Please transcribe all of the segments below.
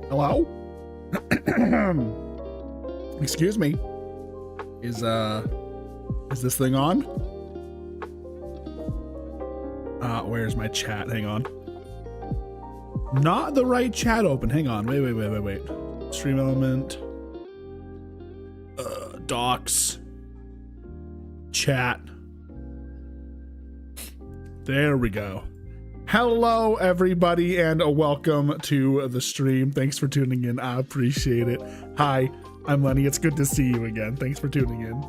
Hello? Excuse me. Is this thing on? Where's my chat? Hang on. Not the right chat open. Hang on. Wait. Stream element. Docs. Chat. There we go. Hello, everybody, and welcome to the stream. Thanks for tuning in. I appreciate it. Hi, I'm Lenny. It's good to see you again. Thanks for tuning in.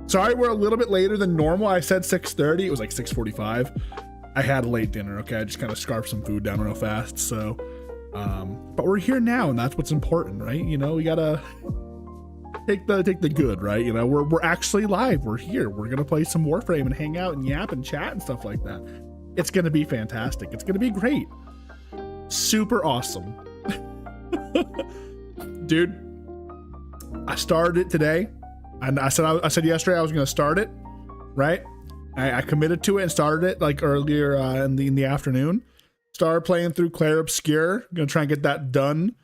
Sorry, we're a little bit later than normal. I said 6:30. It was like 6:45. I had a late dinner. Okay, I just kind of scarfed some food down real fast. So, but we're here now, and that's what's important, right? You know, we gotta take the good, right? You know, we're actually live. We're here. We're gonna play some Warframe and hang out and yap and chat and stuff like that. It's gonna be fantastic. It's gonna be great. Super awesome. Dude, I started it today, and I said yesterday I was gonna start it, right? I committed to it and started it like earlier in the afternoon. Started playing through Clair Obscur. Gonna try and get that done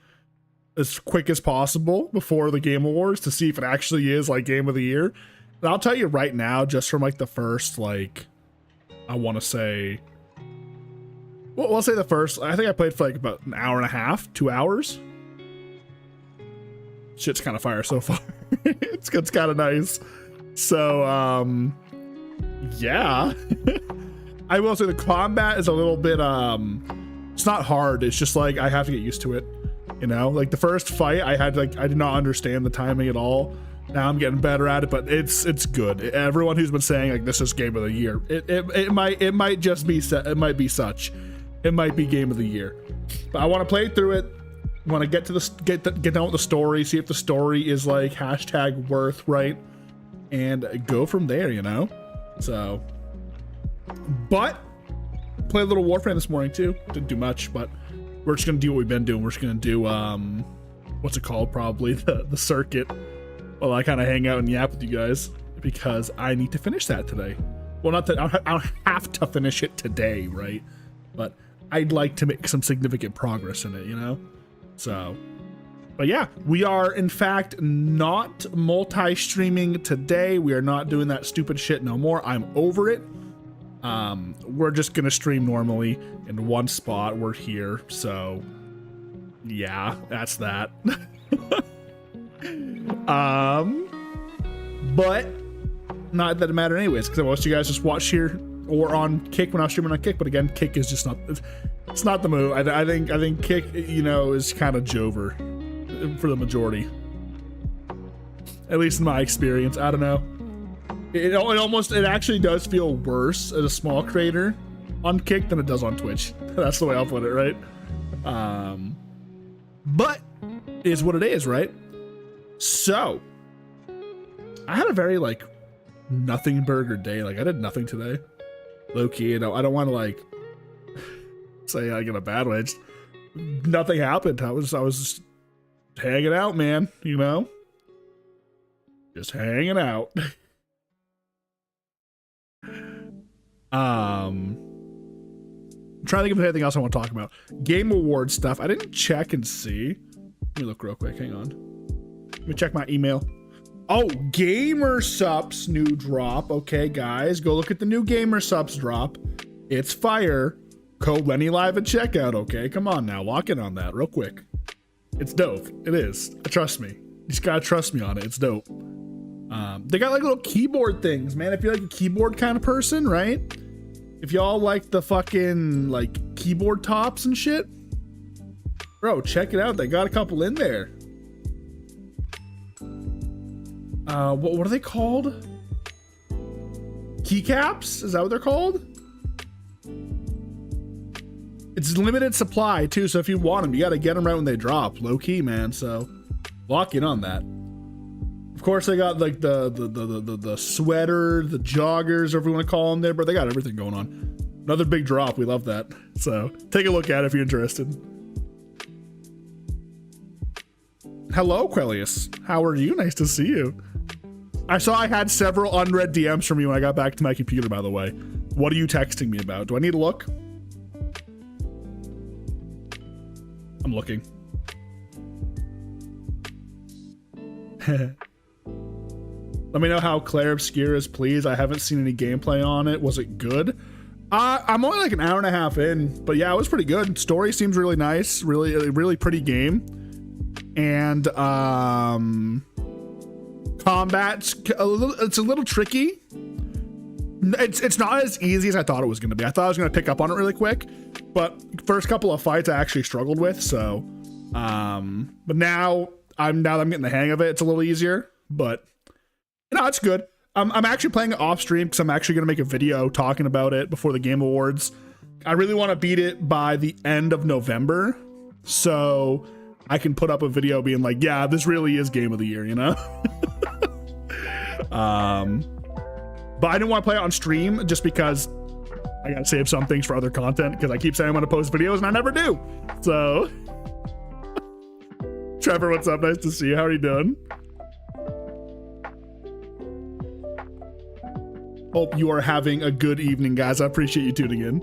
as quick as possible before the Game Awards to see if it actually is like Game of the Year. And I'll tell you right now, just from like the first, like, I want to say, well, I'll say the first, I think I played for like about an hour and a half, 2 hours. Shit's kind of fire so far. it's kind of nice. So, yeah. I will say the combat is a little bit, it's not hard. It's just like, I have to get used to it. You know, like the first fight I did not understand the timing at all. Now I'm getting better at it, but it's good. Everyone who's been saying like this is Game of the Year, it might just be it might be such. It might be Game of the Year. But I want to play through it. Want to get down with the story, see if the story is like hashtag worth, right? And go from there, you know? So, but play a little Warframe this morning too. Didn't do much, but we're just gonna do what we've been doing. We're just gonna do what's it called? Probably the circuit. Well, I kind of hang out and yap with you guys because I need to finish that today. Well, not that I don't have to finish it today, right? But I'd like to make some significant progress in it, you know? So, but yeah, we are in fact not multi-streaming today. We are not doing that stupid shit no more. I'm over it. We're just gonna stream normally in one spot. We're here, so yeah, that's that. But not that it mattered anyways, because most of you guys just watch here or on Kick when I was streaming on Kick. But again, Kick is just not, it's not the move. I think Kick, you know, is kind of Jover for the majority, at least in my experience. I don't know. It actually does feel worse as a small creator on Kick than it does on Twitch. That's the way I'll put it, right? But it is what it is, right? So I had a very like nothing burger day. Like I did nothing today. Low key, you know, I don't want to like say I get a bad way. Nothing happened. I was just hanging out, man, you know? Just hanging out. I'm trying to think of anything else I want to talk about. Game Award stuff. I didn't check and see. Let me look real quick. Hang on. Let me check my email. Oh, Gamer Subs new drop. Okay, guys, go look at the new Gamer Subs drop. It's fire. Code Lenny Live at checkout. Okay, come on now, lock in on that real quick. It's dope. It is. Trust me. You just gotta trust me on it. It's dope. They got like little keyboard things, man. If you're like a keyboard kind of person, right? If y'all like the fucking like keyboard tops and shit, bro, check it out. They got a couple in there. What are they called? Keycaps? Is that what they're called? It's limited supply too, so if you want them, you gotta get them right when they drop. Low key, man. So lock in on that. Of course, they got like the sweater, the joggers, whatever you want to call them there, but they got everything going on. Another big drop. We love that. So take a look at it if you're interested. Hello, Quellius. How are you? Nice to see you. I saw I had several unread DMs from you when I got back to my computer, by the way. What are you texting me about? Do I need to look? I'm looking. Let me know how Claire Obscure is, please. I haven't seen any gameplay on it. Was it good? I'm only like an hour and a half in, but yeah, it was pretty good. Story seems really nice. Really pretty game. And combat's it's a little tricky. It's not as easy as I thought it was going to be. I thought I was going to pick up on it really quick, but first couple of fights I actually struggled with. So, but now that I'm getting the hang of it, it's a little easier. But you know, it's good. I'm actually playing it off stream because I'm actually going to make a video talking about it before the Game Awards. I really want to beat it by the end of November, so I can put up a video being like, yeah, this really is Game of the Year, you know? But I didn't want to play it on stream just because I got to save some things for other content because I keep saying I'm going to post videos and I never do. So, Trevor, what's up? Nice to see you. How are you doing? Hope you are having a good evening, guys. I appreciate you tuning in.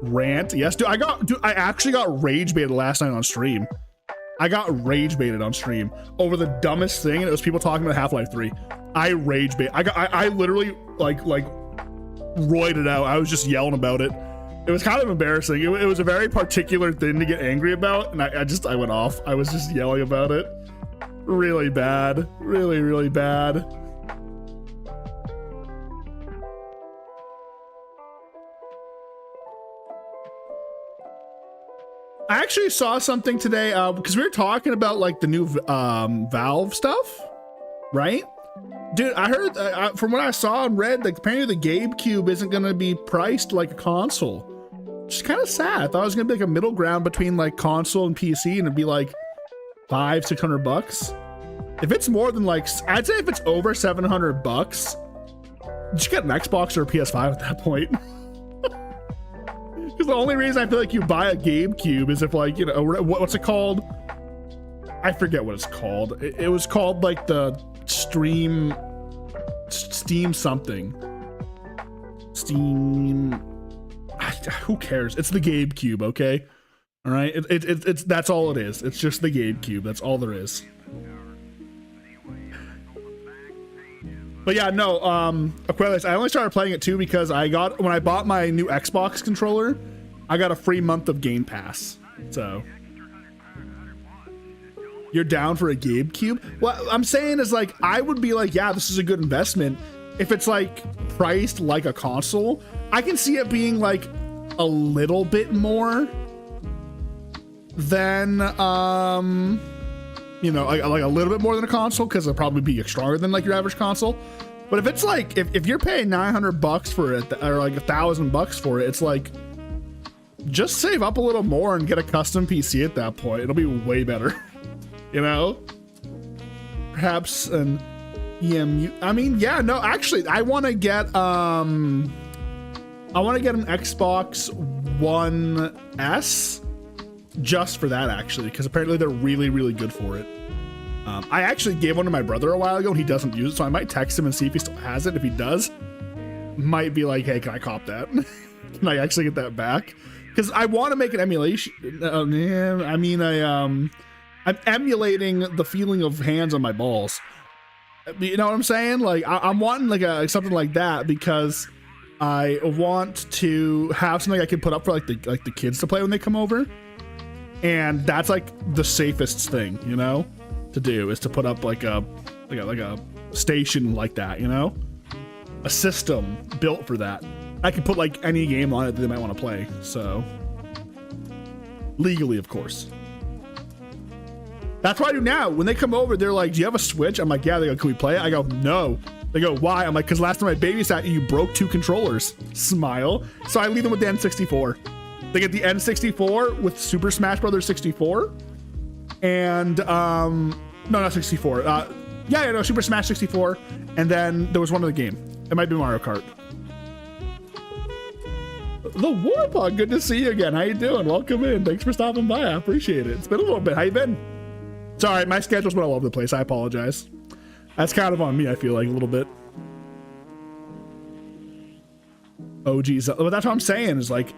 Rant. Yes, dude, I actually got rage baited last night on stream. I got rage baited on stream over the dumbest thing, and it was people talking about Half-Life 3. I rage bait. I literally like roided out. I was just yelling about it. It was kind of embarrassing. It was a very particular thing to get angry about, and I went off. I was just yelling about it. Really bad. Really bad. I actually saw something today because we were talking about like the new Valve stuff, right? Dude, I heard from what I saw and read, like apparently the GameCube isn't going to be priced like a console, which is kind of sad. I thought it was going to be like a middle ground between like console and PC, and it'd be like $500-600. If it's more than like, I'd say if it's over $700, just get an Xbox or a PS5 at that point. Because the only reason I feel like you buy a GameCube is if like, you know, what's it called? I forget what it's called. It was called like the Steam something. Steam. Who cares? It's the GameCube, okay? All right. It's that's all it is. It's just the GameCube. That's all there is. But yeah, no, Aquarius, I only started playing it too because when I bought my new Xbox controller, I got a free month of Game Pass. So you're down for a GameCube? What I'm saying is like, I would be like, yeah, this is a good investment. If it's like priced like a console, I can see it being like a little bit more than, you know, like a little bit more than a console, because it'll probably be stronger than like your average console. But if it's like, if you're paying $900 for it, or like $1,000 for it, it's like, just save up a little more and get a custom PC at that point. It'll be way better, you know? Perhaps an EMU. I mean, yeah, no, actually, I want to get an Xbox One S just for that, actually, because apparently they're really good for it. I actually gave one to my brother a while ago and he doesn't use it, so I might text him and see if he still has it. If he does, might be like, hey, can I cop that? Can I actually get that back? Because I want to make an emulation. I mean, I'm emulating the feeling of hands on my balls. You know what I'm saying? Like, I'm wanting like something like that because I want to have something I can put up for like the kids to play when they come over. And that's like the safest thing, you know, to do, is to put up like a station like that, you know, a system built for that. I can put like any game on it that they might want to play. So legally, of course. That's what I do now. When they come over, they're like, do you have a Switch? I'm like, yeah. They go, can we play it? I go, no. They go, why? I'm like, because last time I babysat you broke 2 controllers. Smile. So I leave them with the N64. They get the N64 with Super Smash Bros. 64. And, no, not 64. Yeah, Super Smash 64. And then there was one other game. It might be Mario Kart. The Warpog, good to see you again. How you doing? Welcome in. Thanks for stopping by. I appreciate it. It's been a little bit. How you been? Sorry, my schedule's been all over the place. I apologize. That's kind of on me, I feel like, a little bit. Oh, geez. But that's what I'm saying is like,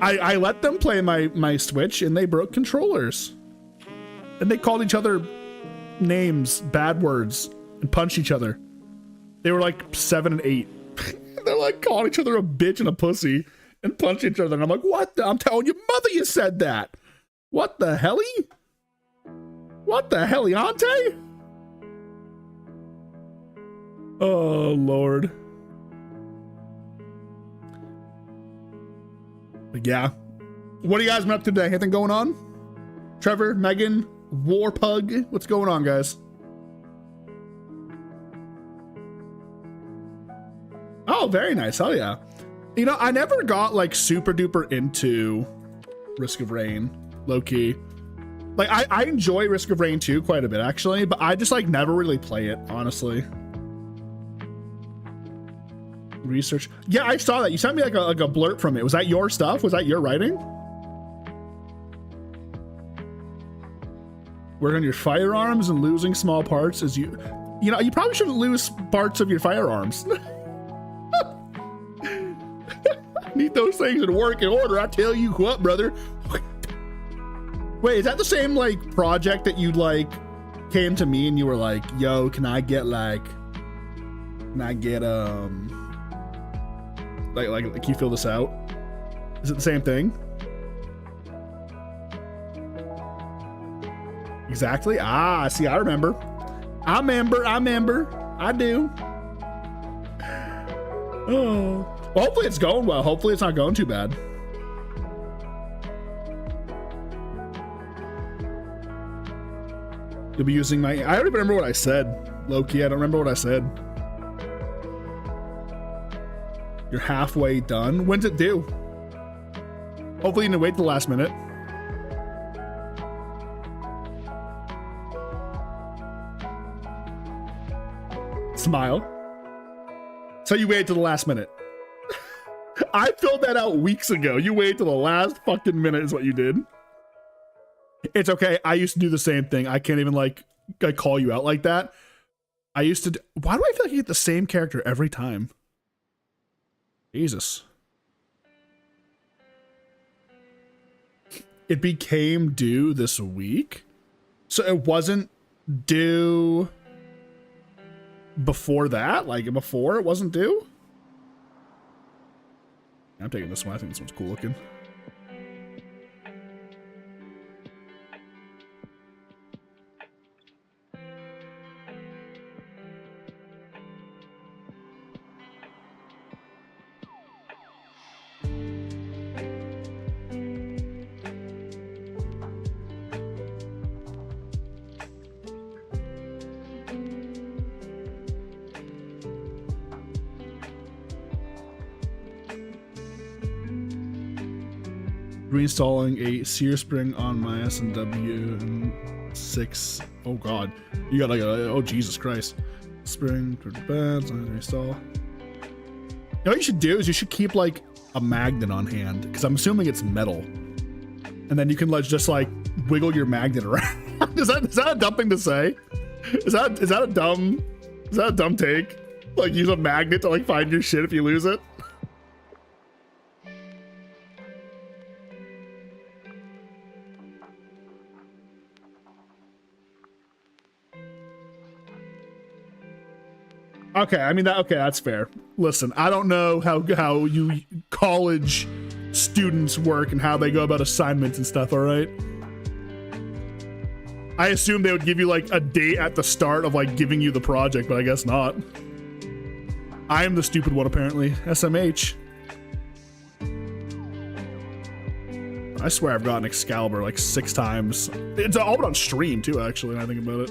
I let them play my Switch and they broke controllers. And they called each other names, bad words, and punched each other. They were like 7 and 8. They're like calling each other a bitch and a pussy and punch each other. And I'm like, what? I'm telling your mother you said that. What the helly? What the heliante? Oh, Lord. But yeah. What are you guys been up to today? Anything going on? Trevor, Megan, Warpug, what's going on, guys? Oh, very nice. Hell yeah. You know, I never got like super duper into Risk of Rain, low key. Like I enjoy Risk of Rain 2 quite a bit actually, but I just like never really play it, honestly. Research. Yeah, I saw that. You sent me like a blurb from it. Was that your stuff? Was that your writing? Work on your firearms and losing small parts as you know, you probably shouldn't lose parts of your firearms. Need those things in working order. I tell you what, brother. Wait, is that the same like project that you like came to me and you were like, yo, can I get like can you fill this out? Is it the same thing? Exactly. Ah, see, I remember. I do. Oh. Well, hopefully it's going well. Hopefully it's not going too bad. You'll be using my... I don't even remember what I said. Low-key, I don't remember what I said. You're halfway done. When's it due? Hopefully you didn't wait till the last minute. Smile. So you waited till the last minute. I filled that out weeks ago. You waited till the last fucking minute is what you did. It's okay. I used to do the same thing. I can't even like call you out like that. I used to why do I feel like I get the same character every time? Jesus. It became due this week. So it wasn't due before that? Like before it wasn't due? I'm taking this one. I think this one's cool looking. Reinstalling a Sear Spring on my S&W 6. Oh god, you got like a, oh Jesus Christ. Spring to the bed, so install. You know what you should do is you should keep like a magnet on hand, because I'm assuming it's metal, and then you can like just like wiggle your magnet around. is that a dumb thing to say? Is that a dumb take? Like use a magnet to like find your shit if you lose it? Okay, I mean that. Okay, that's fair. Listen, I don't know how you college students work and how they go about assignments and stuff. All right. I assume they would give you like a date at the start of like giving you the project, but I guess not. I am the stupid one apparently. SMH. I swear I've gotten Excalibur like 6 times. It's all but on stream too, actually. When I think about it.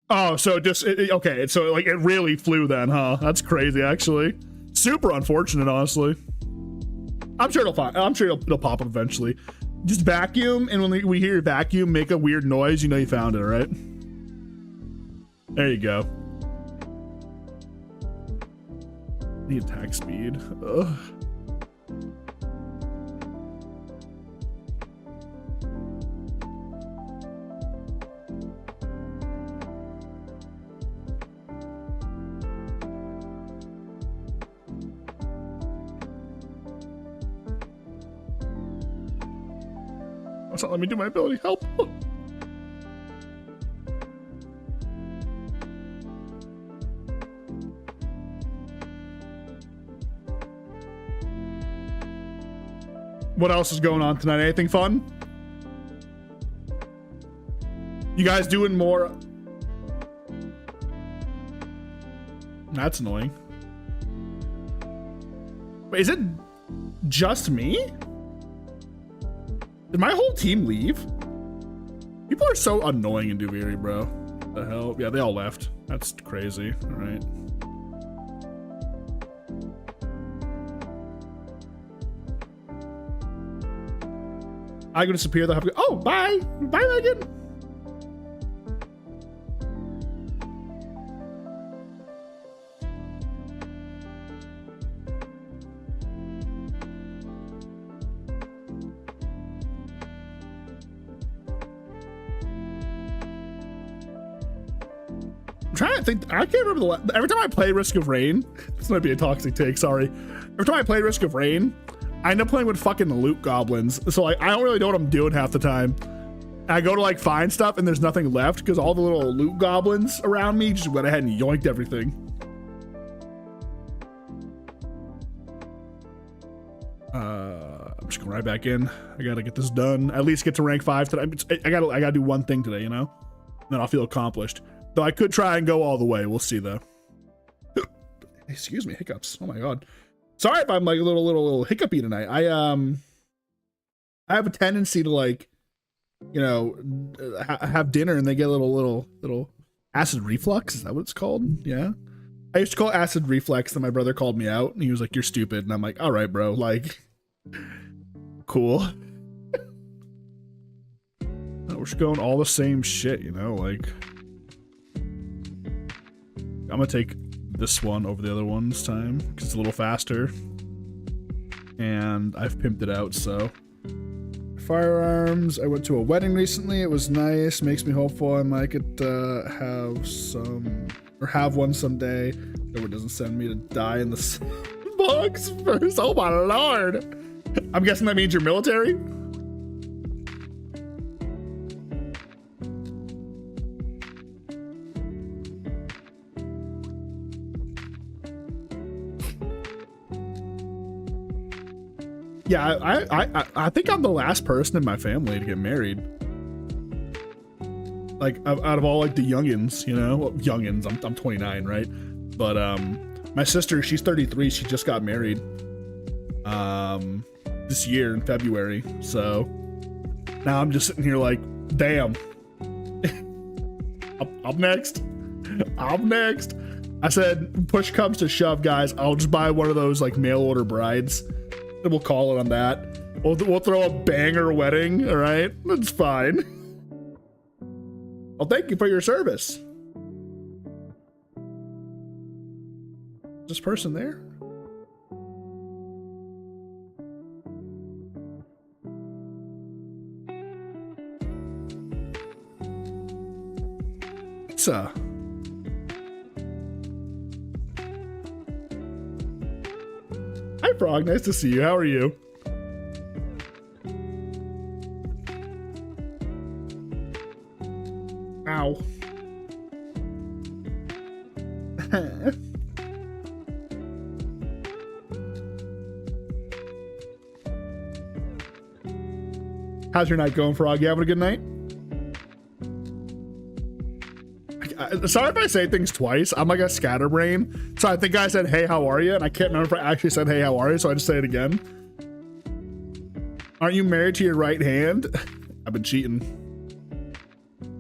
Oh, so just okay. So like it really flew then, huh? That's crazy, actually. Super unfortunate, honestly. I'm sure it'll pop up eventually. Just vacuum, and when we hear your vacuum make a weird noise, you know you found it, all right? There you go. Need attack speed. Ugh. It's not letting me do my ability. Help. What else is going on tonight? Anything fun? You guys doing more? That's annoying. Wait, is it just me? Did my whole team leave? People are so annoying in Duviri, bro. What the hell? Yeah, they all left. That's crazy. All right. I go disappear. They'll have to go. Oh, bye. Bye, Megan. I'm trying to think. I can't remember every time I play Risk of Rain. This might be a toxic take. Sorry. Every time I play Risk of Rain, I end up playing with fucking loot goblins. So like, I don't really know what I'm doing half the time. I go to like find stuff and there's nothing left because all the little loot goblins around me just went ahead and yoinked everything. I'm just going right back in. I gotta get this done. At least get to rank 5 today. I gotta do one thing today, you know? Then I'll feel accomplished. Though I could try and go all the way. We'll see though. Excuse me, hiccups. Oh my god. Sorry if I'm like a little hiccupy tonight. I have a tendency to like, you know, have dinner and they get a little acid reflux. Is that what it's called? Yeah. I used to call it acid reflex, then my brother called me out and he was like, "You're stupid." And I'm like, "All right, bro. Like, cool." We're just going all the same shit, you know, like I'm gonna take this one over the other one this time because it's a little faster and I've pimped it out. So firearms, I went to a wedding recently. It was nice, makes me hopeful I might get have one someday. It doesn't send me to die in the box first. Oh my lord. I'm guessing that means you're military. Yeah, I think I'm the last person in my family to get married. Like out of all like the youngins, you know, well, youngins. I'm 29, right? But my sister, she's 33. She just got married this year in February. So now I'm just sitting here like, damn. up next. Up next. I said, push comes to shove, guys. I'll just buy one of those like mail order brides. And we'll call it on that. We'll throw a banger wedding, all right? That's fine. Well, thank you for your service. Is this person there? Pizza. Hi, Frog. Nice to see you. How are you? Ow. How's your night going, Frog? You having a good night? Sorry if I say things twice. I'm like a scatterbrain. So I think I said, "Hey, how are you?" And I can't remember if I actually said, "Hey, how are you?" So I just say it again. Aren't you married to your right hand? I've been cheating.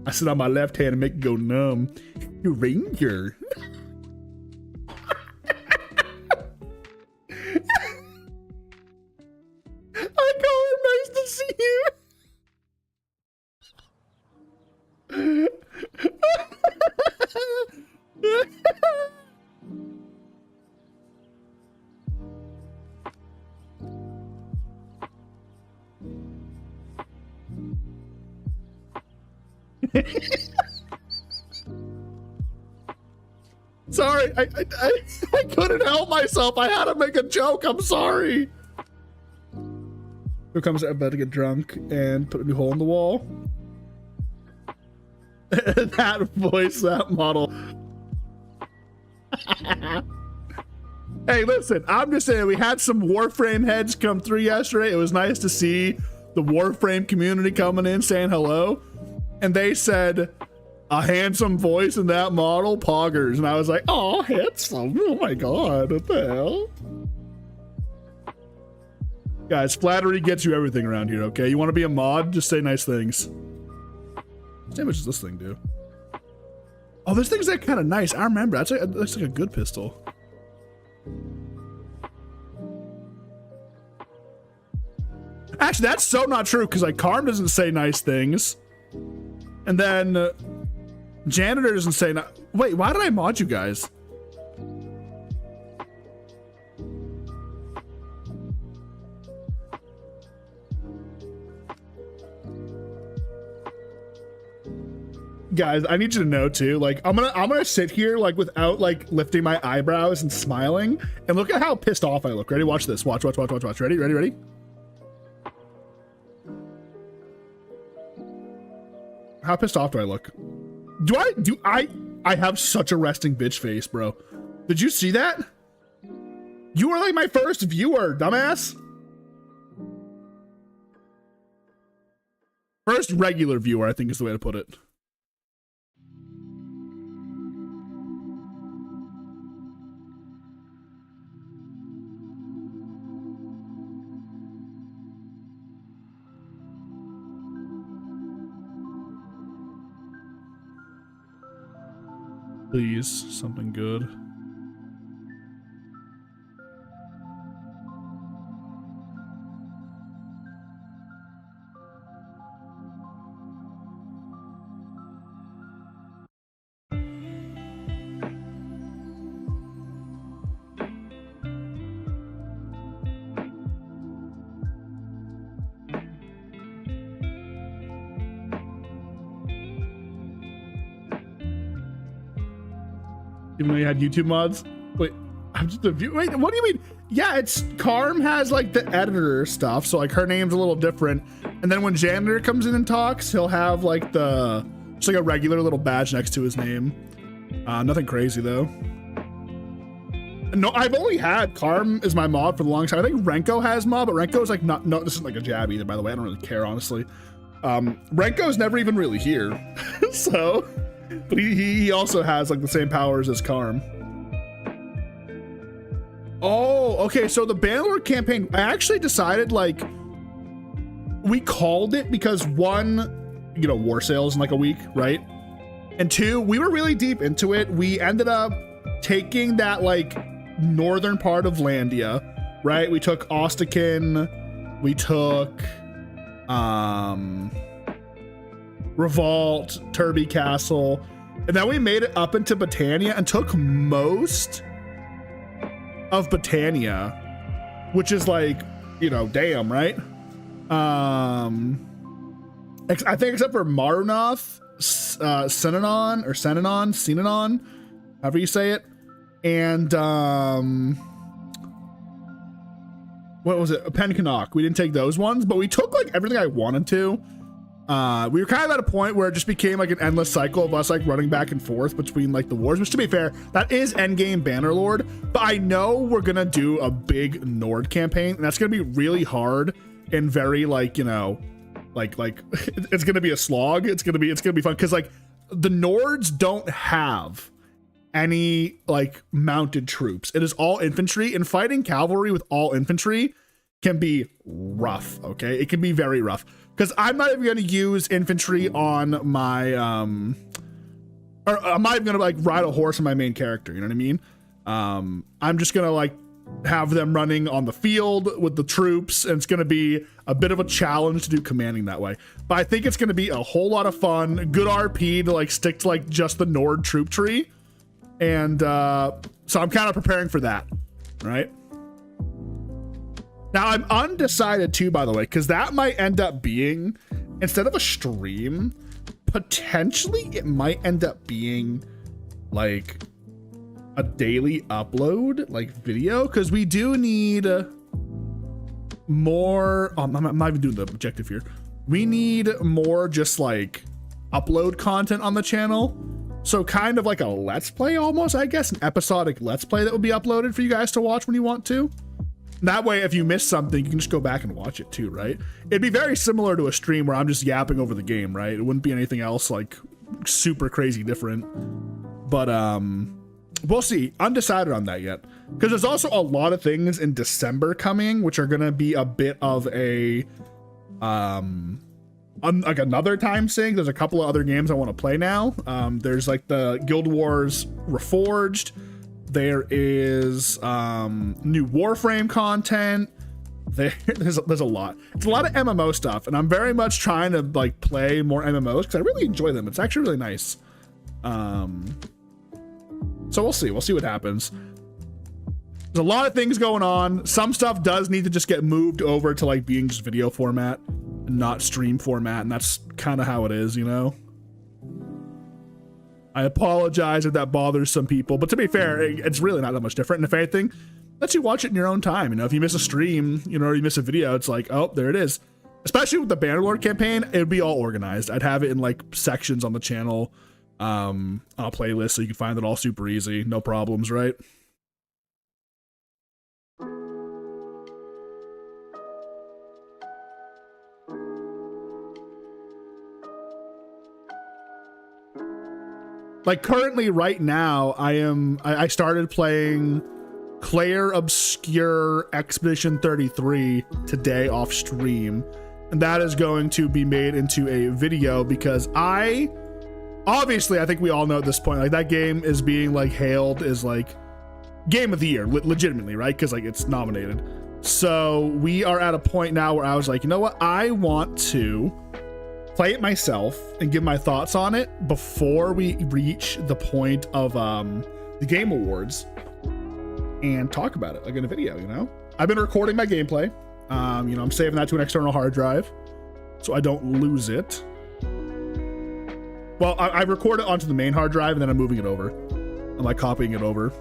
I sit on my left hand and make it go numb. You ranger. Sorry, I couldn't help myself. I had to make a joke. I'm sorry. Here comes about to get drunk and put a new hole in the wall. That voice, that model. Hey, listen, I'm just saying we had some Warframe heads come through yesterday. It was nice to see the Warframe community coming in saying hello. And they said, a handsome voice in that model, poggers. And I was like, oh, handsome. Oh my God, what the hell? Guys, flattery gets you everything around here, okay? You want to be a mod? Just say nice things. How much does this thing do? Oh, this thing's like kind of nice. I remember. That's like a good pistol. Actually, that's so not true because like Karm doesn't say nice things, and then Janitor doesn't say. Wait, why did I mod you guys? Guys, I need you to know too, like I'm gonna sit here like without like lifting my eyebrows and smiling, and look at how pissed off I look. Ready? Watch this. Watch. Ready? Ready? How pissed off do I look? I have such a resting bitch face, bro. Did you see that? You were like my first viewer, dumbass. First regular viewer, I think is the way to put it. Please, something good. Even though you had YouTube mods? Wait, I'm just a view. Wait, what do you mean? Yeah, it's Karm has like the editor stuff, so like her name's a little different. And then when Janitor comes in and talks, he'll have like just like a regular little badge next to his name. Nothing crazy though. No, I've only had Karm as my mod for the longest time. I think Renko has mod, but Renko's like no, this isn't like a jab either, by the way. I don't really care, honestly. Renko's never even really here. So. But he also has like the same powers as Karm. Oh, okay. So the Bannerlord campaign, I actually decided like we called it because one, you know, war sales in like a week, right? And two, we were really deep into it. We ended up taking that like northern part of Landia, right? We took Ostakin, we took Revolt, Turby Castle, and then we made it up into Britannia and took most of Britannia, which is like, you know, damn, right? I think except for Marunoth, Senanon, however you say it, and what was it? Pencanog. We didn't take those ones, but we took like everything I wanted to. We were kind of at a point where it just became like an endless cycle of us like running back and forth between like the wars, which to be fair, that is endgame Bannerlord, but I know we're gonna do a big Nord campaign and that's gonna be really hard and very like, you know, like it's gonna be a slog. It's gonna be fun because like the Nords don't have any like mounted troops. It is all infantry, and fighting cavalry with all infantry can be rough. Okay, it can be very rough. Because I'm not even going to use infantry on my, or I'm not even going to like ride a horse on my main character. You know what I mean? I'm just going to like have them running on the field with the troops, and it's going to be a bit of a challenge to do commanding that way. But I think it's going to be a whole lot of fun, good RP to like stick to like just the Nord troop tree. And so I'm kind of preparing for that, right? Now, I'm undecided too, by the way, because that might end up being, instead of a stream, potentially it might end up being like a daily upload, like video, because we do need more. I'm not even doing the objective here. We need more just like upload content on the channel. So kind of like a let's play almost, I guess, an episodic let's play that would be uploaded for you guys to watch when you want to. That way, if you miss something, you can just go back and watch it too, right? It'd be very similar to a stream where I'm just yapping over the game, right? It wouldn't be anything else like super crazy different. But we'll see. Undecided on that yet. Because there's also a lot of things in December coming, which are gonna be a bit of a like another time sink. There's a couple of other games I want to play now. There's like the Guild Wars Reforged. There is new Warframe content. There's a lot. It's a lot of MMO stuff, and I'm very much trying to like play more MMOs because I really enjoy them. It's actually really nice. So we'll see. We'll see what happens. There's a lot of things going on. Some stuff does need to just get moved over to like being just video format and not stream format, and that's kind of how it is, you know? I apologize if that bothers some people, but to be fair, it's really not that much different. And if anything, lets you watch it in your own time. You know, if you miss a stream, you know, or you miss a video, it's like, oh, there it is. Especially with the Bannerlord campaign, it would be all organized. I'd have it in like sections on the channel, on a playlist, so you can find it all super easy. No problems, right? Like currently right now, I started playing Claire Obscure Expedition 33 today off stream, and that is going to be made into a video because obviously I think we all know at this point, like that game is being like hailed as like game of the year, legitimately, right? Because like it's nominated. So we are at a point now where I was like, you know what? I want to play it myself and give my thoughts on it before we reach the point of the Game Awards and talk about it like in a video, you know? I've been recording my gameplay. You know, I'm saving that to an external hard drive so I don't lose it. Well, I record it onto the main hard drive and then I'm moving it over. I'm like copying it over.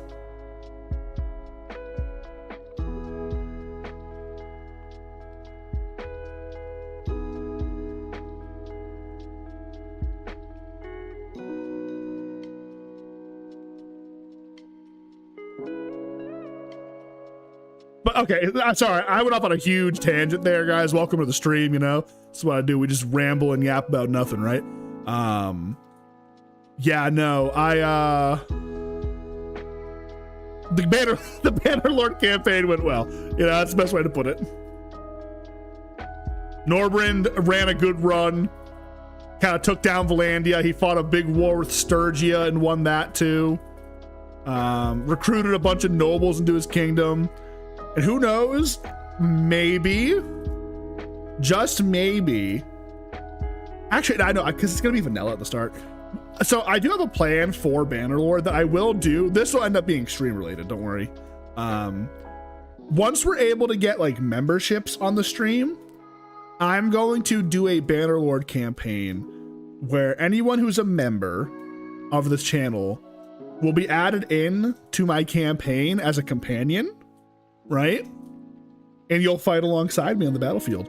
But okay, sorry, I went off on a huge tangent there, guys. Welcome to the stream, you know? That's what I do. We just ramble and yap about nothing, right? Yeah, no, the Bannerlord campaign went well. You know, that's the best way to put it. Norbrand ran a good run. Kind of took down Valandia. He fought a big war with Sturgia and won that too. Recruited a bunch of nobles into his kingdom. And who knows, maybe, just maybe, actually, I know, because it's going to be vanilla at the start. So I do have a plan for Bannerlord that I will do. This will end up being stream related, don't worry. Once we're able to get like memberships on the stream, I'm going to do a Bannerlord campaign where anyone who's a member of this channel will be added in to my campaign as a companion. Right? And you'll fight alongside me on the battlefield.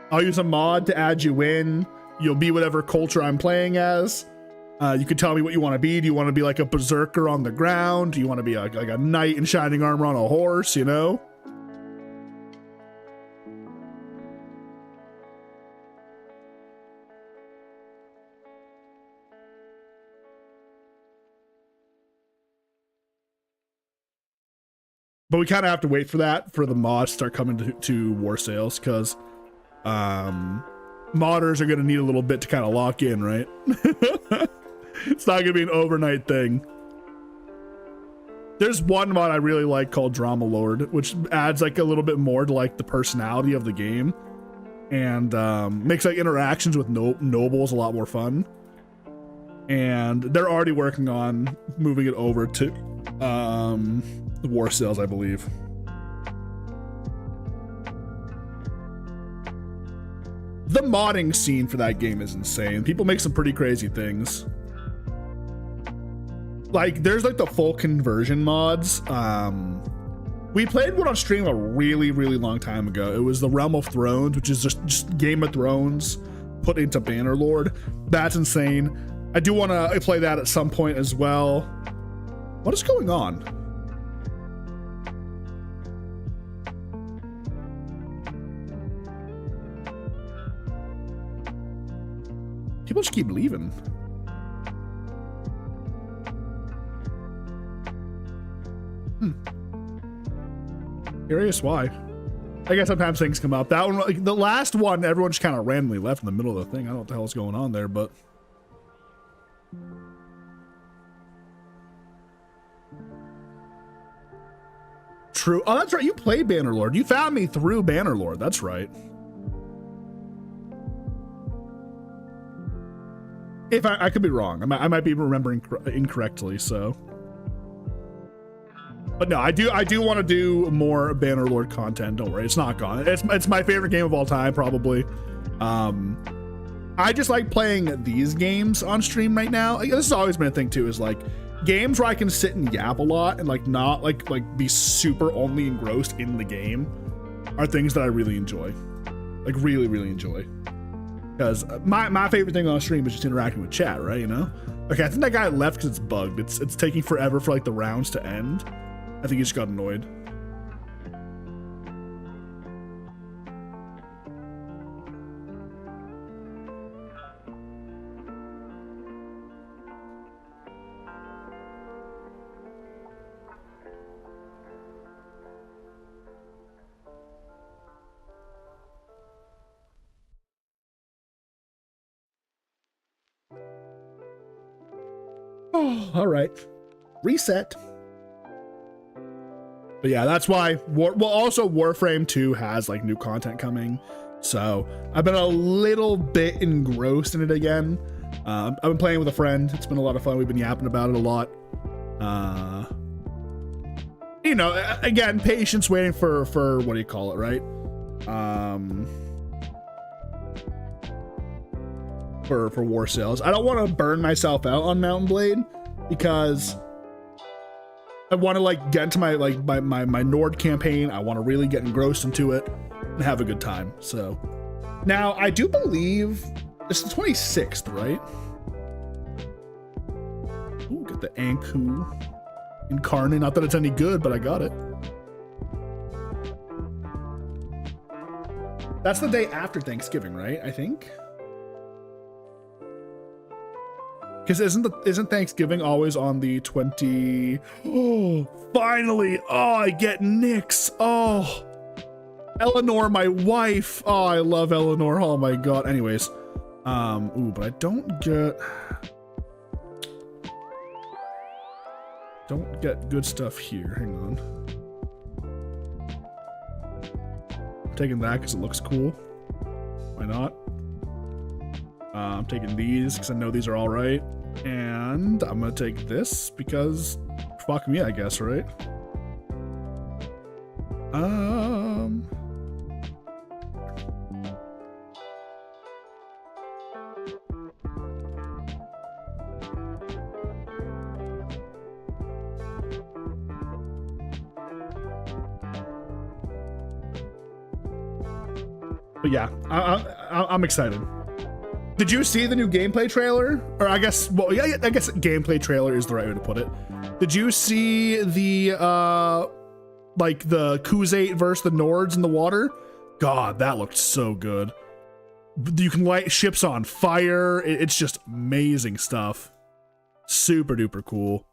I'll use a mod to add you in. You'll be whatever culture I'm playing as. You can tell me what you want to be. Do you want to be like a berserker on the ground? Do you want to be like a knight in shining armor on a horse, you know? But we kind of have to wait for that, for the mods to start coming to war sales, because modders are going to need a little bit to kind of lock in, right? It's not going to be an overnight thing. There's one mod I really like called Drama Lord, which adds like a little bit more to like the personality of the game and makes like interactions with nobles a lot more fun. And they're already working on moving it over to the war sales, I believe. The modding scene for that game is insane. People make some pretty crazy things. Like, there's like the full conversion mods. We played one on stream a really, really long time ago. It was the Realm of Thrones, which is just Game of Thrones put into Bannerlord. That's insane. I do want to play that at some point as well. What is going on? People just keep leaving. Curious why. I guess sometimes things come up. That one, like the last one, everyone just kind of randomly left in the middle of the thing. I don't know what the hell is going on there, but true. Oh, that's right. You played Bannerlord. You found me through Bannerlord. That's right. If I could be wrong, I might be remembering incorrectly. So, but no, I do want to do more Bannerlord content. Don't worry, it's not gone. It's my favorite game of all time, probably. I just like playing these games on stream right now. This has always been a thing too. Is like games where I can sit and yap a lot and like not like be super only engrossed in the game are things that I really enjoy. Like really, really enjoy. Because my favorite thing on stream is just interacting with chat, right? You know? Okay, I think that guy left because it's bugged. It's taking forever for like the rounds to end. I think he just got annoyed. Oh, all right. Reset. But yeah, that's why also Warframe 2 has like new content coming. So I've been a little bit engrossed in it again. I've been playing with a friend. It's been a lot of fun. We've been yapping about it a lot. You know, again, patience waiting for what do you call it, right? For war sales. I don't want to burn myself out on Mountain Blade because I want to like get into my Nord campaign. I want to really get engrossed into it and have a good time. So now I do believe it's the 26th, right? Ooh, get the Anku Incarnate. Not that it's any good, but I got it. That's the day after Thanksgiving, right? I think. Because isn't Thanksgiving always on the 20? Oh, finally! Oh, I get Nyx. Oh, Eleanor, my wife. Oh, I love Eleanor. Oh my god. Anyways, ooh, but I don't get good stuff here. Hang on. I'm taking that because it looks cool. Why not? I'm taking these because I know these are all right. And I'm going to take this because fuck me, I guess, right? But yeah, I'm excited. Did you see the new gameplay trailer? Or I guess, well, yeah, I guess gameplay trailer is the right way to put it. Did you see the, like the Khuzait versus the Nords in the water? God, that looked so good. You can light ships on fire. It's just amazing stuff. Super duper cool.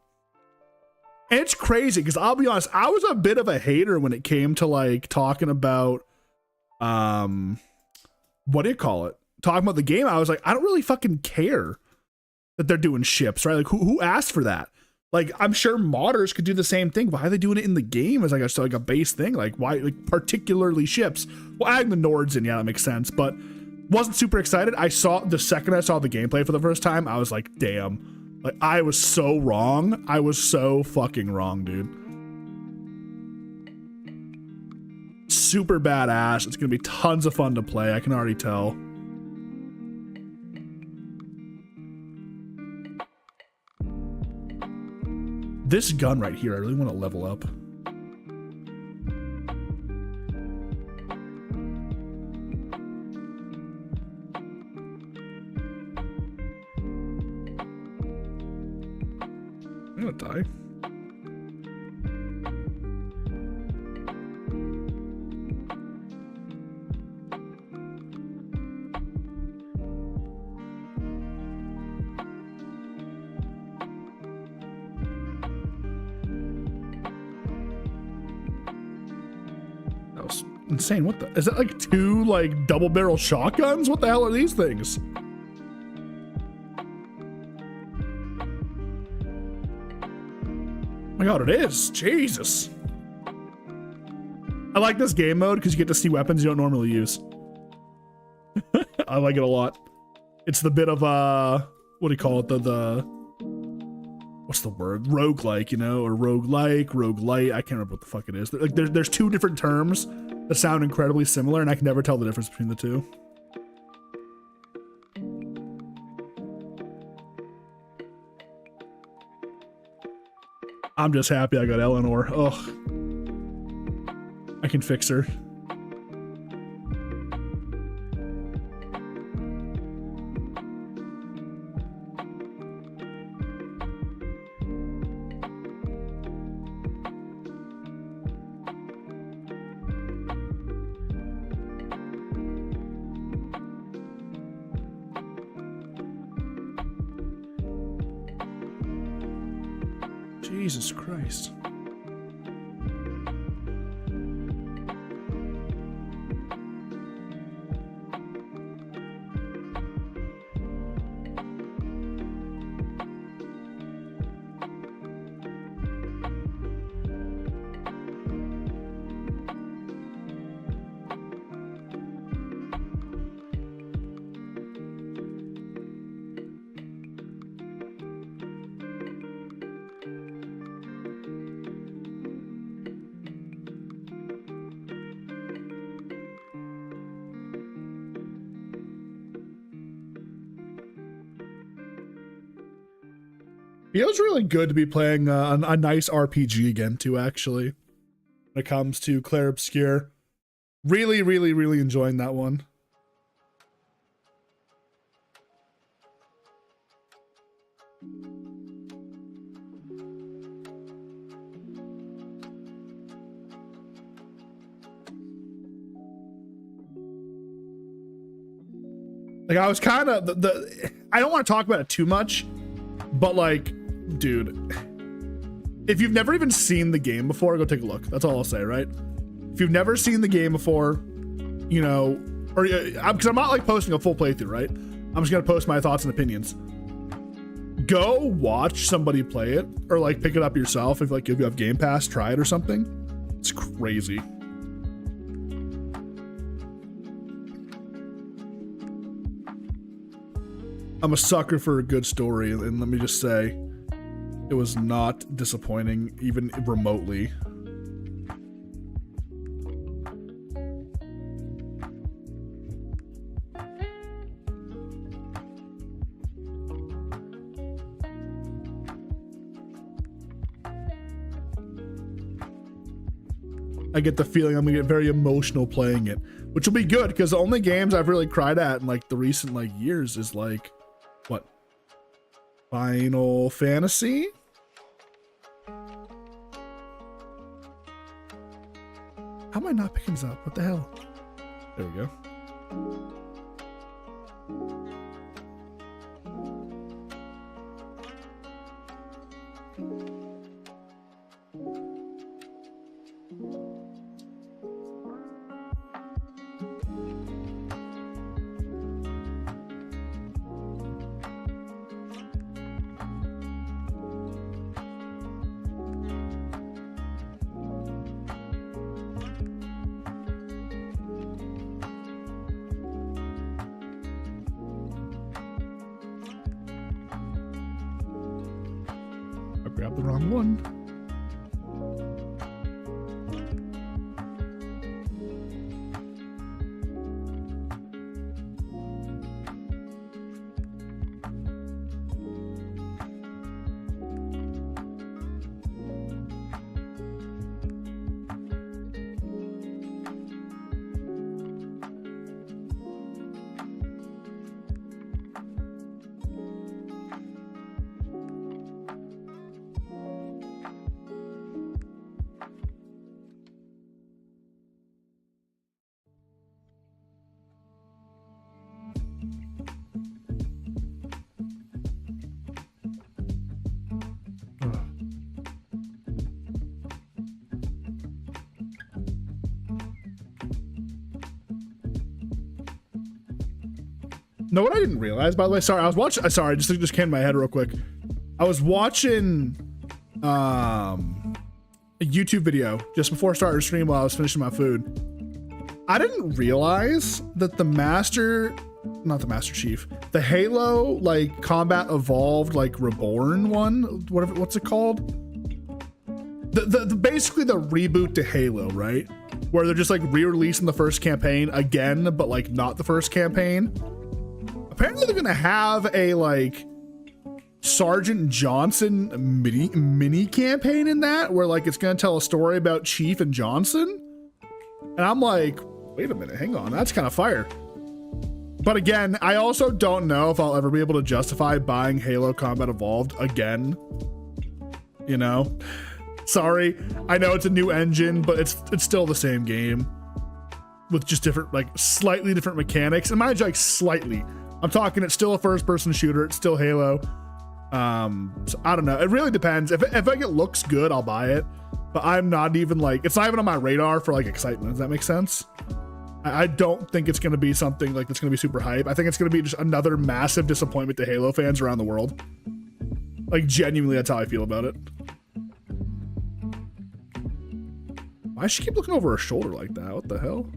And it's crazy because I'll be honest, I was a bit of a hater when it came to like talking about, what do you call it? Talking about the game, I was like, I don't really fucking care that they're doing ships, right? Like, who asked for that? Like, I'm sure modders could do the same thing. Why are they doing it in the game as like a base thing? Like, why, like, particularly ships? Well, adding the Nords in, yeah, that makes sense. But wasn't super excited. The second I saw the gameplay for the first time, I was like, damn. Like, I was so wrong. I was so fucking wrong, dude. Super badass. It's gonna be tons of fun to play. I can already tell. This gun right here, I really want to level up. I'm gonna die. That was insane. What the? Is that like 2 like double barrel shotguns? What the hell are these things? Oh my god, it is. Jesus. I like this game mode because you get to see weapons you don't normally use. I like it a lot. It's the bit of what do you call it? The what's the word? Roguelike, you know, or roguelike, roguelite. I can't remember what the fuck it is. Like there's 2 different terms that sound incredibly similar, and I can never tell the difference between the 2. I'm just happy I got Eleanor. Ugh. I can fix her. Jesus Christ. Feels really good to be playing a nice RPG again too, actually. When it comes to Clair Obscur. Really, really, really enjoying that one. Like I was kind of I don't want to talk about it too much, but like, dude, if you've never even seen the game before, go take a look. That's all I'll say, right? If you've never seen the game before, you know, or because I'm not like posting a full playthrough, right? I'm just gonna post my thoughts and opinions. Go watch somebody play it, or like pick it up yourself. If you have Game Pass, try it or something. It's crazy. I'm a sucker for a good story, and let me just say, it was not disappointing, even remotely. I get the feeling I'm gonna get very emotional playing it, which will be good because the only games I've really cried at in like the recent like years is like, what? Final Fantasy? How am I not picking this up? What the hell? There we go. Grab the wrong one. No, what I didn't realize, by the way, sorry, I was watching, sorry, just came to my head real quick. I was watching a YouTube video just before I started the stream while I was finishing my food. I didn't realize that the not the Master Chief, the Halo like Combat Evolved like Reborn one, what's it called? The basically the reboot to Halo, right? Where they're just like re-releasing the first campaign again, but like not the first campaign. Apparently they're gonna have a like Sergeant Johnson mini campaign in that, where like it's gonna tell a story about Chief and Johnson. And I'm like, wait a minute, hang on, that's kind of fire. But again, I also don't know if I'll ever be able to justify buying Halo Combat Evolved again. You know? Sorry, I know it's a new engine, but it's still the same game with just different, like slightly different mechanics. And mind you, like slightly. I'm talking, it's still a first-person shooter. It's still Halo. So I don't know. It really depends. If like it looks good, I'll buy it. But I'm not even like, it's not even on my radar for like excitement. Does that make sense? I don't think it's going to be something like that's going to be super hype. I think it's going to be just another massive disappointment to Halo fans around the world. Like genuinely, that's how I feel about it. Why does she keep looking over her shoulder like that? What the hell?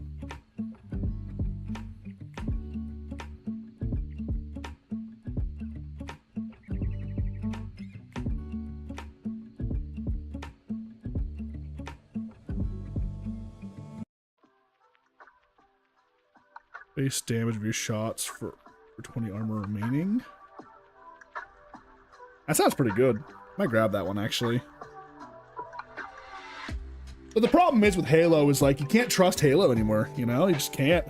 Base damage of your shots for 20 armor remaining. That sounds pretty good. Might grab that one actually. But the problem is with Halo is like you can't trust Halo anymore, you know? You just can't.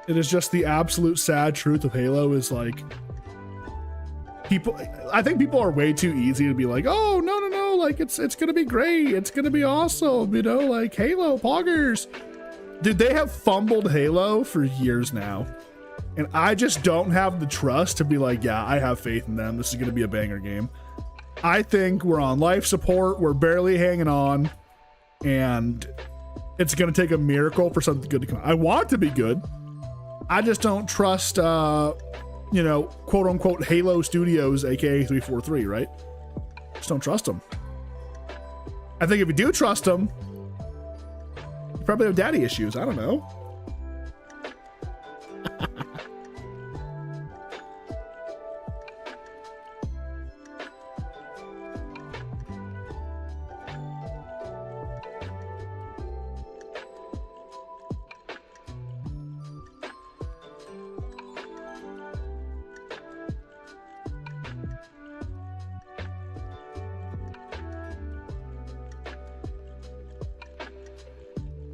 It is just the absolute sad truth of Halo is like I think people are way too easy to be like, oh no, like it's gonna be great, it's gonna be awesome, you know, like Halo poggers. Dude, they have fumbled Halo for years now. And I just don't have the trust to be like, yeah, I have faith in them. This is gonna be a banger game. I think we're on life support, we're barely hanging on, and it's gonna take a miracle for something good to come. I want it to be good. I just don't trust, you know, quote unquote Halo Studios, aka 343, right? Just don't trust them. I think if you do trust them, you probably have daddy issues. I don't know.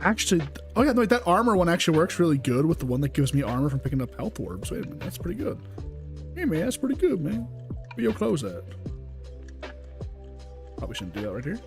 Actually, oh yeah, no, wait, that armor one actually works really good with the one that gives me armor from picking up health orbs. Wait a minute, that's pretty good. Hey man, that's pretty good, man. Where your clothes at? Probably shouldn't do that right here.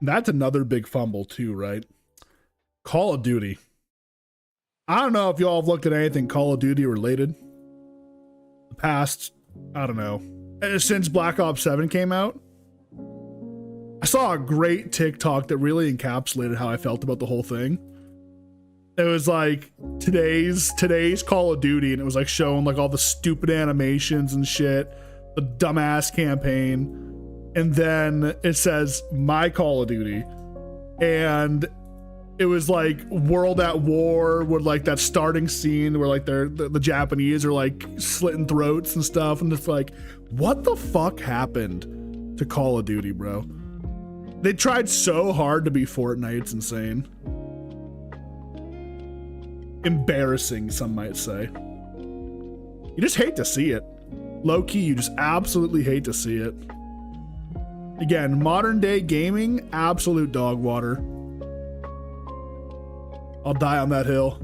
That's another big fumble too, right? Call of Duty. I don't know if y'all have looked at anything Call of Duty related. The past, I don't know, since Black Ops 7 came out. I saw a great TikTok that really encapsulated how I felt about the whole thing. It was like today's Call of Duty, and it was like showing like all the stupid animations and shit, the dumbass campaign. And then it says my Call of Duty, and it was like World at War with like that starting scene where like the Japanese are like slitting throats and stuff, and it's like, what the fuck happened to Call of Duty, bro? They tried so hard to be Fortnite, it's insane. embarrassing, some might say. You just hate to see it. Low-key, you just absolutely hate to see it. Again, modern day gaming, absolute dog water. I'll die on that hill.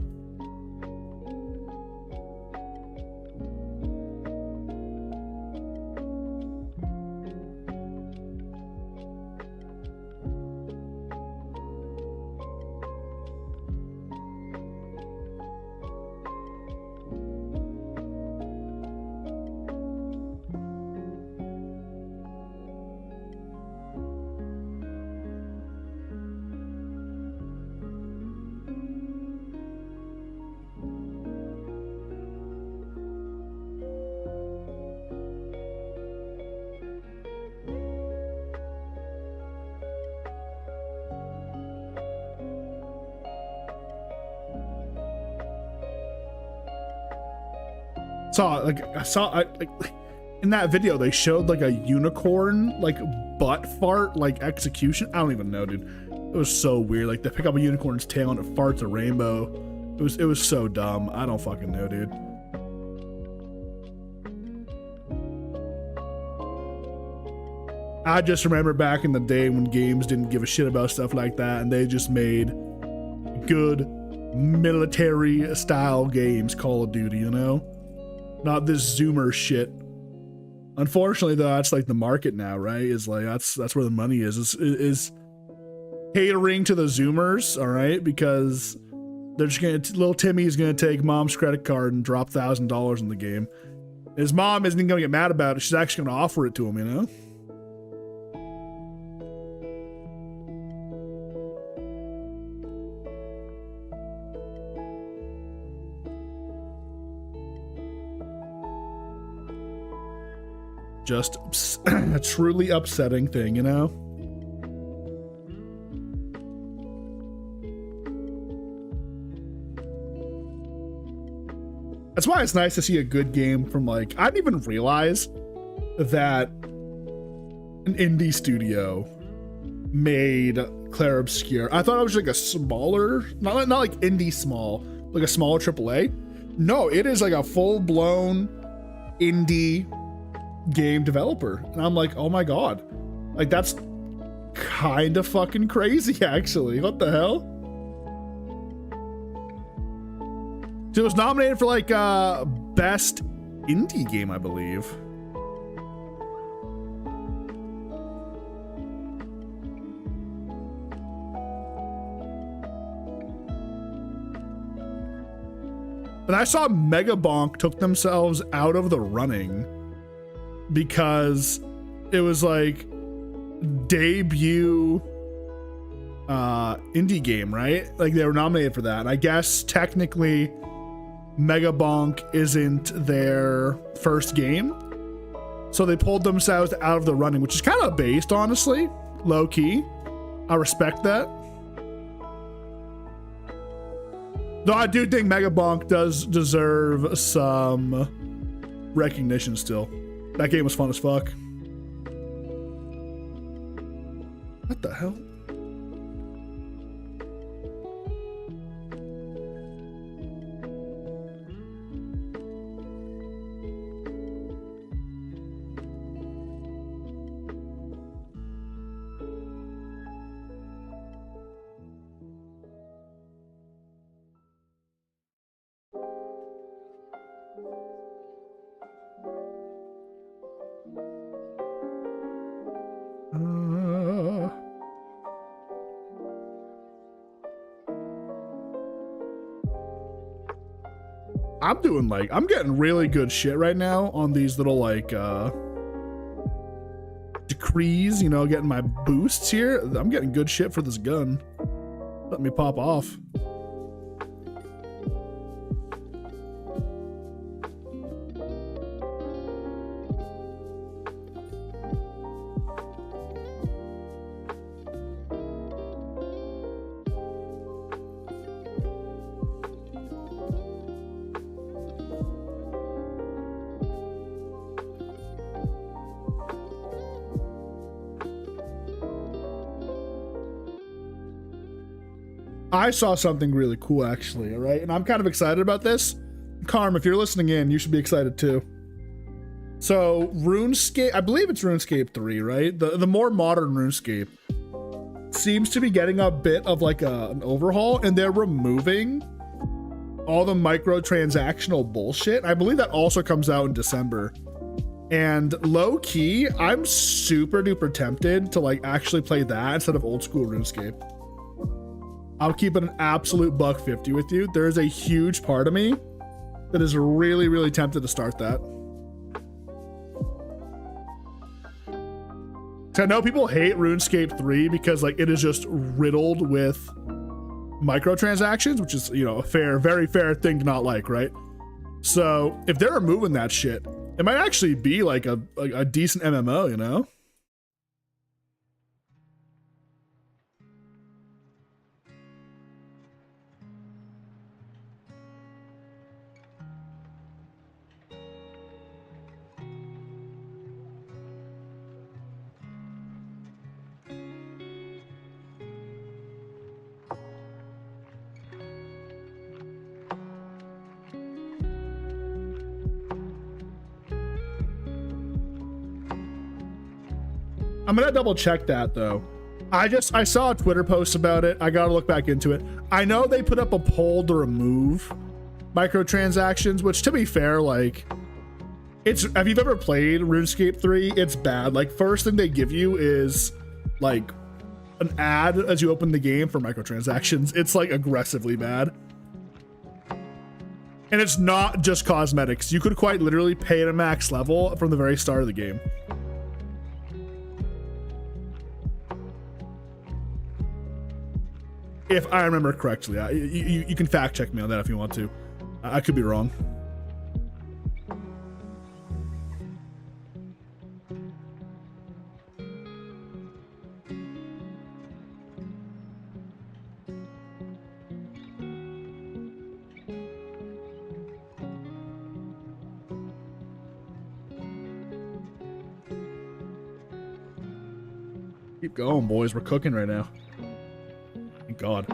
In that video they showed like a unicorn like butt fart like execution. I don't even know, dude. It was so weird. Like they pick up a unicorn's tail and it farts a rainbow. It was so dumb. I don't fucking know, dude. I just remember back in the day when games didn't give a shit about stuff like that and they just made good military style games. Call of Duty, you know? Not this Zoomer shit. Unfortunately, though, that's like the market now, right? Is like that's where the money is catering to the Zoomers, all right? Because they're just gonna little Timmy's gonna take mom's credit card and drop $1,000 in the game. His mom isn't gonna get mad about it. She's actually gonna offer it to him, you know? Just a truly upsetting thing, you know? That's why it's nice to see a good game from like, I didn't even realize that an indie studio made Clair Obscur. I thought it was like a smaller, not like indie small, like a smaller AAA. No, it is like a full-blown indie game developer, and I'm like, oh my god, like that's kind of fucking crazy, actually. What the hell? So it was nominated for like best indie game, I believe. And I saw Megabonk took themselves out of the running because it was like debut indie game, right? Like they were nominated for that. And I guess technically Megabonk isn't their first game. So they pulled themselves out of the running, which is kind of based, honestly, low key. I respect that. Though I do think Megabonk does deserve some recognition still. That game was fun as fuck. What the hell? I'm doing like, I'm getting really good shit right now on these little like decrees, you know, getting my boosts here. I'm getting good shit for this gun. Let me pop off. I saw something really cool actually, all right? And I'm kind of excited about this. Carm, if you're listening in, you should be excited too. So RuneScape, I believe it's RuneScape 3, right? The more modern RuneScape seems to be getting a bit of like an overhaul, and they're removing all the microtransactional bullshit. I believe that also comes out in December. And low key, I'm super duper tempted to like actually play that instead of old school RuneScape. I'll keep it an absolute $1.50 with you. There is a huge part of me that is really, really tempted to start that. So I know people hate RuneScape 3 because like it is just riddled with microtransactions, which is, you know, a fair, very fair thing to not like, right? So if they're removing that shit, it might actually be like a decent MMO, you know? I'm gonna double check that though. I saw a Twitter post about it. I gotta look back into it. I know they put up a poll to remove microtransactions, which to be fair, like if you've ever played RuneScape 3, it's bad. Like first thing they give you is like an ad as you open the game for microtransactions. It's like aggressively bad. And it's not just cosmetics. You could quite literally pay at a max level from the very start of the game. If I remember correctly. You can fact check me on that if you want to. I could be wrong. Keep going, boys. We're cooking right now. Thank God.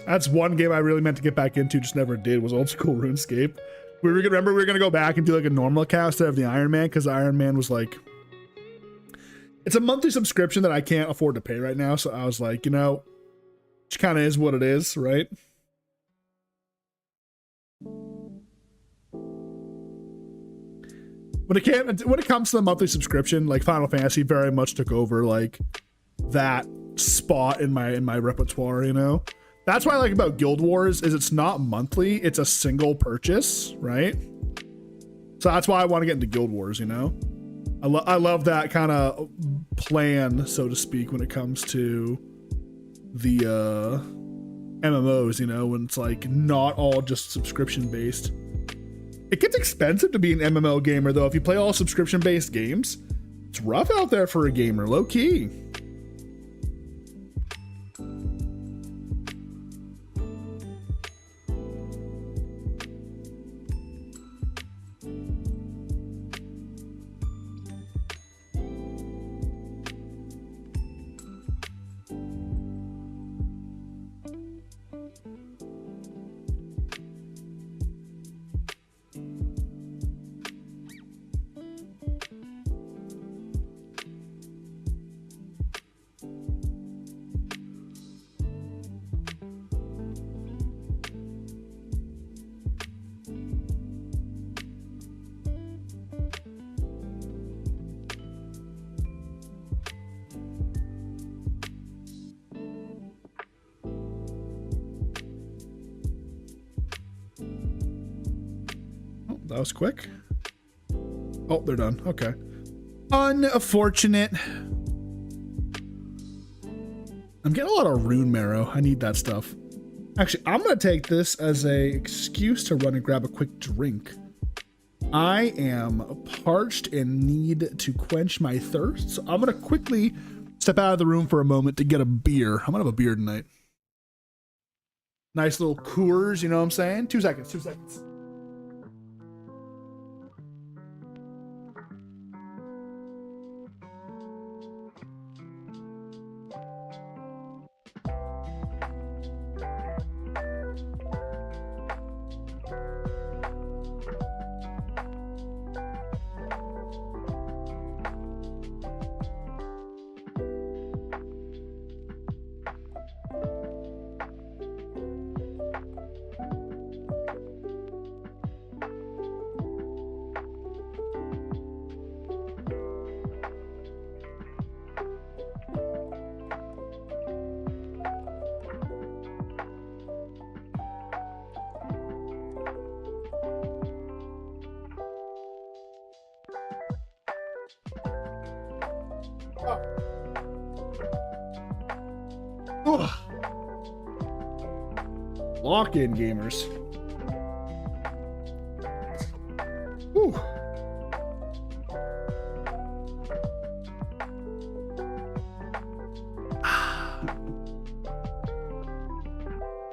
That's one game I really meant to get back into, just never did, was old school RuneScape. We were gonna go back and do like a normal account instead of the Iron Man, because Iron Man was like, it's a monthly subscription that I can't afford to pay right now. So I was like, you know, it kind of is what it is, right? When it comes to the monthly subscription, like Final Fantasy very much took over like that spot in my repertoire, you know? That's what I like about Guild Wars is it's not monthly, it's a single purchase, right? So that's why I want to get into Guild Wars, you know? I love that kind of plan, so to speak, when it comes to the MMOs, you know, when it's like not all just subscription based. It gets expensive to be an MMO gamer though. If you play all subscription based games, it's rough out there for a gamer, low key. That was quick. Oh, they're done. Okay. Unfortunate. I'm getting a lot of rune marrow. I need that stuff. Actually, I'm going to take this as a excuse to run and grab a quick drink. I am parched and need to quench my thirst. So I'm going to quickly step out of the room for a moment to get a beer. I'm going to have a beer tonight. Nice little Coors, you know what I'm saying? 2 seconds, 2 seconds. Lock-in gamers. Whew.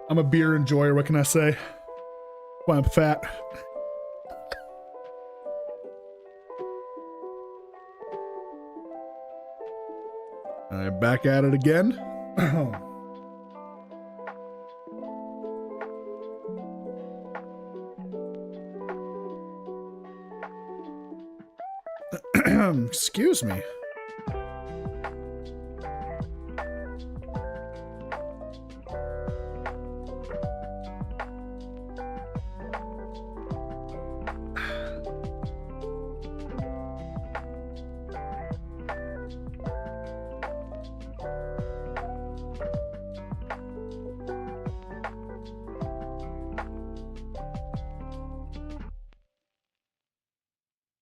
I'm a beer enjoyer, what can I say? Why I'm fat. Alright, back at it again. Excuse me.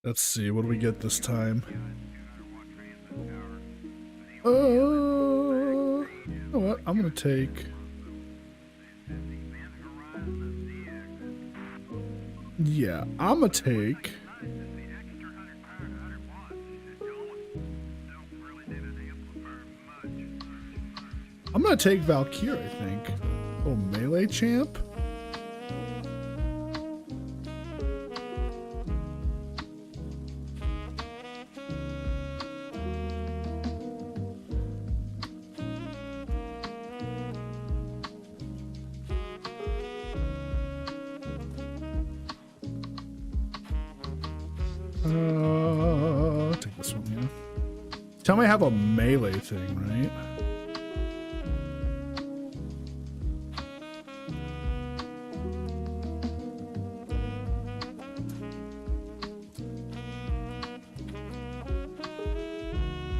Let's see, what do we get this time? You know what? I'm gonna take... Yeah, I'm gonna take... I'm gonna take Valkyrie, I think. Oh, melee champ? Take this one, yeah. Tell me I have a melee thing, right?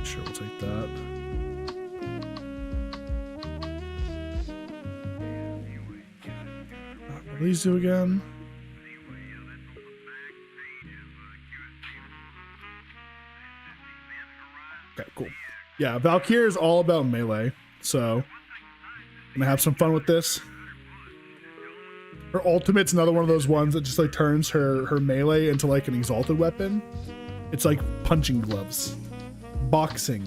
Sure, we'll take that. What do these do again? Okay, cool. Yeah, Valkyrie is all about melee, so I'm gonna have some fun with this. Her ultimate's another one of those ones that just like turns her melee into like an exalted weapon. It's like punching gloves. Boxing.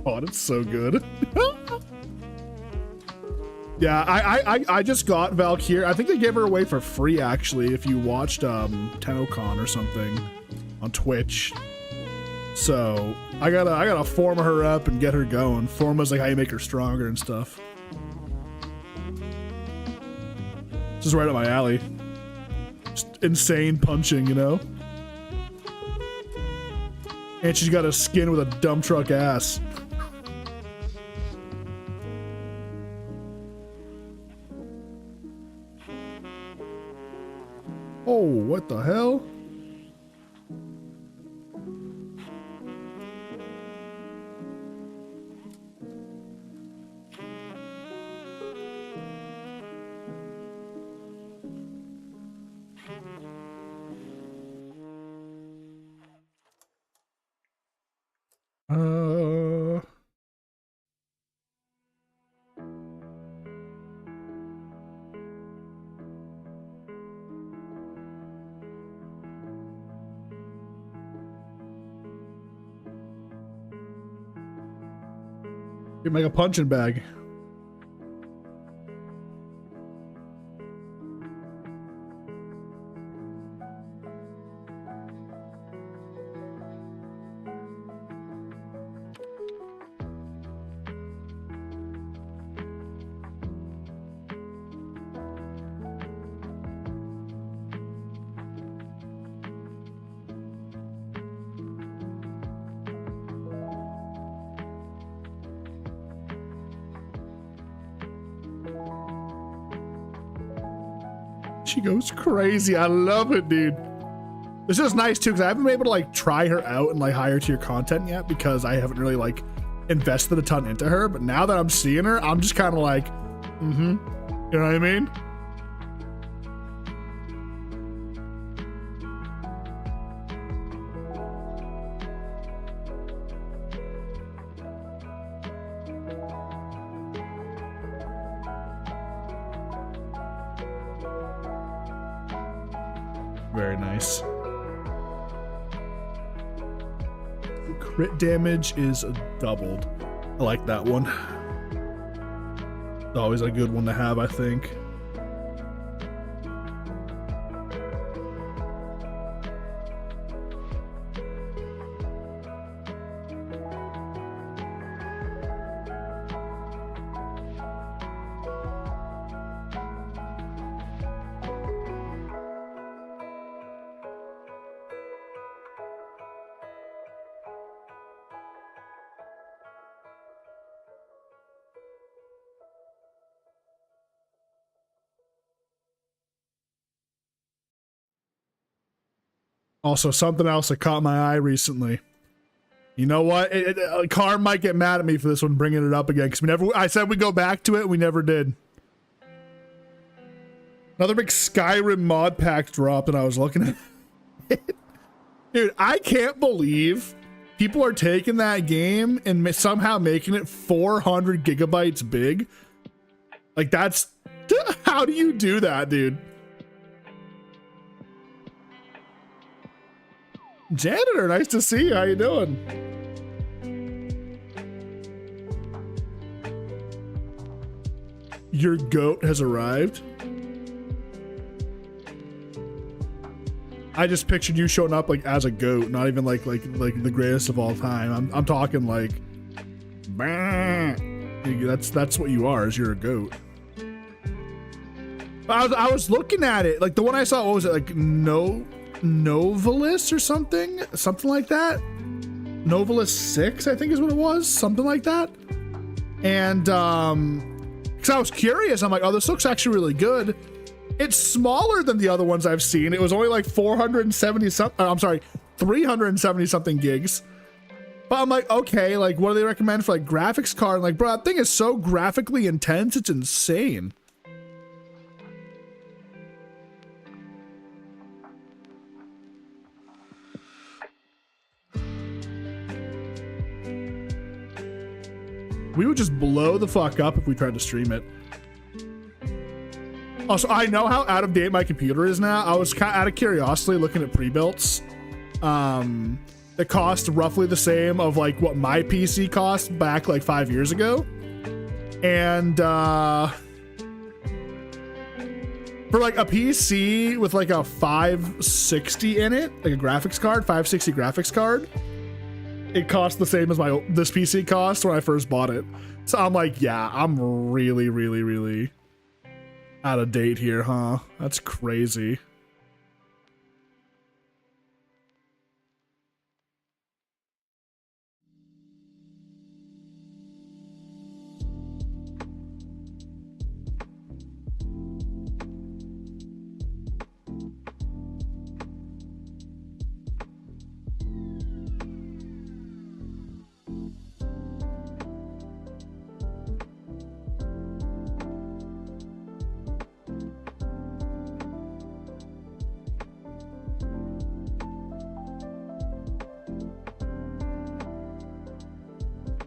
God, it's so good. Yeah, I just got Valkyrie. I think they gave her away for free actually if you watched TennoCon or something on Twitch. So I gotta form her up and get her going. Forma's like how you make her stronger and stuff. This is right up my alley. Just insane punching, you know? And she's got a skin with a dump truck ass. Oh, what the hell? You make a punching bag. She goes crazy. I love it, dude. This is nice too, because I haven't been able to like try her out and like hire to your content yet because I haven't really like invested a ton into her. But now that I'm seeing her, I'm just kind of like, you know what I mean? Very nice. Crit damage is doubled. I like that one. It's always a good one to have, I think. Also, something else that caught my eye recently. You know what? Car might get mad at me for this one, bringing it up again, because I said we'd go back to it, we never did. Another big Skyrim mod pack dropped, and I was looking at it. Dude, I can't believe people are taking that game and somehow making it 400 gigabytes big. Like, that's... How do you do that, dude? Janitor, nice to see you. How you doing? Your goat has arrived. I just pictured you showing up like as a goat, not even like the greatest of all time. I'm talking like, that's what you are. Is you're a goat. I was looking at it, like the one I saw. What was it, like Novalis or something like that? Novalis 6, I think is what it was, something like that. And because I was curious, I'm like, oh, this looks actually really good. It's smaller than the other ones I've seen. It was only like 370 something gigs. But I'm like, okay, like what do they recommend for like graphics card? And like, bro, that thing is so graphically intense, it's insane. We would just blow the fuck up if we tried to stream it. Also, I know how out of date my computer is now. I was kind of out of curiosity looking at pre-builts. That cost roughly the same of like what my PC cost back like 5 years ago. And for like a PC with like a 560 in it, like a graphics card, 560 graphics card, it cost the same as this PC cost when I first bought it. So I'm like, yeah, I'm really out of date here, huh? That's crazy.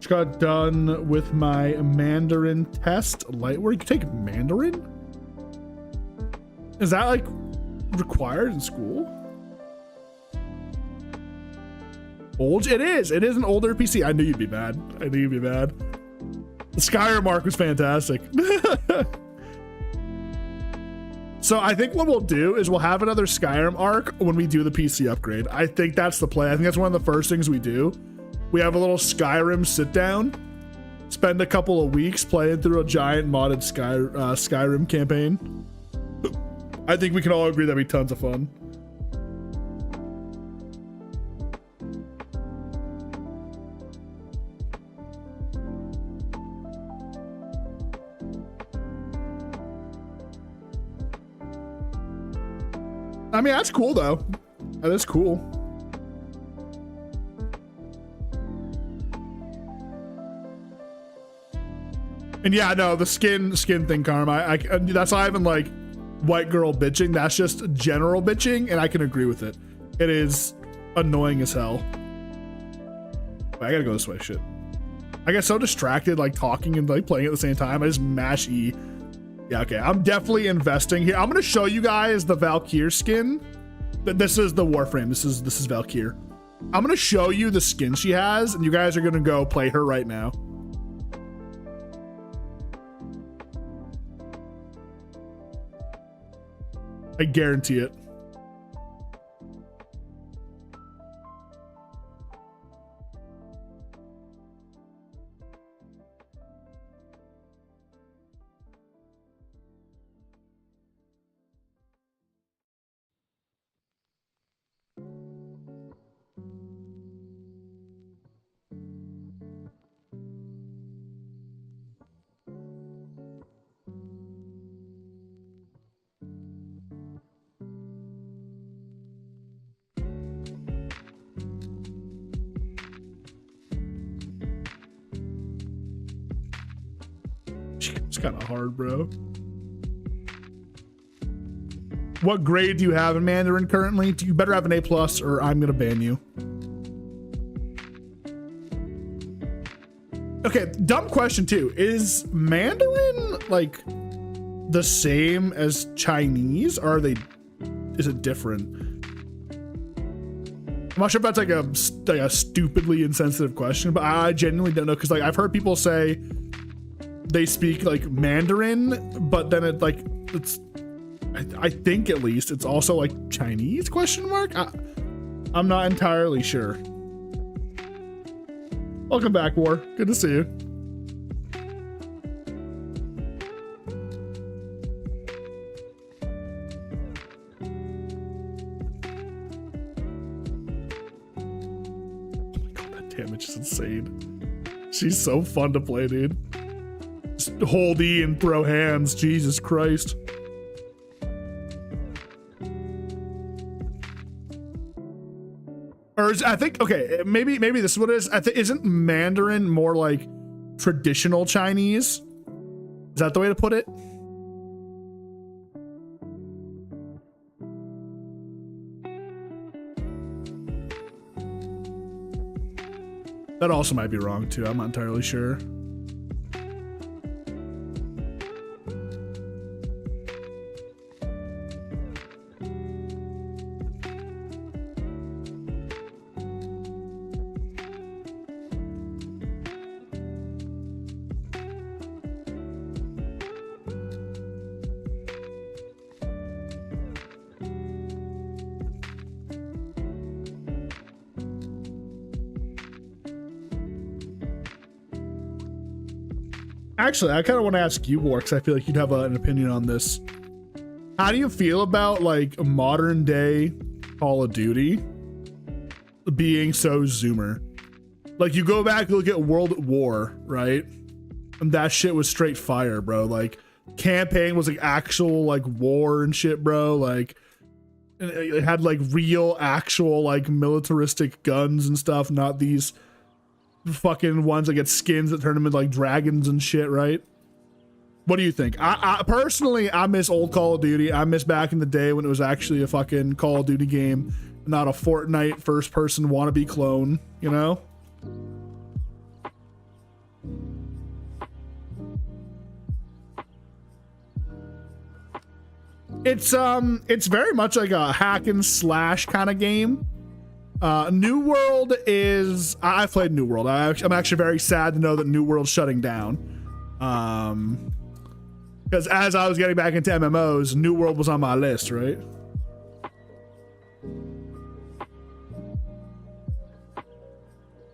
Got done with my Mandarin test. Where you can take Mandarin? Is that like required in school? Old? It is an older PC. I knew you'd be mad. Skyrim arc was fantastic. So I think what we'll do is we'll have another Skyrim arc when we do the PC upgrade. I think that's the play. I think that's one of the first things we do. We have a little Skyrim sit down, spend a couple of weeks playing through a giant modded Skyrim campaign. I think we can all agree that'd be tons of fun. I mean, that's cool though. That is cool. And yeah, no, the skin thing, Karma. That's not even like white girl bitching. That's just general bitching, and I can agree with it. It is annoying as hell. Wait, I gotta go this way. Shit. I get so distracted, like talking and like playing at the same time. I just mash E. Yeah, okay. I'm definitely investing here. I'm gonna show you guys the Valkyr skin. This is the Warframe. This is Valkyr. I'm gonna show you the skin she has, and you guys are gonna go play her right now. I guarantee it. It's kind of hard, bro. What grade do you have in Mandarin currently? You better have an A+ or I'm gonna ban you. Okay, dumb question too. Is Mandarin like the same as Chinese, or are they? Is it different? I'm not sure if that's like a stupidly insensitive question, but I genuinely don't know, because like I've heard people say they speak like Mandarin, but then it like it's I think at least it's also like Chinese question mark. I'm not entirely sure. Welcome back, War. Good to see you. Oh my god, that damage is insane. She's so fun to play, dude. Just hold E and throw hands. Jesus Christ. Or I think, okay, maybe this is what it is. I think, isn't Mandarin more like traditional Chinese? Is that the way to put it? That also might be wrong too. I'm not entirely sure. Actually, I kind of want to ask you, War, because I feel like you'd have an opinion on this. How do you feel about like modern day Call of Duty being so zoomer? Like you go back and look at World at War, right? And that shit was straight fire, bro. Like campaign was like actual like war and shit, bro. Like it had like real actual like militaristic guns and stuff, not these fucking ones that get skins that turn them into like dragons and shit, right? What do you think? I personally, I miss old Call of Duty. I miss back in the day when it was actually a fucking Call of Duty game, not a Fortnite first person wannabe clone, you know? It's very much like a hack and slash kind of game. New World is, I've played New World. I'm actually very sad to know that New World's shutting down. Because as I was getting back into MMOs, New World was on my list, right?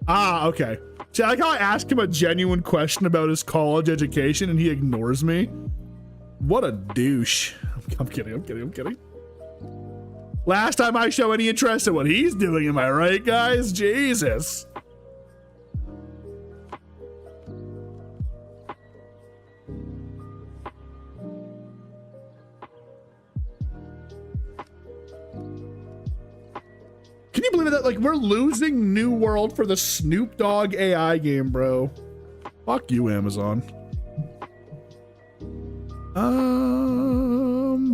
Ah, okay. See, I like how I asked him a genuine question about his college education and he ignores me. What a douche. I'm kidding. Last time I show any interest in what he's doing, am I right, guys? Jesus. Can you believe that? Like, we're losing New World for the Snoop Dogg AI game, bro. Fuck you, Amazon.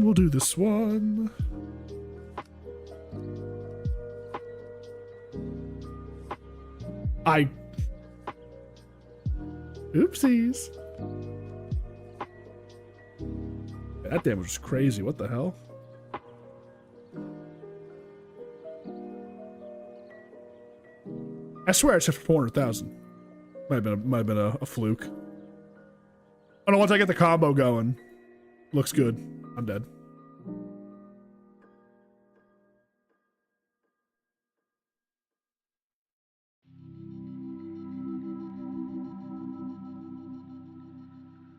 We'll do this one. Oopsies. That damage was crazy. What the hell? I swear it's just 400,000. Might have been a fluke. Oh no, once I get the combo going. Looks good. I'm dead.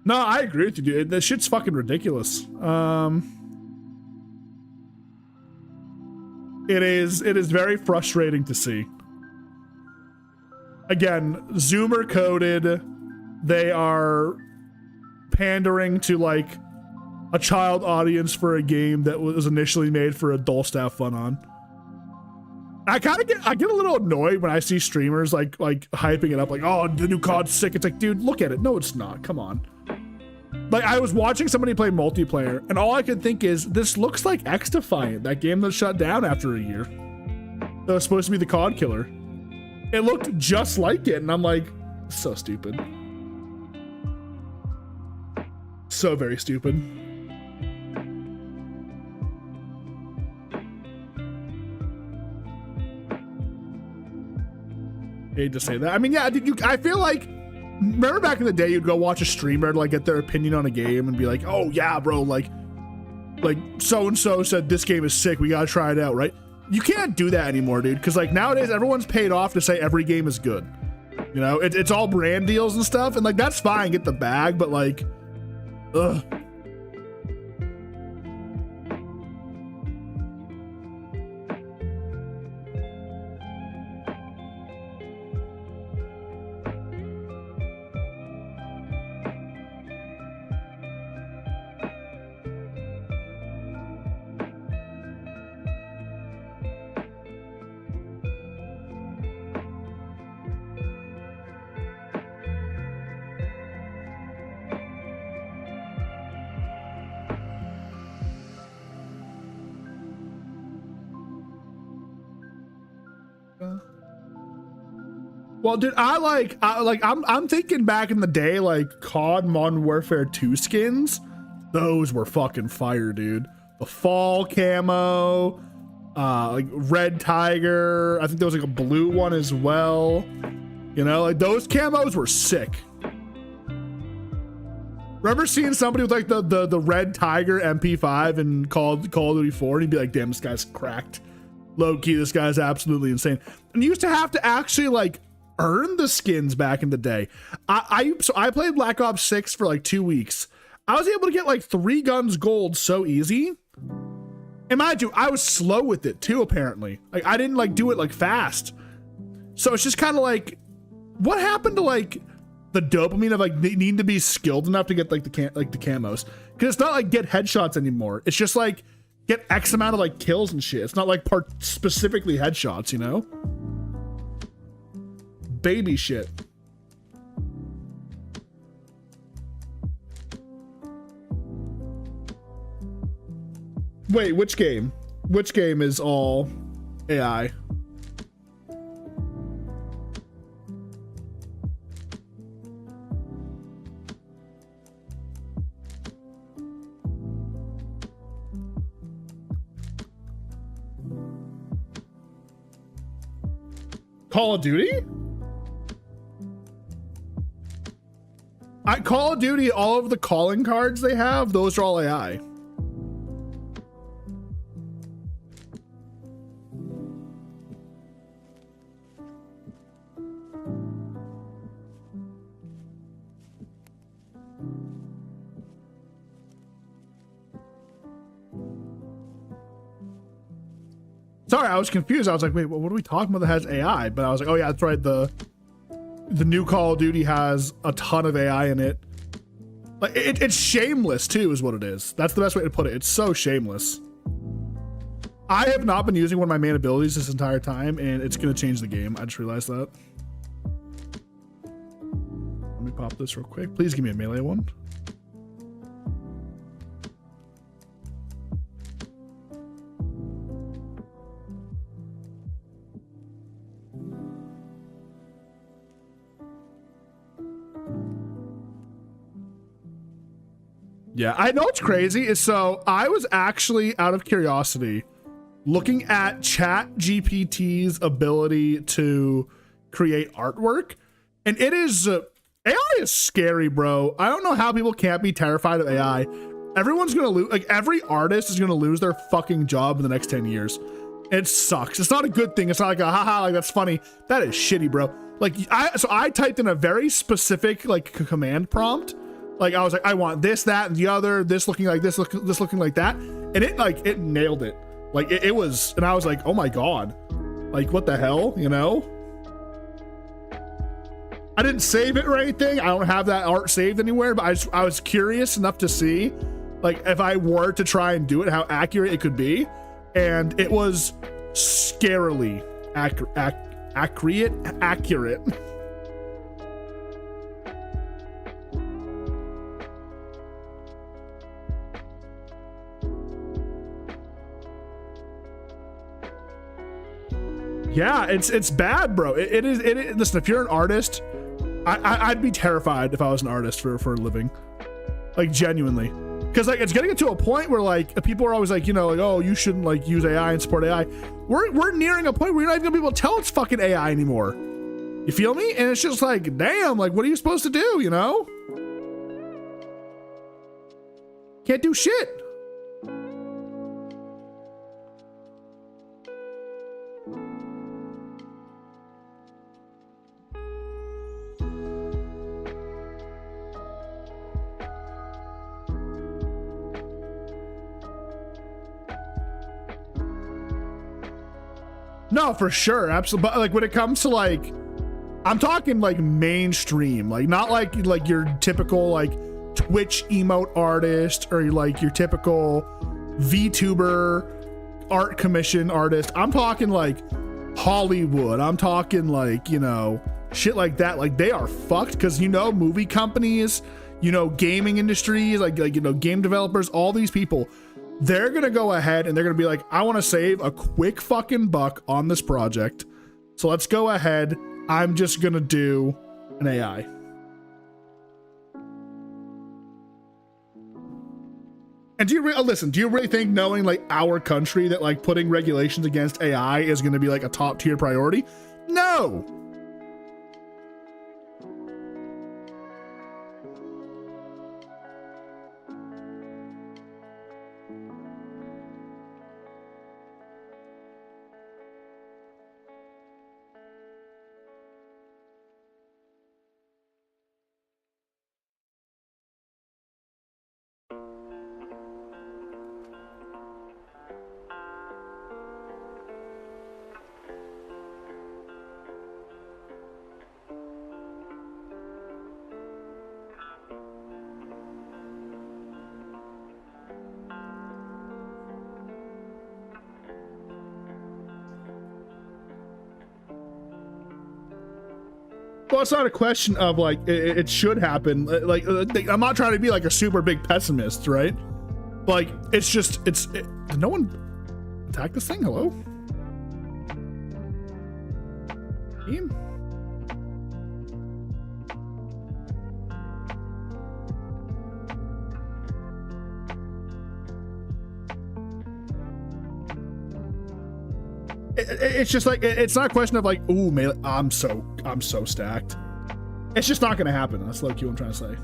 No, I agree with you, dude. This shit's fucking ridiculous. It is very frustrating to see. Again, Zoomer coded. They are pandering to like a child audience for a game that was initially made for adults to have fun on. I get a little annoyed when I see streamers like hyping it up like, oh, the new COD's sick. It's like, dude, look at it. No, it's not. Come on. Like, I was watching somebody play multiplayer, and all I could think is, this looks like X Defiant, that game that shut down after a year. That was supposed to be the COD killer. It looked just like it, and I'm like, so stupid. So very stupid. Hate to say that. I mean, yeah, I feel like, remember back in the day, you'd go watch a streamer to like get their opinion on a game and be like, oh yeah, bro, like so-and-so said this game is sick, we gotta try it out, right? You can't do that anymore, dude, because like nowadays everyone's paid off to say every game is good. You know, it's all brand deals and stuff, and like that's fine, get the bag, but like, ugh. Well, dude, I'm thinking back in the day, like COD Modern Warfare 2 skins, those were fucking fire, dude. The fall camo, like red tiger. I think there was like a blue one as well. You know, like those camos were sick. Remember seeing somebody with like the red tiger MP5 in Call of Duty 4, and you'd be like, damn, this guy's cracked. Low key, this guy's absolutely insane. And you used to have to actually like earn the skins back in the day. So I played Black Ops 6 for like 2 weeks. I was able to get like 3 guns gold so easy. And mind you, I was slow with it too, apparently. Like I didn't like do it like fast. So it's just kind of like, what happened to like the dopamine of like needing to be skilled enough to get like the camos? Because it's not like get headshots anymore. It's just like get X amount of like kills and shit. It's not like specifically headshots, you know? Baby shit. Wait, which game? Which game is all AI? Call of Duty? Call of Duty, all of the calling cards they have, those are all AI. Sorry, I was confused. I was like, wait, what are we talking about that has AI? But I was like, oh yeah, that's right. The new Call of Duty has a ton of AI in it. Like it's shameless too, is what it is. That's the best way to put it. It's so shameless. I have not been using one of my main abilities this entire time, and it's gonna change the game. I just realized that. Let me pop this real quick. Please give me a melee one. Yeah, I know it's crazy. Is so I was actually, out of curiosity, looking at ChatGPT's ability to create artwork, and it is AI is scary, bro. I don't know how people can't be terrified of AI. Everyone's gonna lose. Like every artist is gonna lose their fucking job in the next 10 years. It sucks. It's not a good thing. It's not like a haha, like that's funny. That is shitty, bro. Like I typed in a very specific like command prompt. Like I was like, I want this, that, and the other, this looking like this, this looking like that. And it nailed it. Like it was, and I was like, oh my God, like what the hell, you know? I didn't save it or anything. I don't have that art saved anywhere, but I was curious enough to see like if I were to try and do it, how accurate it could be. And it was scarily accurate. Yeah, it's bad, bro. It is. Listen, if you're an artist, I'd be terrified if I was an artist for a living, like genuinely, because like it's getting to a point where like people are always like, you know, like, oh, you shouldn't like use AI and support AI. We're nearing a point where you're not even gonna be able to tell it's fucking AI anymore. You feel me? And it's just like, damn, like what are you supposed to do? You know? Can't do shit. No, for sure, absolutely. But like when it comes to like, I'm talking like mainstream, like not like your typical like Twitch emote artist or like your typical VTuber art commission artist. I'm talking like Hollywood. I'm talking like, you know, shit like that. Like they are fucked because, you know, movie companies, you know, gaming industries, like you know, game developers, all these people. They're gonna go ahead and they're gonna be like, I want to save a quick fucking buck on this project, so let's go ahead. I'm just gonna do an AI. And do you listen? Do you really think, knowing like our country, that like putting regulations against AI is gonna be like a top tier priority? No. Well, it's not a question of like it should happen. Like I'm not trying to be like a super big pessimist, right? Like it's just did no one attack this thing? Hello? Team? It's just like, it's not a question of like, ooh, melee, I'm so stacked. It's just not gonna happen. That's low key what I'm trying to say.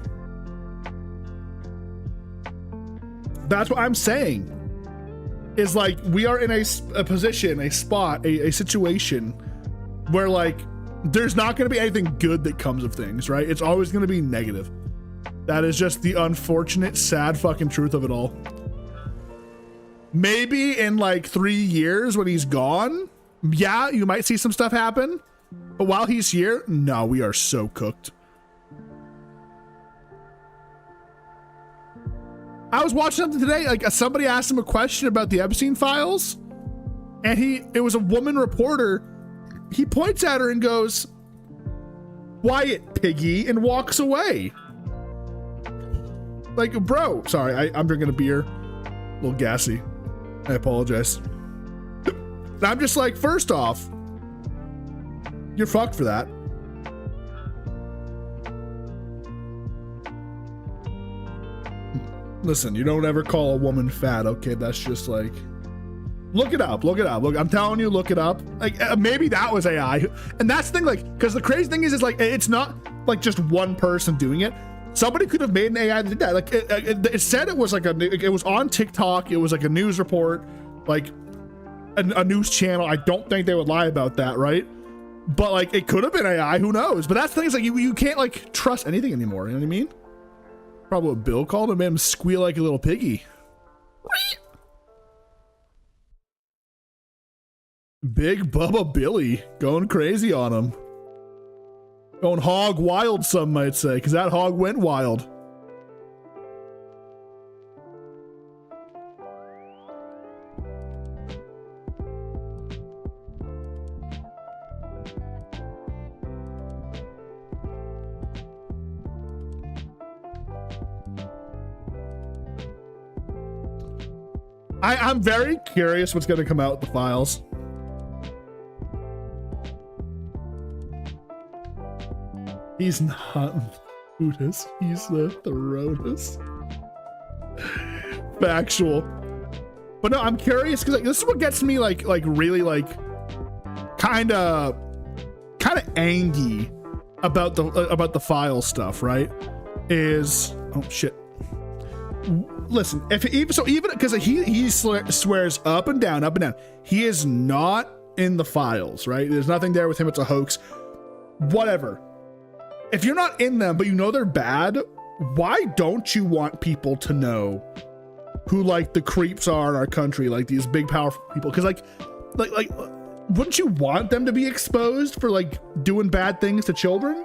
That's what I'm saying. Is like, we are in a position, a spot, a situation where like, there's not going to be anything good that comes of things, right? It's always going to be negative. That is just the unfortunate, sad fucking truth of it all. Maybe in like 3 years when he's gone, yeah, you might see some stuff happen. But while he's here, no, we are so cooked. I was watching something today, like somebody asked him a question about the Epstein files, and it was a woman reporter. He points at her and goes, "Quiet, piggy," and walks away. Like, bro, sorry, I'm drinking a beer, a little gassy. I apologize. And I'm just like, first off, you're fucked for that. Listen, you don't ever call a woman fat, okay? That's just like, look it up. Look, I'm telling you, look it up. Like, maybe that was AI. And that's the thing, like, because the crazy thing is like, it's not like just one person doing it. Somebody could have made an AI that did that. Like, it said it was like it was on TikTok. It was like a news report, like a news channel. I don't think they would lie about that, right? But like, it could have been AI. Who knows? But that's the thing, is like, you can't like trust anything anymore. You know what I mean? Probably what Bill called him, made him squeal like a little piggy. Big Bubba Billy going crazy on him. Going hog wild, some might say, because that hog went wild. I'm very curious what's going to come out with the files. He's not Buddhist, he's the Thronus. Factual. But no, I'm curious because like, this is what gets me like really like kind of angry about the file stuff, right? Is, oh shit. Listen, even because he swears up and down, he is not in the files, right? There's nothing there with him. It's a hoax. Whatever. If you're not in them, but you know they're bad, why don't you want people to know who like the creeps are in our country, like these big powerful people? Because like, wouldn't you want them to be exposed for like doing bad things to children,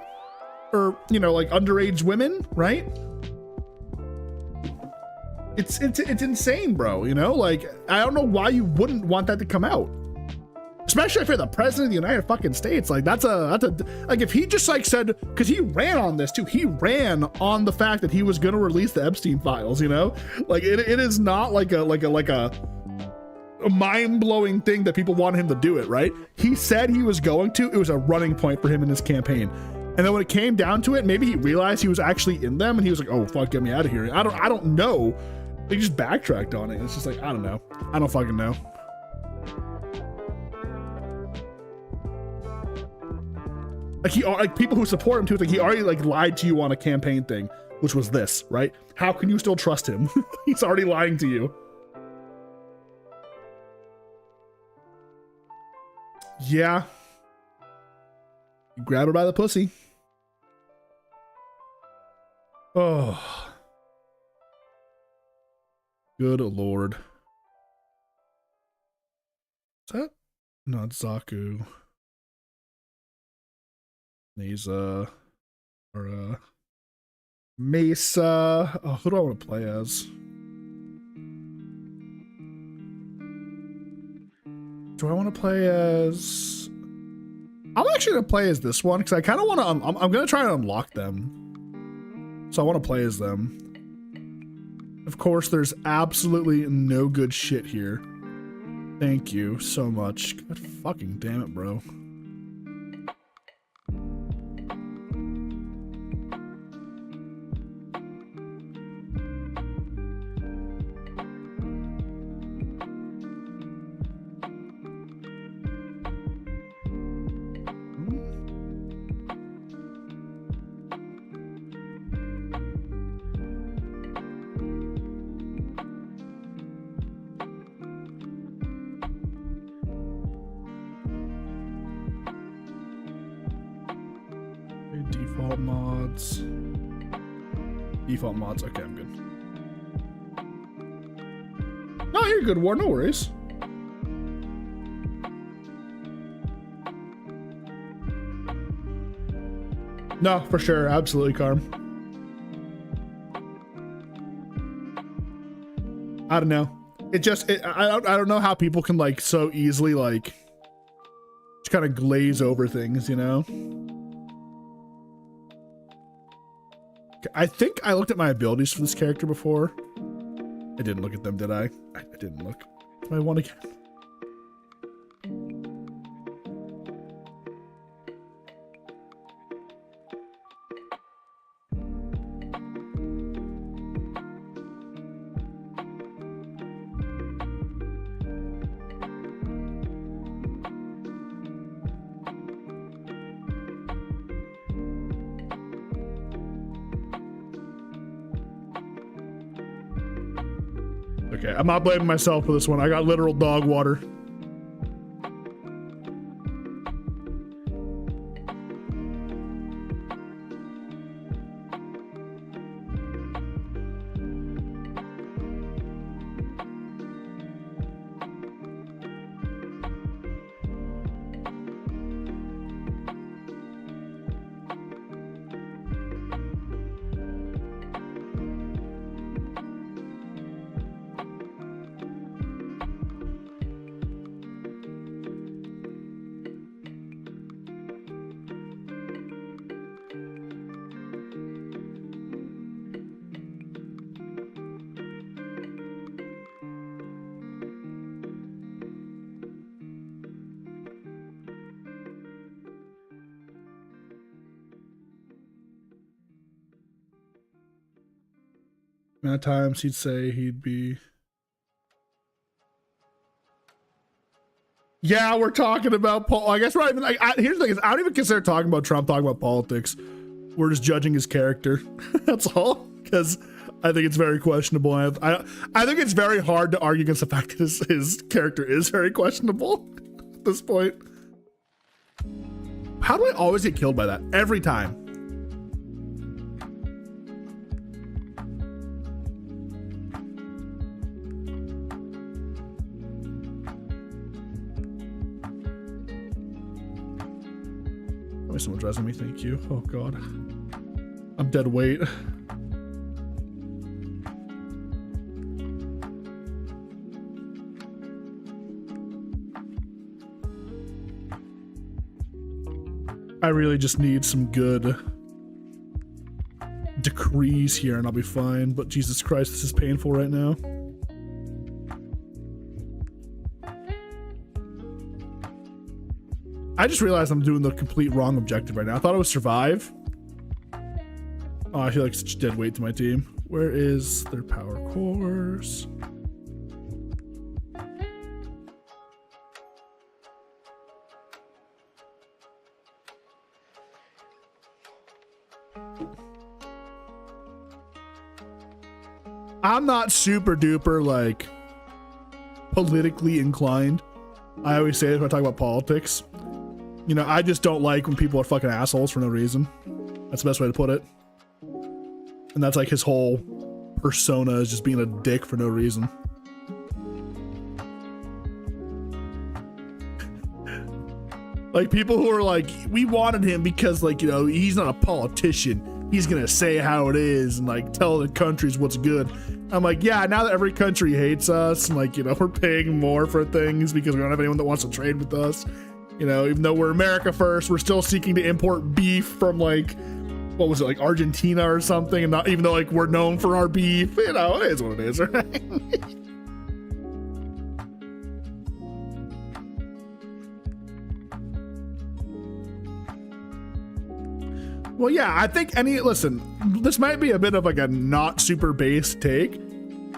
or you know, like underage women, right? It's insane, bro. You know, like, I don't know why you wouldn't want that to come out, especially if you're the president of the United fucking States. Like, that's a like, if he just like said, because he ran on this too. He ran on the fact that he was going to release the Epstein files. You know, like it is not like a mind-blowing thing that people wanted him to do it, right? He said he was going to. It was a running point for him in his campaign. And then when it came down to it, maybe he realized he was actually in them, and he was like, "Oh fuck, get me out of here." I don't know. They just backtracked on it. It's just like, I don't know. I don't fucking know. Like people who support him too, like he already like lied to you on a campaign thing, which was this, right? How can you still trust him? He's already lying to you. Yeah. You grab her by the pussy. Oh. Good Lord. Is that? No, it's Zaku. Neza. Or, Mesa. Oh, who do I want to play as? Do I want to play as... I'm actually going to play as this one, because I kind of want to... I'm going to try and unlock them. So I want to play as them. Of course, there's absolutely no good shit here. Thank you so much. God fucking damn it, bro. Default mods. Default mods. Okay, I'm good. No, you're good, War. No worries. No, for sure. Absolutely, Carm. I don't know. I don't know how people can like so easily like just kind of glaze over things, you know? I think I looked at my abilities for this character before. I didn't look at them, did I? I didn't look. Do I want to get... Okay, I'm not blaming myself for this one. I got literal dog water. Amount of times he'd say he'd be... Yeah, we're talking about Paul. I guess we're not even like, here's the thing is, I don't even consider talking about Trump talking about politics. We're just judging his character. That's all. Because I think it's very questionable. I think it's very hard to argue against the fact that his character is very questionable at this point. How do I always get killed by that? Every time. Someone dressing me, thank you. Oh god, I'm dead weight. I really just need some good decrees here and I'll be fine, but Jesus Christ, this is painful right now. I just realized I'm doing the complete wrong objective right now. I thought it was survive. Oh, I feel like such dead weight to my team. Where is their power cores? I'm not super duper like politically inclined. I always say this when I talk about politics. You know, I just don't like when people are fucking assholes for no reason. That's the best way to put it. And that's like his whole persona is just being a dick for no reason. Like people who are like, we wanted him because like, you know, he's not a politician. He's gonna say how it is and like tell the countries what's good. I'm like, yeah, now that every country hates us and like, you know, we're paying more for things because we don't have anyone that wants to trade with us. You know, even though we're America first, we're still seeking to import beef from like, what was it, like Argentina or something? And not even though like we're known for our beef, you know, it is what it is, right? Well, yeah, I think listen, this might be a bit of like a not super base take,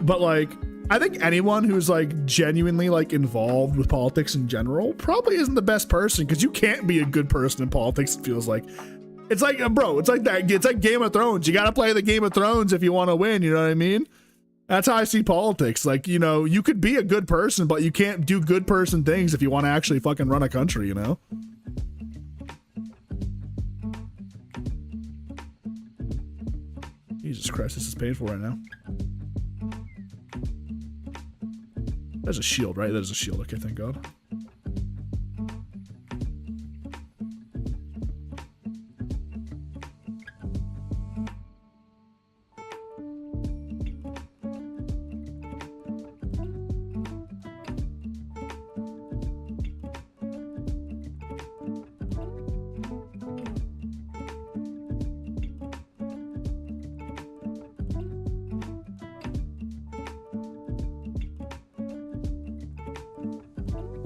but like, I think anyone who's like genuinely like involved with politics in general probably isn't the best person because you can't be a good person in politics. It feels like it's like, bro, it's like that. It's like Game of Thrones. You got to play the Game of Thrones if you want to win. You know what I mean? That's how I see politics. Like, you know, you could be a good person, but you can't do good person things if you want to actually fucking run a country, you know? Jesus Christ, this is painful right now. There's a shield, right? There's a shield. Okay, thank God.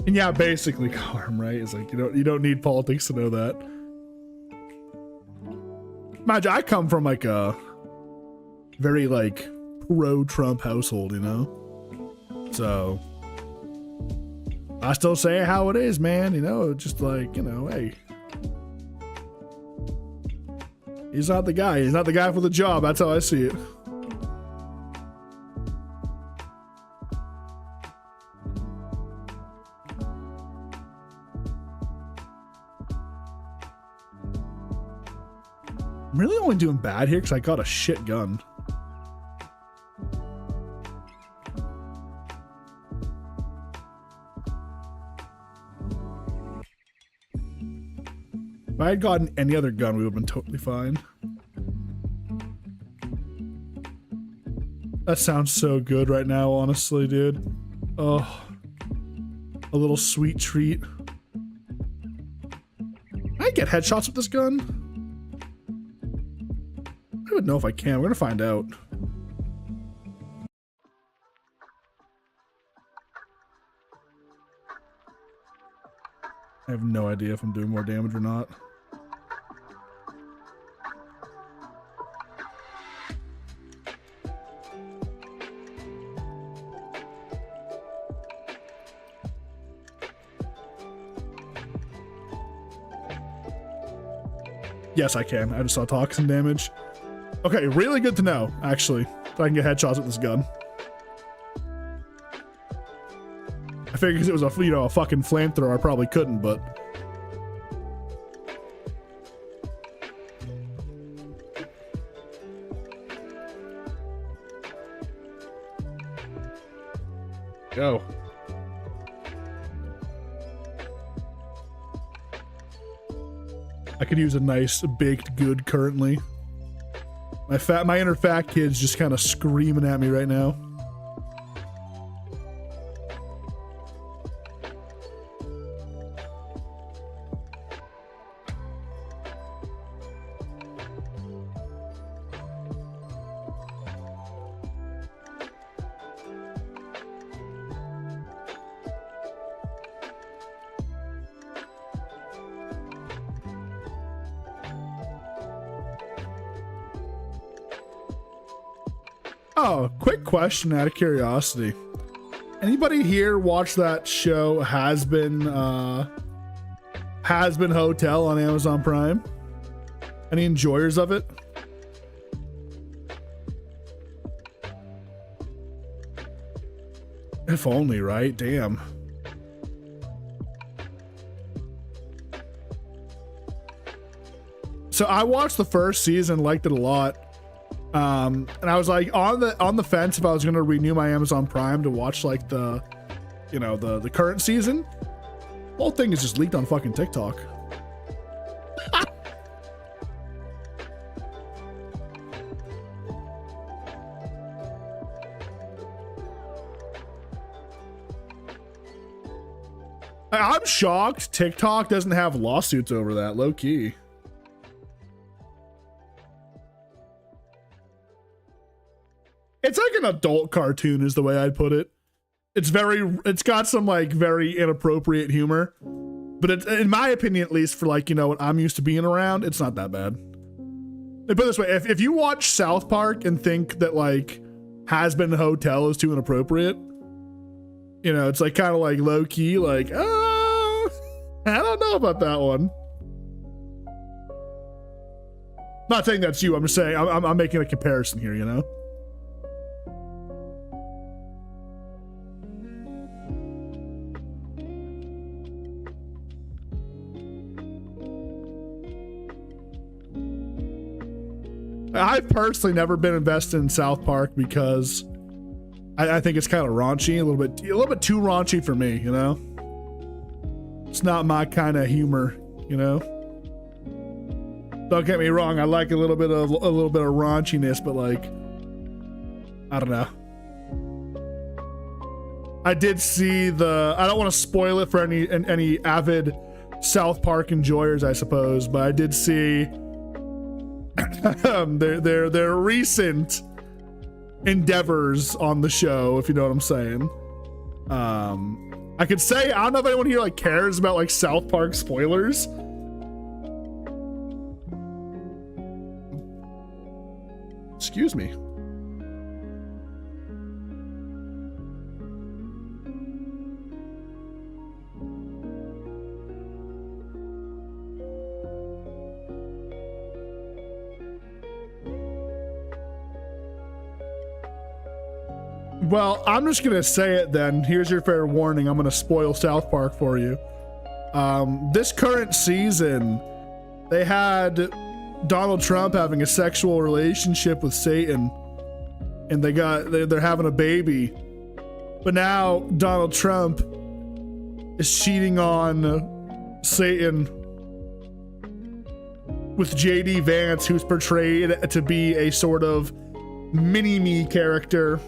And yeah, basically, Karm, right? It's like you don't need politics to know that. Imagine I come from like a very like pro-Trump household, you know? So I still say it how it is, man, you know, just like, you know, hey. He's not the guy. He's not the guy for the job. That's how I see it. I'm really only doing bad here because I got a shit gun. If I had gotten any other gun, we would have been totally fine. That sounds so good right now, honestly, dude. Oh, a little sweet treat. Can I get headshots with this gun? I don't know if I can. We're gonna find out. I have no idea if I'm doing more damage or not. Yes, I can. I just saw toxin damage. Okay, really good to know, actually. If I can get headshots with this gun. I figured because it was a, you know, a fucking flamethrower, I probably couldn't, but... Go. I could use a nice baked good currently. My inner fat kid's just kind of screaming at me right now. Oh, quick question out of curiosity. Anybody here watch that show Has Been Hotel on Amazon Prime? Any enjoyers of it? If only, right? Damn. So I watched the first season, liked it a lot. And I was like on the fence if I was gonna renew my Amazon Prime to watch like the, you know, the current season. The whole thing is just leaked on fucking TikTok. I'm shocked TikTok doesn't have lawsuits over that, low key. It's like an adult cartoon is the way I'd put it. It's got some like very inappropriate humor, but it's, in my opinion, at least for like, you know, what I'm used to being around, it's not that bad. Put it this way, if you watch South Park and think that like Has Been Hotel is too inappropriate, you know, it's like kind of like low key, like, I don't know about that one. Not saying that's you, I'm just saying, I'm making a comparison here, you know? I've personally never been invested in South Park because I think it's kind of raunchy, a little bit too raunchy for me, you know? It's not my kind of humor, you know? Don't get me wrong, I like a little bit of raunchiness, but like, I don't know. I did see I don't want to spoil it for any avid South Park enjoyers, I suppose, but I did see their recent endeavors on the show, if you know what I'm saying. I could say, I don't know if anyone here like cares about like South Park spoilers. Excuse me. Well, I'm just gonna say it then. Here's your fair warning. I'm gonna spoil South Park for you. This current season, they had Donald Trump having a sexual relationship with Satan, and they're having a baby. But now Donald Trump is cheating on Satan with JD Vance, who's portrayed to be a sort of mini-me character.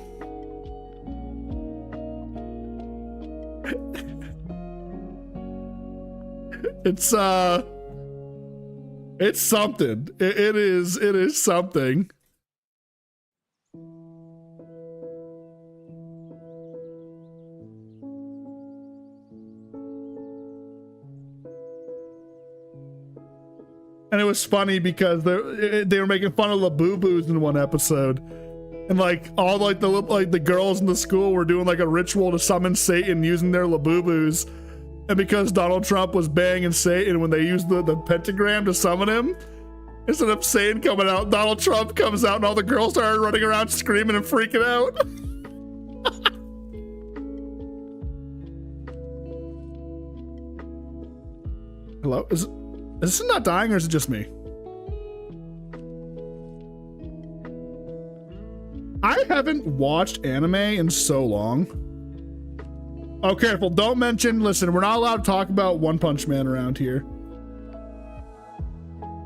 It's something. It is something. And it was funny because they were making fun of Labubu's in one episode, and like all like the girls in the school were doing like a ritual to summon Satan using their Labubus. And because Donald Trump was banging Satan when they used the pentagram to summon him, instead of Satan coming out, Donald Trump comes out and all the girls started running around screaming and freaking out. Hello? Is this not dying or is it just me? I haven't watched anime in so long. Oh, careful. Don't mention, listen, we're not allowed to talk about One Punch Man around here.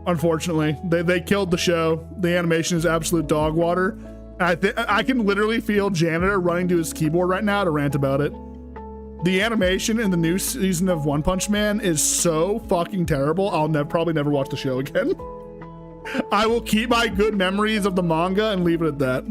Unfortunately, they killed the show. The animation is absolute dog water. I can literally feel Janitor running to his keyboard right now to rant about it. The animation in the new season of One Punch Man is so fucking terrible. I'll probably never watch the show again. I will keep my good memories of the manga and leave it at that.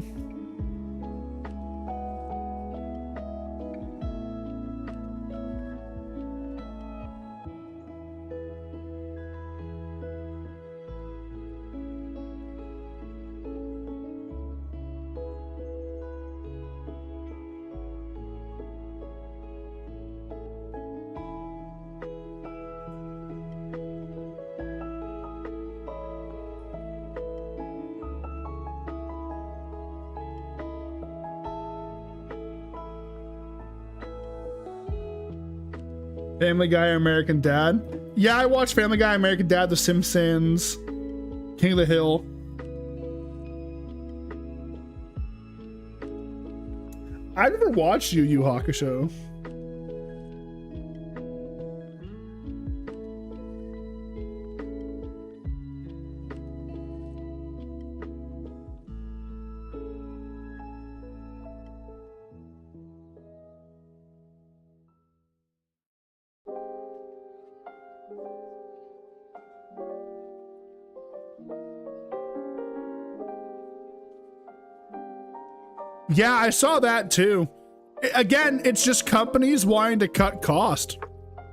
Family Guy, American Dad. Yeah, I watched Family Guy, American Dad, The Simpsons, King of the Hill. I never watched Yu Yu Hakusho. Yeah, I saw that too. Again, it's just companies wanting to cut cost.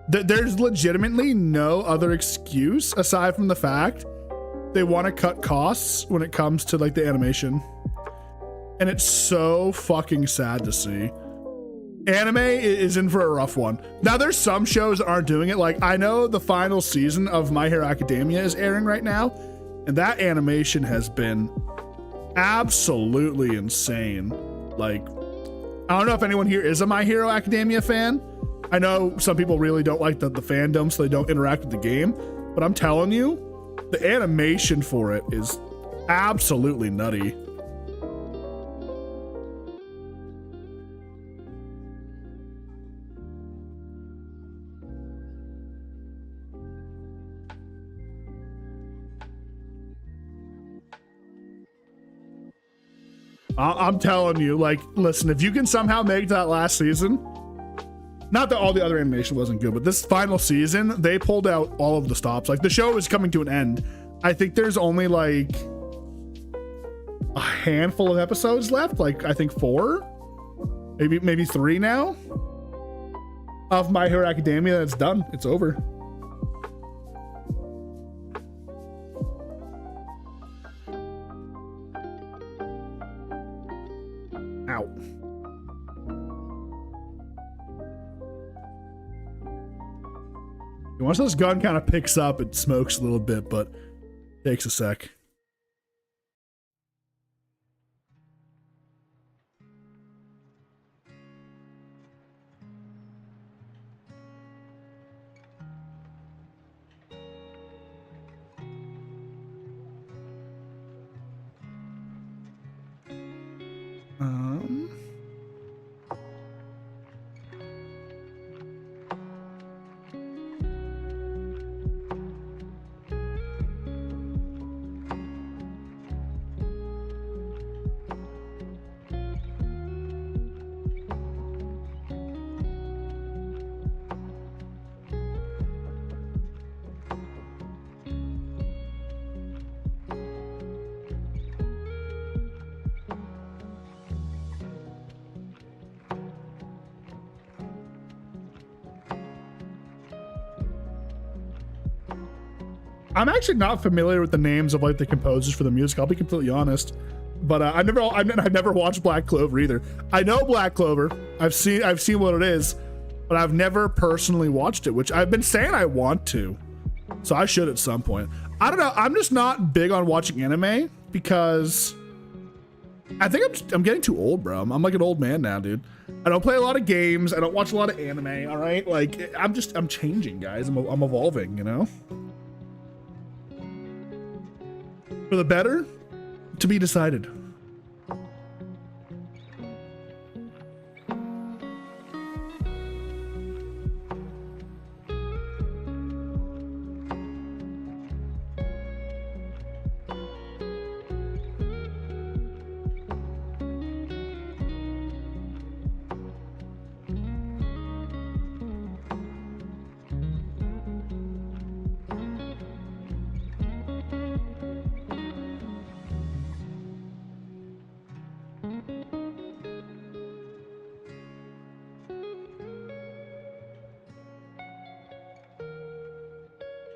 There's legitimately no other excuse aside from the fact they want to cut costs when it comes to like the animation. And it's so fucking sad to see. Anime is in for a rough one. Now there's some shows that aren't doing it. Like I know the final season of My Hero Academia is airing right now, and that animation has been absolutely insane. Like, I don't know if anyone here is a My Hero Academia fan. I know some people really don't like the fandom, so they don't interact with the game. But I'm telling you, the animation for it is Absolutely nutty. I'm telling you, like, listen, if you can somehow make that last season, not that all the other animation wasn't good, but this final season, they pulled out all of the stops. Like, the show is coming to an end. I think there's only like a handful of episodes left. Like, I think 4, maybe 3 now of My Hero Academia. It's done. It's over. Ow. Once this gun kind of picks up, it smokes a little bit, but takes a sec. I'm actually not familiar with the names of like the composers for the music. I'll be completely honest, but I never watched Black Clover either. I know Black Clover. I've seen what it is, but I've never personally watched it, which I've been saying I want to, so I should at some point. I don't know. I'm just not big on watching anime because I think I'm getting too old, bro. I'm like an old man now, dude. I don't play a lot of games. I don't watch a lot of anime. All right, like I'm changing, guys. I'm evolving, you know. For the better, to be decided.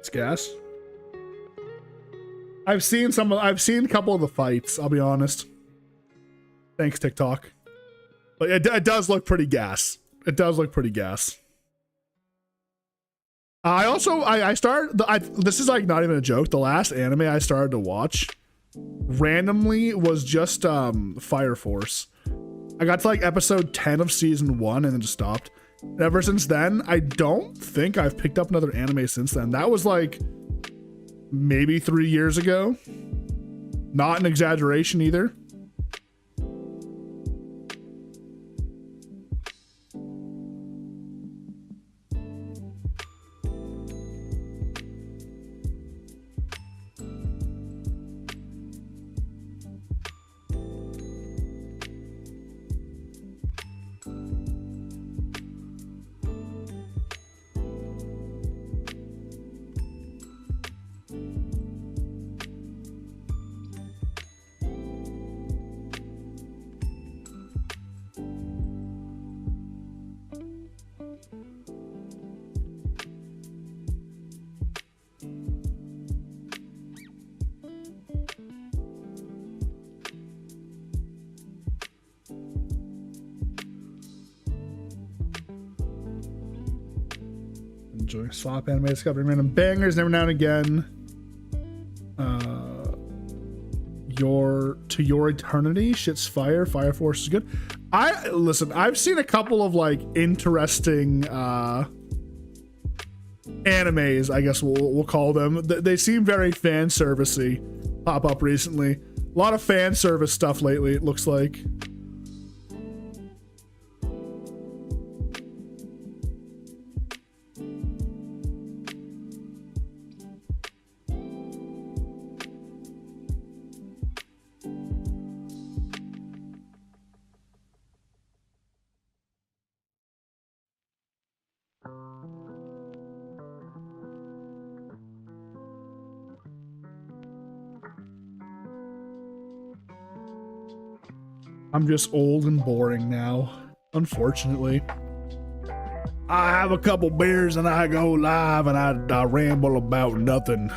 Gas. I've seen a couple of the fights, I'll be honest. Thanks, TikTok. But it does look pretty gas. It does look pretty gas. I started this is like not even a joke. The last anime I started to watch randomly was just Fire Force. I got to like episode 10 of season 1 and then just stopped. And ever since then, I don't think I've picked up another anime since then. That was like maybe 3 years ago. Not an exaggeration either. Enjoying slop anime, discovering random bangers every now and again. Your eternity, shit's fire. Fire Force is good. Listen, I've seen a couple of like interesting animes, I guess we'll call them. They seem very fan servicey. pop up recently. A lot of fan service stuff lately, it looks like. I'm just old and boring now, unfortunately. I have a couple beers and I go live and I ramble about nothing.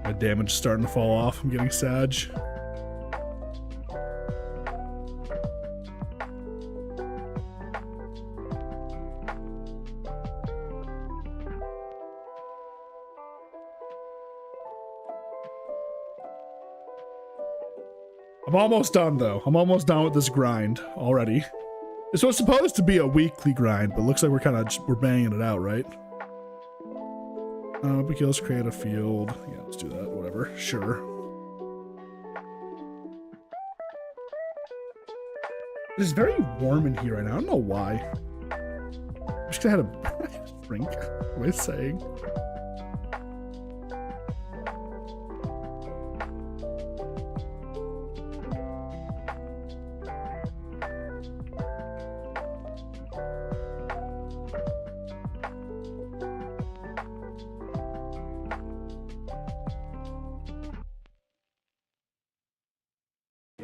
My damage is starting to fall off. I'm getting sad. I'm almost done though. I'm almost done with this grind already. This was supposed to be a weekly grind, but looks like we're banging it out, right? Because create a field. Yeah, let's do that. Whatever. Sure. It's very warm in here right now. I don't know why. I'm just gonna have a drink. What am I saying?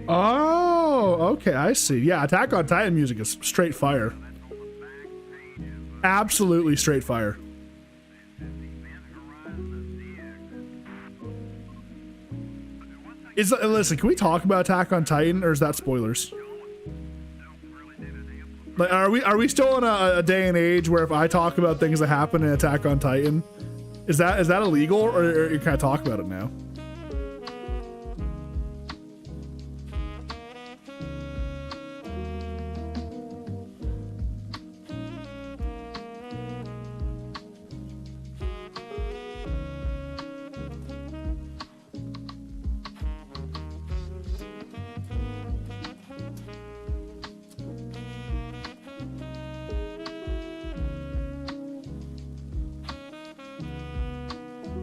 Oh, okay, I see. Yeah, Attack on Titan music is straight fire. Absolutely straight fire. Listen, can we talk about Attack on Titan, or is that spoilers? Like, are we still in a day and age where if I talk about things that happen in Attack on Titan, is that illegal, or you kind of talk about it now?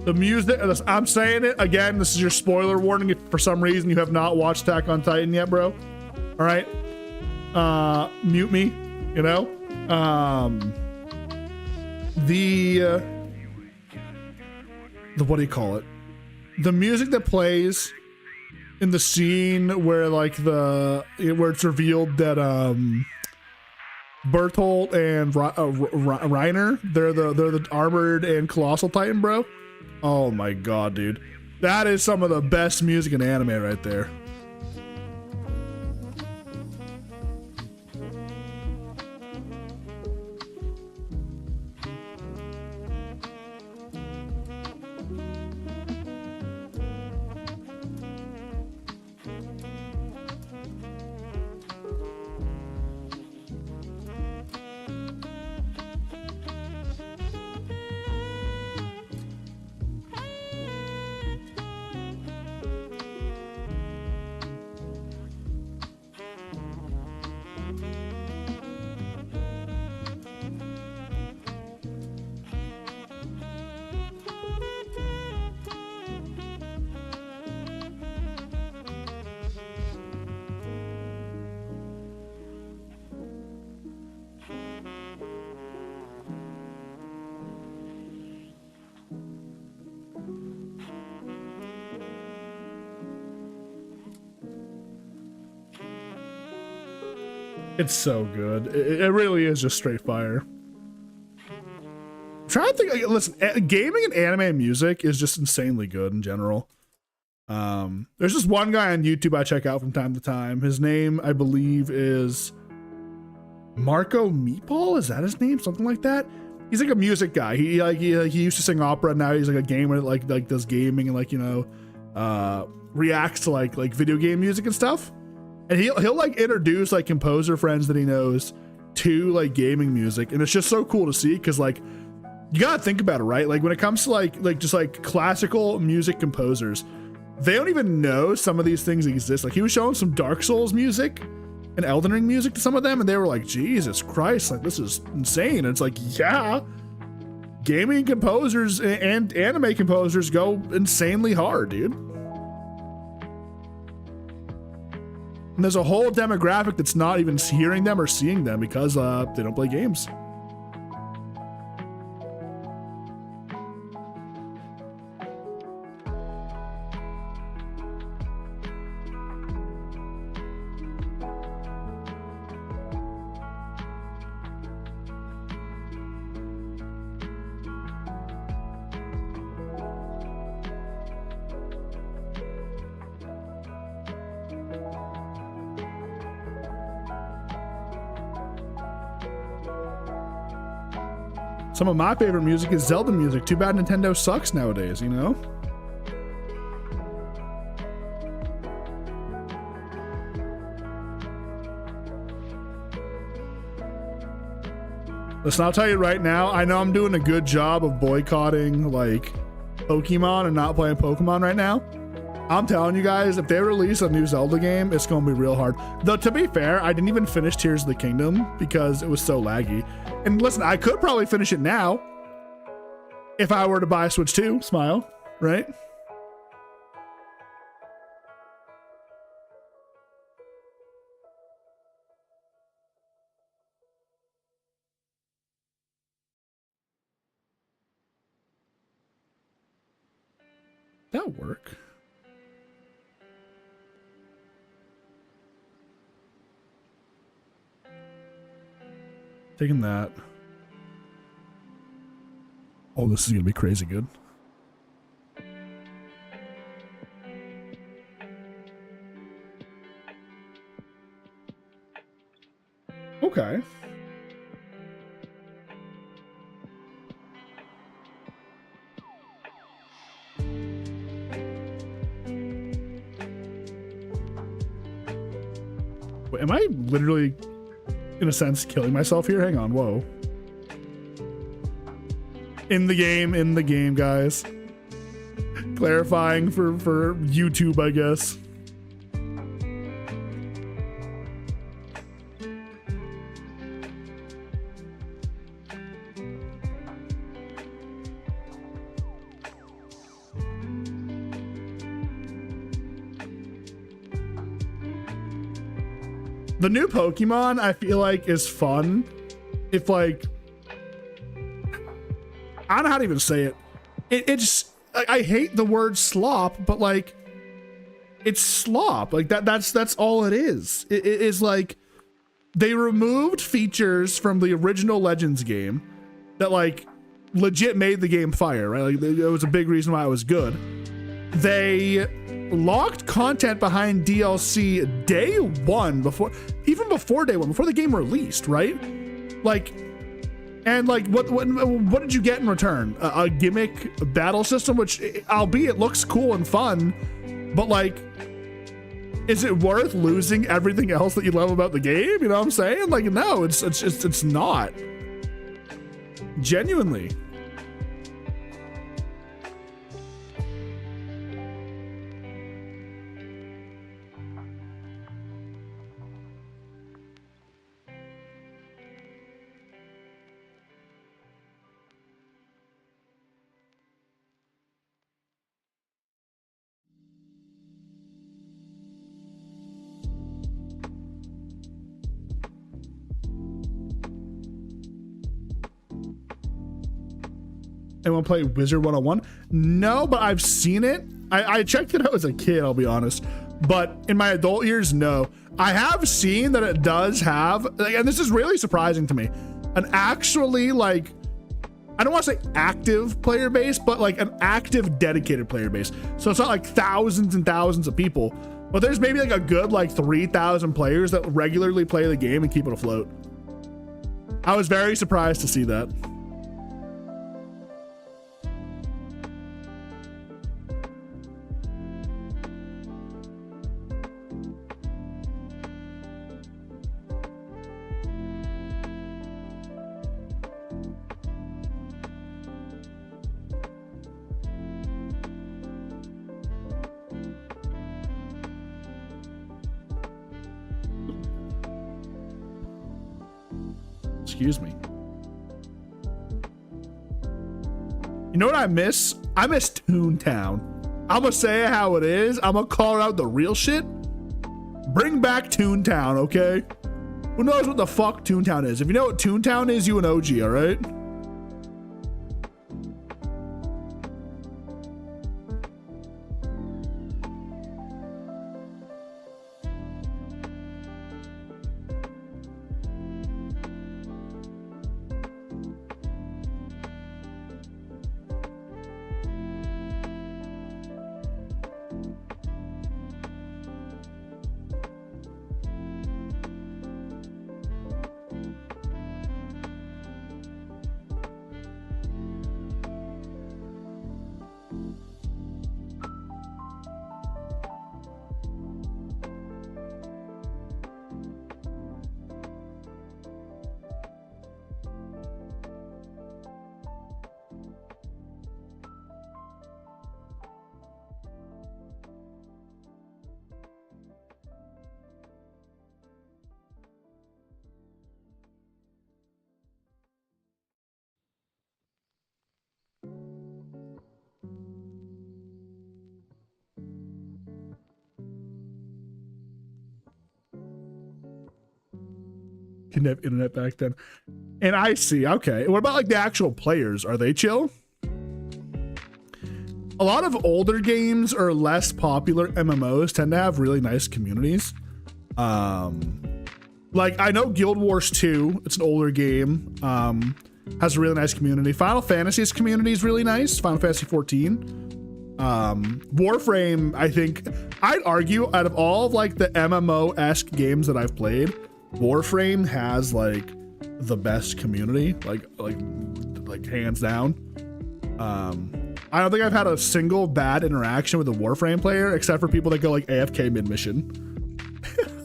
The music, I'm saying it again, this is your spoiler warning if for some reason you have not watched Attack on Titan yet, bro. All right? Mute me, you know? The what do you call it? The music that plays in the scene where like where it's revealed that Bertolt and Reiner, they're the armored and colossal Titan, bro. Oh my god, dude. That is some of the best music in anime right there. It's so good. It really is just straight fire. I'm trying to think. Listen, gaming and anime music is just insanely good in general. There's just one guy on YouTube I check out from time to time. His name, I believe, is Marco Meatball. Is that his name? Something like that. He's like a music guy. He used to sing opera. Now he's like a gamer. Like does gaming and like, you know, reacts to like video game music and stuff. And he'll like introduce like composer friends that he knows to like gaming music, and it's just so cool to see, because like you gotta think about it, right? Like when it comes to like just like classical music composers, they don't even know some of these things exist. Like he was showing some Dark Souls music and Elden Ring music to some of them, and they were like, Jesus Christ, like this is insane. And it's like, yeah, gaming composers and anime composers go insanely hard, dude. And there's a whole demographic that's not even hearing them or seeing them because they don't play games. Some of my favorite music is Zelda music. Too bad Nintendo sucks nowadays, you know? Listen, I'll tell you right now, I know I'm doing a good job of boycotting like Pokemon and not playing Pokemon right now. I'm telling you guys, if they release a new Zelda game, it's going to be real hard. Though, to be fair, I didn't even finish Tears of the Kingdom because it was so laggy. And listen, I could probably finish it now if I were to buy a Switch 2. Smile, right? That'll work. Taking that. Oh, this is gonna be crazy good. Okay. Wait, am I literally, in a sense, killing myself here? Hang on, whoa. In the game, guys. Clarifying for YouTube, I guess. The new Pokemon, I feel like, is fun if, like, I don't know how to even say it. It's, I hate the word slop, but, like, it's slop. Like, that's all it is. It is, like, they removed features from the original Legends game that, like, legit made the game fire, right? Like, it was a big reason why it was good. They locked content behind DLC day one, even before day one, before the game released, right? Like, and like, what did you get in return? A gimmick battle system, which, albeit looks cool and fun, but like, is it worth losing everything else that you love about the game? You know what I'm saying? Like, no, it's not. Genuinely. Anyone play Wizard 101? No, but I've seen it. I checked it out as a kid, I'll be honest. but in my adult years, no. I have seen that it does have, like, and this is really surprising to me, an actually, like, I don't want to say active player base, but like an active dedicated player base. So it's not like thousands and thousands of people, but there's maybe like a good like 3,000 players that regularly play the game and keep it afloat. I was very surprised to see that. Excuse me. You know what I miss? I miss Toontown. I'm gonna say it how it is. I'm gonna call out the real shit. Bring back Toontown, okay? Who knows what the fuck Toontown is? If you know what Toontown is, you an OG, all right? Didn't have internet back then. And I see, okay. What about like the actual players? Are they chill? A lot of older games or less popular MMOs tend to have really nice communities. Like I know Guild Wars 2, it's an older game, has a really nice community. Final Fantasy's community is really nice. Final Fantasy 14. Warframe, I think, I'd argue out of all of like the MMO-esque games that I've played, Warframe has like the best community, like hands down. I don't think I've had a single bad interaction with a Warframe player except for people that go like AFK mid mission.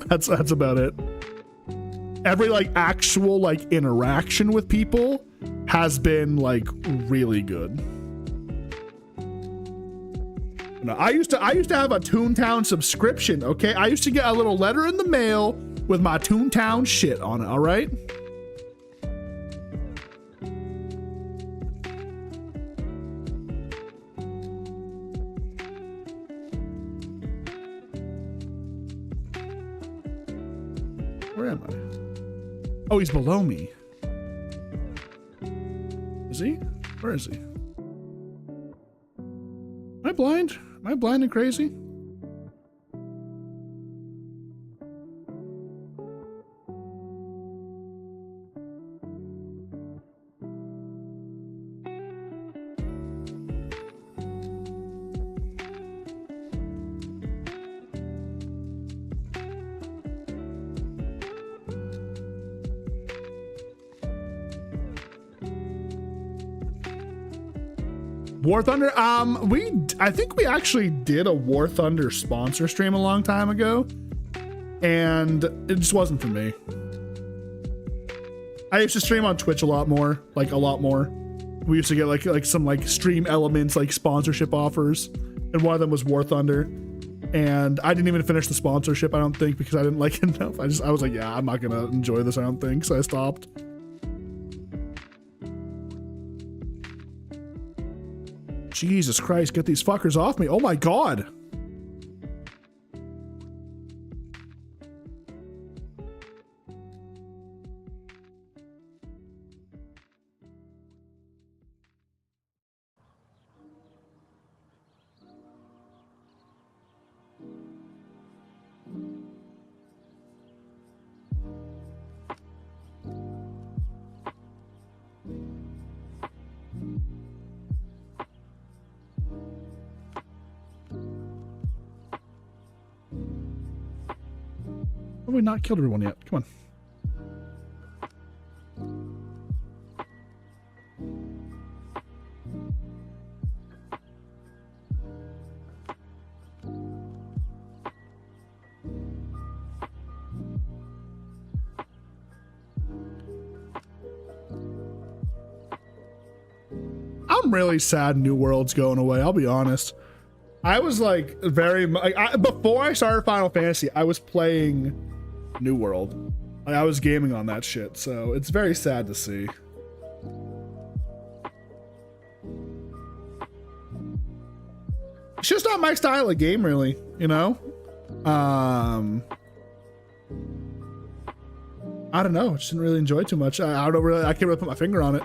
that's about it. Every like actual like interaction with people has been like really good. No, I used to have a Toontown subscription, okay? I used to get a little letter in the mail with my Toontown shit on it, all right? Where am I? Oh, he's below me. Is he? Where is he? Am I blind? Am I blind and crazy? War Thunder, I think we actually did a War Thunder sponsor stream a long time ago, and it just wasn't for me. I used to stream on Twitch a lot more. We used to get like some like stream elements, like sponsorship offers, and one of them was War Thunder, and I didn't even finish the sponsorship, I don't think, because I didn't like it enough. I was like, yeah, I'm not gonna enjoy this, I don't think, so I stopped. Jesus Christ, get these fuckers off me. Oh my God. Have we not killed everyone yet? Come on. I'm really sad New World's going away. I'll be honest. I was like before I started Final Fantasy, I was playing New World. Like, I was gaming on that shit, so it's very sad to see. It's just not my style of game, really, you know? I don't know. I just didn't really enjoy it too much. I can't really put my finger on it.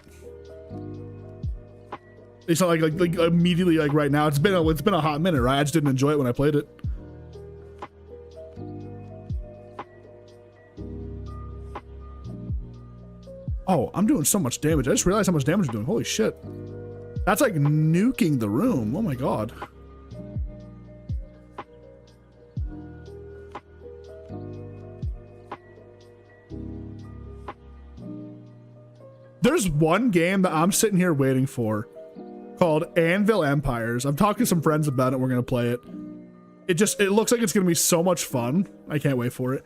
It's not like immediately like right now. It's been a hot minute, right? I just didn't enjoy it when I played it. Oh, I'm doing so much damage. I just realized how much damage I'm doing. Holy shit. That's like nuking the room. Oh my god. There's one game that I'm sitting here waiting for called Anvil Empires. I'm talking to some friends about it. We're going to play it. It looks like it's going to be so much fun. I can't wait for it.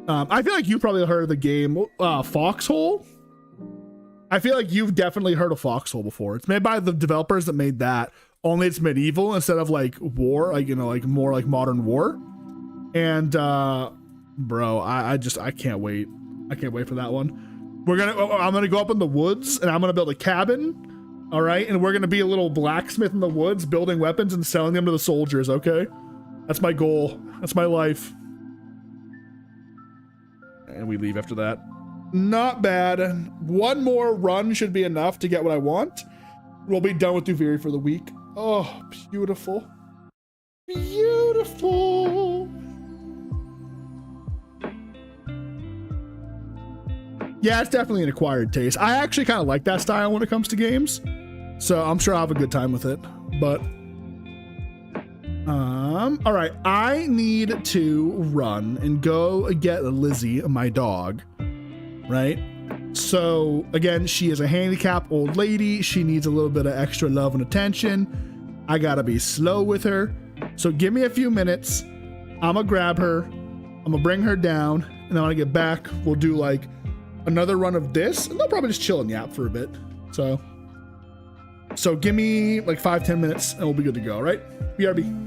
I feel like you've probably heard of the game Foxhole. I feel like you've definitely heard of Foxhole before. It's made by the developers that made that, only it's medieval instead of like war, like, you know, like more like modern war. And bro, I can't wait. I can't wait for that one. I'm gonna go up in the woods and I'm gonna build a cabin. All right, and we're gonna be a little blacksmith in the woods, building weapons and selling them to the soldiers. Okay, that's my goal. That's my life. And we leave after that. Not bad. One more run should be enough to get what I want. We'll be done with Duviri for the week. Oh, beautiful. Beautiful. Yeah, it's definitely an acquired taste. I actually kind of like that style when it comes to games. So I'm sure I'll have a good time with it. But, all right. I need to run and go get Lizzie, my dog, right? So again, she is a handicapped old lady. She needs a little bit of extra love and attention. I gotta be slow with her. So give me a few minutes. I'm gonna grab her. I'm gonna bring her down. And then when I get back, we'll do like another run of this, and they'll probably just chill and yap for a bit. So give me like 5-10 minutes and we'll be good to go. All right, BRB.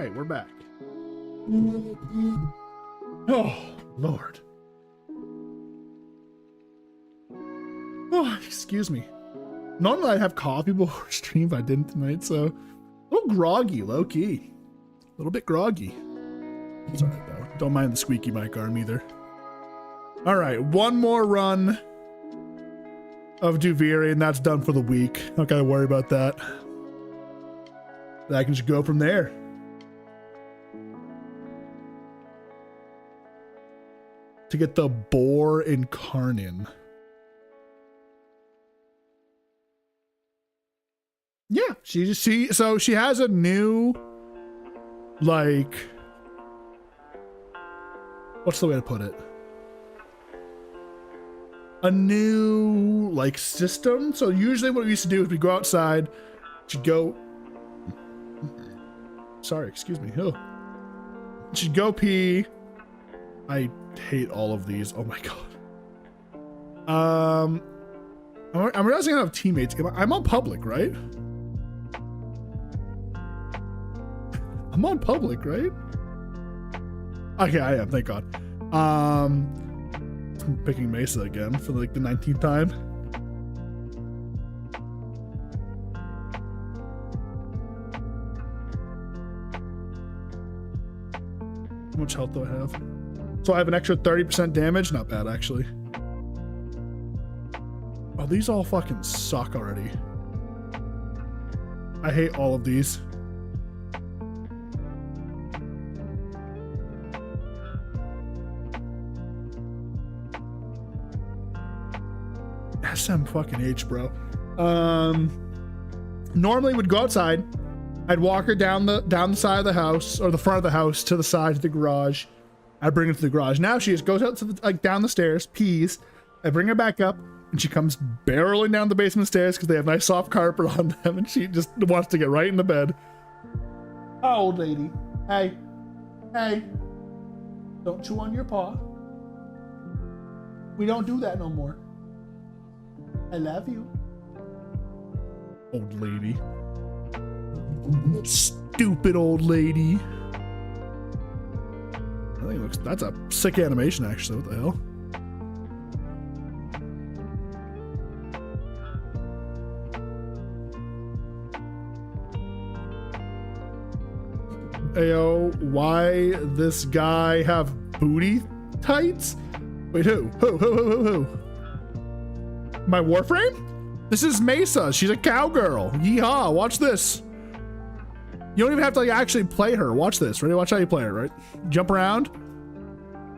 right, we're back. Oh, Lord. Oh, excuse me. Normally I'd have coffee before stream, but I didn't tonight, so a little groggy, low key. A little bit groggy. It's all right though. Don't mind the squeaky mic arm either. All right, one more run of Duviri, and that's done for the week. Not gotta worry about that. I can just go from there. To get the boar in Karnin. Yeah, so she has a new, like, what's the way to put it? A new, like, system. So usually what we used to do is we go outside, she'd go, sorry, excuse me. Oh. She'd go pee. I hate all of these. Oh my god. I'm realizing I don't have teammates. I'm on public, right? I'm on public, right? Okay, I am, thank god. I'm picking Mesa again for like the 19th time. How much health do I have? So I have an extra 30% damage? Not bad, actually. Oh, these all fucking suck already. I hate all of these. SM fucking H, bro. Normally would go outside. I'd walk her down the side of the house, or the front of the house, to the side of the garage. I bring her to the garage. Now she just goes out to the, like, down the stairs, pees. I bring her back up, and she comes barreling down the basement stairs because they have nice soft carpet on them, and she just wants to get right in the bed. Oh, old lady. Hey. Hey. Don't chew on your paw. We don't do that no more. I love you. Old lady. Stupid old lady. I think it looks, that's a sick animation actually. What the hell? Ayo, why this guy have booty tights? Wait, who? Who? My Warframe? This is Mesa. She's a cowgirl. Yeehaw, watch this. You don't even have to like actually play her. Watch this. Ready? Watch how you play her, right? Jump around.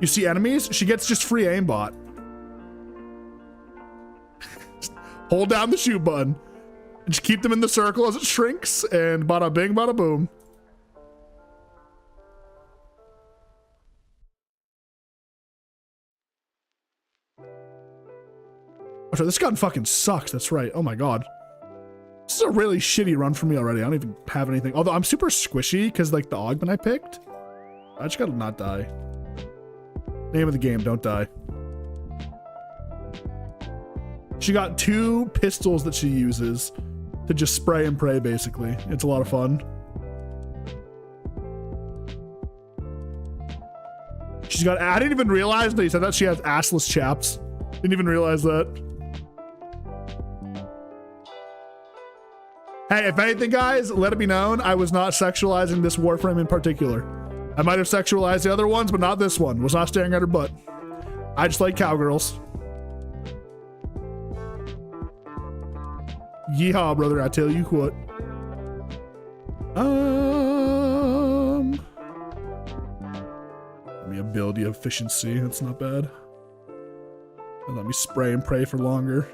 You see enemies? She gets just free aimbot. Hold down the shoot button. And just keep them in the circle as it shrinks, and bada bing, bada boom. Oh, sorry, this gun fucking sucks. That's right. Oh my god. This is a really shitty run for me already. I don't even have anything. Although I'm super squishy because like the augment I picked. I just gotta not die. Name of the game, don't die. She got 2 pistols that she uses to just spray and pray basically. It's a lot of fun. She's got, I didn't even realize that he said that she has assless chaps. Didn't even realize that. Hey, if anything, guys, let it be known, I was not sexualizing this Warframe in particular. I might have sexualized the other ones, but not this one. Was not staring at her butt. I just like cowgirls. Yeehaw, brother, I tell you what. Let me ability efficiency, that's not bad. And let me spray and pray for longer.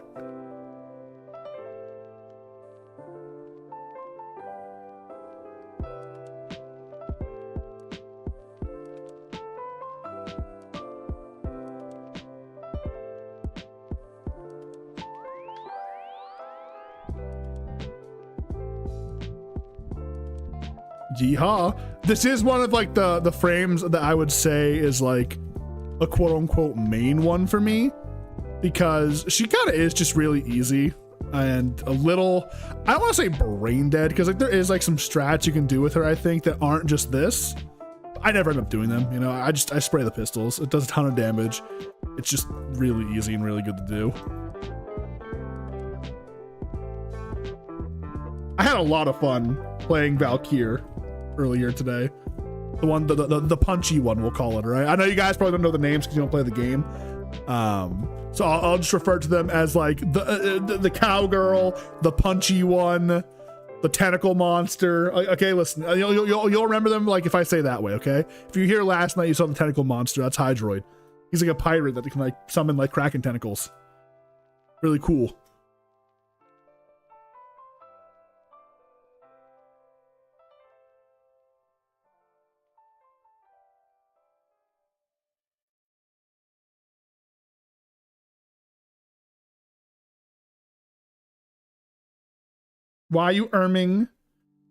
Yeehaw. This is one of like the frames that I would say is like a quote unquote main one for me, because she kind of is just really easy. and a little, I don't want to say brain dead, because like there is like some strats you can do with her, I think, that aren't just this. I never end up doing them, you know. I spray the pistols. It does a ton of damage. It's just really easy and really good to do. I had a lot of fun playing Valkyr earlier today. The one, the punchy one, we'll call it, right? I know you guys probably don't know the names because you don't play the game. So I'll just refer to them as like the cowgirl, the punchy one, the tentacle monster. Okay, listen, you'll remember them like if I say that way, okay? If you're here last night, you saw the tentacle monster. That's Hydroid. He's like a pirate that can like summon like kraken tentacles. Really cool. Why are you erming?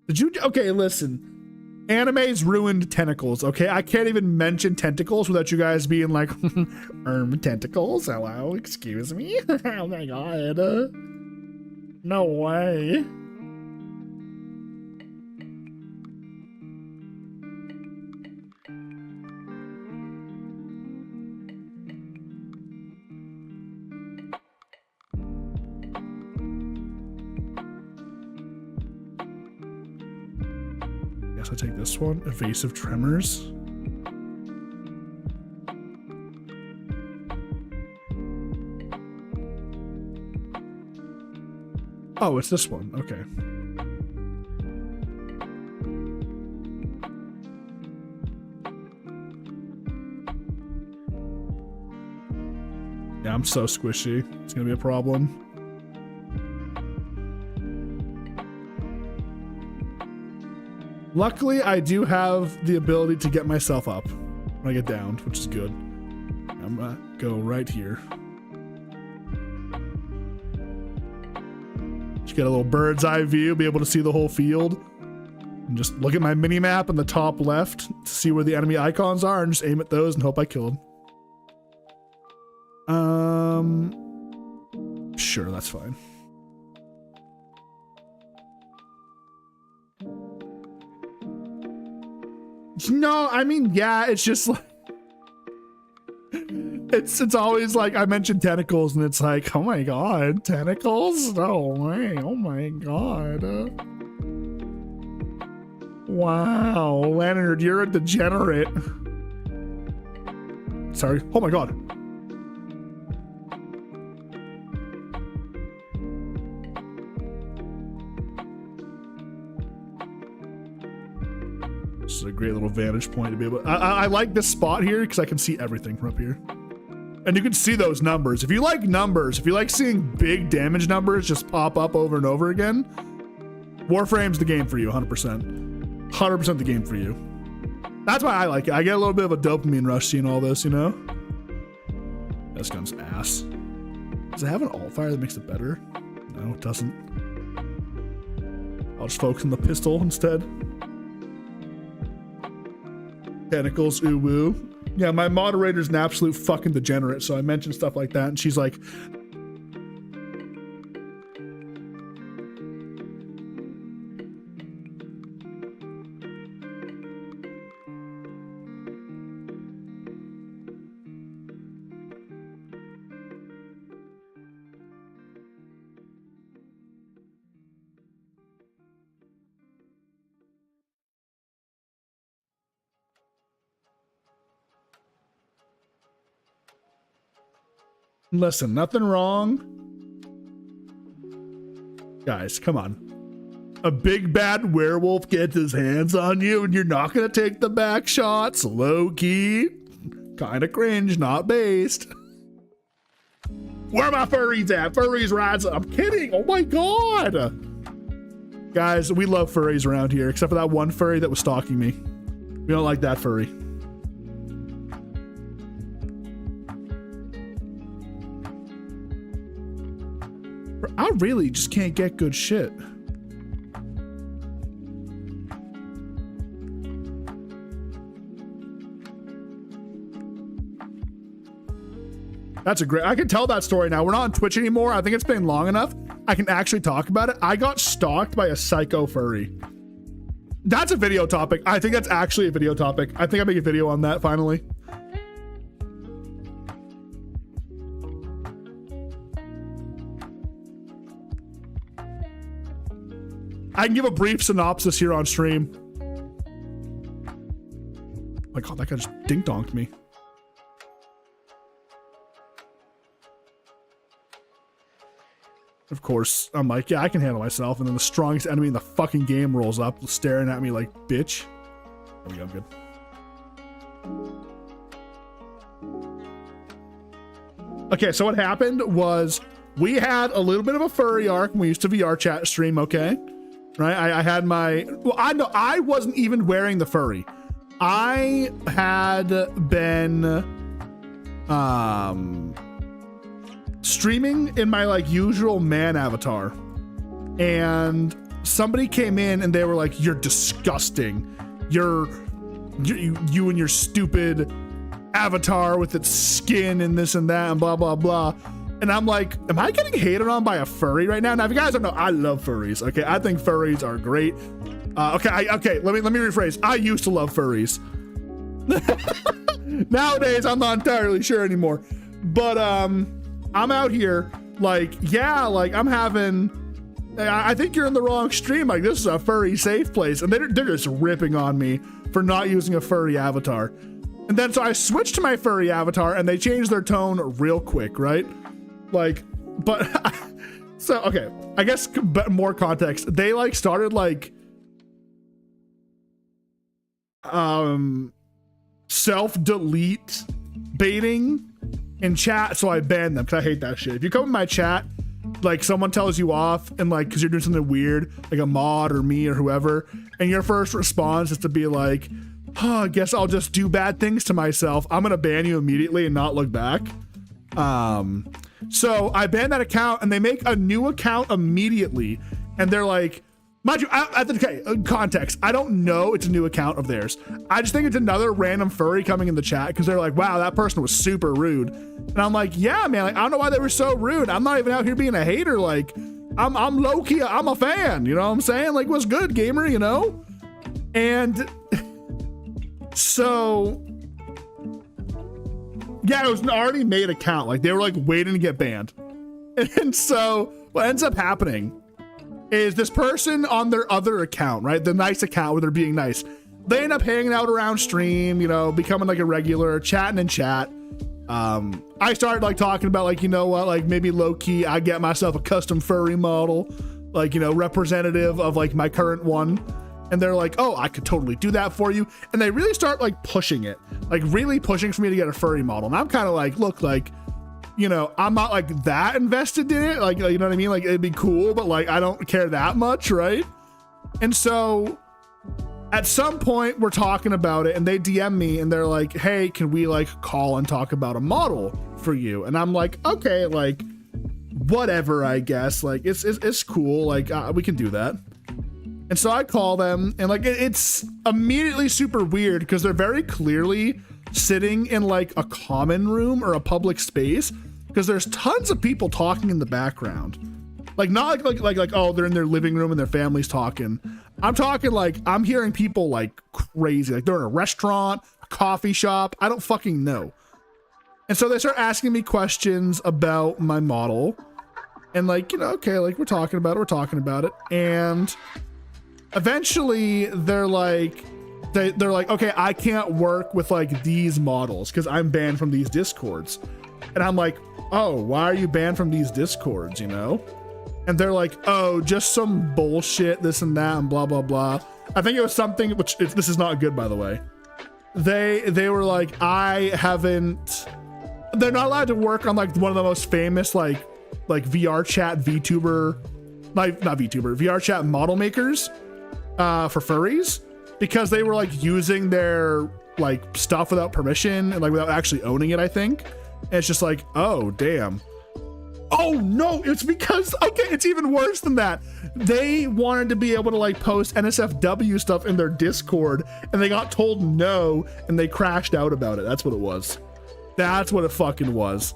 Did you? Okay, listen. Anime's ruined tentacles, okay? I can't even mention tentacles without you guys being like, tentacles? Hello, excuse me? Oh my god. No way. I take this one, evasive tremors. Oh, it's this one. Okay. Yeah, I'm so squishy. It's gonna be a problem. Luckily, I do have the ability to get myself up when I get downed, which is good. I'm gonna go right here. Just get a little bird's eye view, be able to see the whole field. And just look at my mini map in the top left to see where the enemy icons are and just aim at those and hope I kill them. Sure, that's fine. No, I mean, yeah, it's just like it's always like I mentioned tentacles and it's like, oh my god, tentacles? No way, oh my god. Wow, Leonard, you're a degenerate. Sorry, oh my god. This is a great little vantage point to be able to, I like this spot here because I can see everything from up here. And you can see those numbers. If you like numbers, if you like seeing big damage numbers just pop up over and over again, Warframe's the game for you, 100%. 100% the game for you. That's why I like it. I get a little bit of a dopamine rush seeing all this, you know? This gun's ass. Does it have an alt fire that makes it better? No, it doesn't. I'll just focus on the pistol instead. Tentacles, ooh woo. Yeah, my moderator's an absolute fucking degenerate, so I mentioned stuff like that, and she's like, listen, nothing wrong. Guys, come on. A big bad werewolf gets his hands on you and you're not gonna take the back shots? Low key. Kinda cringe, not based. Where are my furries at? Furries rides. I'm kidding. Oh my god. Guys, we love furries around here, except for that one furry that was stalking me. We don't like that furry. I really just can't get good shit. That's a great, I can tell that story now. We're not on Twitch anymore. I think it's been long enough. I can actually talk about it. I got stalked by a psycho furry. That's a video topic. I think that's actually a video topic. I think I'll make a video on that finally. I can give a brief synopsis here on stream. Oh my God, that guy just dink-donked me. Of course, I'm like, yeah, I can handle myself. And then the strongest enemy in the fucking game rolls up, staring at me like, bitch. There we go, I'm good. Okay, so what happened was we had a little bit of a furry arc when we used to VR chat stream, okay? Right, I had my, well, I wasn't even wearing the furry. I had been, streaming in my like usual man avatar, and somebody came in and they were like, you're disgusting, you and your stupid avatar with its skin and this and that and blah blah blah. And I'm like, am I getting hated on by a furry right now? Now if you guys don't know, I love furries. Okay, I think furries are great. Okay, let me rephrase. I used to love furries. Nowadays I'm not entirely sure anymore, but I'm out here like, yeah, like I'm having, I think you're in the wrong stream. Like this is a furry safe place. And they're just ripping on me for not using a furry avatar. And then, so I switched to my furry avatar and they changed their tone real quick, right? Like, but so, okay, I guess more context. They like started like, self-delete baiting in chat, so I banned them because I hate that shit. If you come in my chat, like someone tells you off and like because you're doing something weird, like a mod or me or whoever, and your first response is to be like, oh, I guess I'll just do bad things to myself, I'm gonna ban you immediately and not look back. So I banned that account and they make a new account immediately, and they're like, mind you, okay, context, I don't know it's a new account of theirs. I just think it's another random furry coming in the chat because they're like, wow, that person was super rude. And I'm like, yeah, man, like, I don't know why they were so rude. I'm not even out here being a hater. Like, I'm low-key, I'm a fan, you know what I'm saying? Like, what's good, gamer, you know? And so, yeah, it was an already made account. Like, they were like waiting to get banned. And so what ends up happening is this person on their other account, right? The nice account where they're being nice. They end up hanging out around stream, you know, becoming like a regular, chatting in chat. I started like talking about like, you know what, like maybe low key, I get myself a custom furry model, like, you know, representative of like my current one. And they're like, oh, I could totally do that for you. And they really start like pushing it, like really pushing for me to get a furry model. And I'm kind of like, look, like, you know, I'm not like that invested in it. Like, you know what I mean? Like it'd be cool, but like, I don't care that much. Right. And so at some point we're talking about it and they DM me and they're like, hey, can we like call and talk about a model for you? And I'm like, okay, like whatever, I guess, like it's cool. Like we can do that. And so I call them and like, it's immediately super weird because they're very clearly sitting in like a common room or a public space because there's tons of people talking in the background. Like not like oh, they're in their living room and their family's talking. I'm talking like I'm hearing people like crazy, like they're in a restaurant, a coffee shop, I don't fucking know. And so they start asking me questions about my model and like, you know, okay, like we're talking about it. And eventually they're like, okay, I can't work with like these models because I'm banned from these discords. And I'm like, oh, why are you banned from these discords, you know? And they're like, oh, just some bullshit, this and that and blah blah blah. I think it was something which this is not good, by the way. They were like, they're not allowed to work on like one of the most famous like VR chat VTuber, like not VTuber, VR chat model makers for furries, because they were like using their like stuff without permission and like without actually owning it, I think. And it's just like, oh damn. Oh no, it's because, okay, it's even worse than that. They wanted to be able to like post NSFW stuff in their Discord and they got told no and they crashed out about it. That's what it was. That's what it fucking was.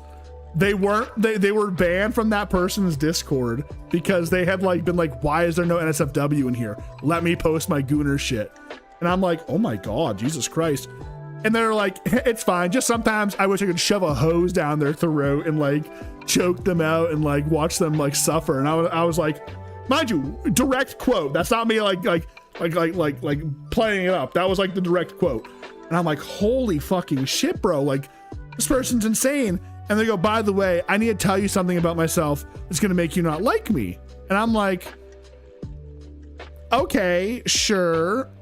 they were banned from that person's Discord because they had like been like, why is there no NSFW in here? Let me post my Gooner shit. And I'm like, oh my God, Jesus Christ. And they're like, it's fine. Just sometimes I wish I could shove a hose down their throat and like choke them out and like watch them like suffer. And I was like, mind you, direct quote. That's not me like playing it up. That was like the direct quote. And I'm like, holy fucking shit, bro. Like, this person's insane. And they go, by the way, I need to tell you something about myself that's gonna make you not like me. And I'm like, okay, sure.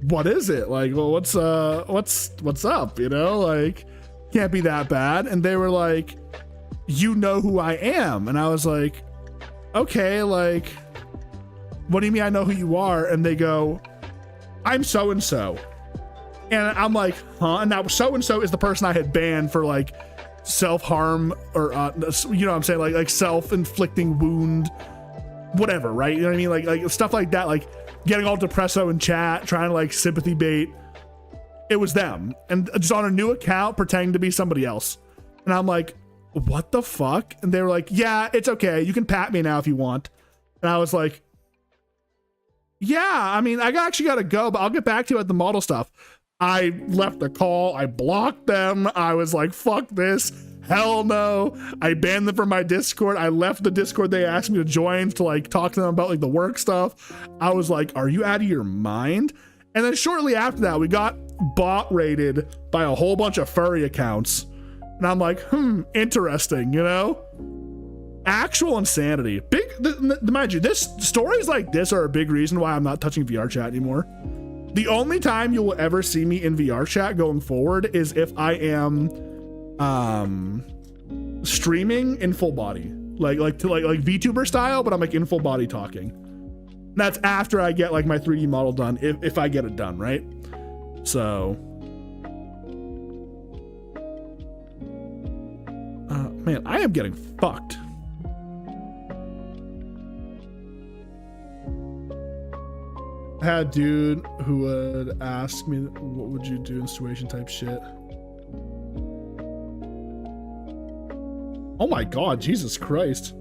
What is it? Like, well, what's up? You know, like, can't be that bad. And they were like, you know who I am. And I was like, okay, like, what do you mean I know who you are? And they go, I'm so-and-so. And I'm like, huh? And now so-and-so is the person I had banned for like self-harm or, you know what I'm saying? Like self-inflicting wound, whatever, right? You know what I mean? Like stuff like that, like getting all depresso in chat, trying to like sympathy bait. It was them. And just on a new account, pretending to be somebody else. And I'm like, what the fuck? And they were like, yeah, it's okay. You can pat me now if you want. And I was like, yeah, I mean, I actually got to go, but I'll get back to you at the model stuff. I left the call. I blocked them. I was like, fuck this. Hell no. I banned them from my Discord. I left the Discord they asked me to join to like talk to them about like the work stuff. I was like, are you out of your mind? And then shortly after that, we got bot raided by a whole bunch of furry accounts. And I'm like, interesting, you know? Actual insanity. Mind you, stories like this are a big reason why I'm not touching VR chat anymore. The only time you will ever see me in VR chat going forward is if I am streaming in full body, like VTuber style, but I'm like in full body talking. And that's after I get like my 3D model done, if I get it done, right? So man, I am getting fucked. I had a dude who would ask me, what would you do in situation type shit? Oh my God, Jesus Christ.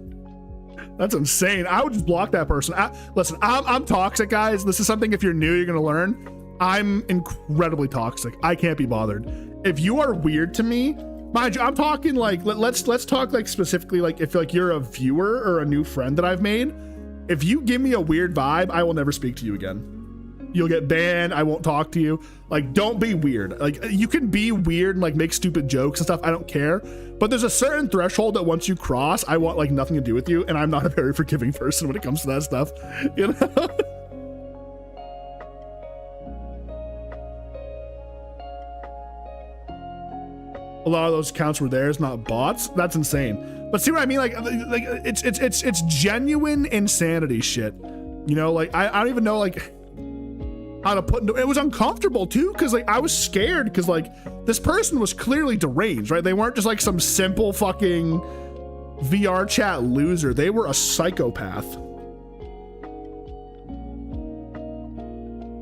That's insane. I would just block that person. Listen, I'm toxic, guys. This is something, if you're new, you're gonna learn. I'm incredibly toxic. I can't be bothered. If you are weird to me, mind you, I'm talking like, let's talk like specifically, like if like you're a viewer or a new friend that I've made, if you give me a weird vibe, I will never speak to you again. You'll get banned. I won't talk to you. Like, don't be weird. Like, you can be weird and like make stupid jokes and stuff. I don't care. But there's a certain threshold that once you cross, I want like nothing to do with you. And I'm not a very forgiving person when it comes to that stuff, you know? A lot of those accounts were theirs, not bots. That's insane. But see what I mean? Like it's genuine insanity shit. You know, like I don't even know like how to put into it. Was uncomfortable too, because like I was scared because like this person was clearly deranged, right? They weren't just like some simple fucking VR chat loser. They were a psychopath.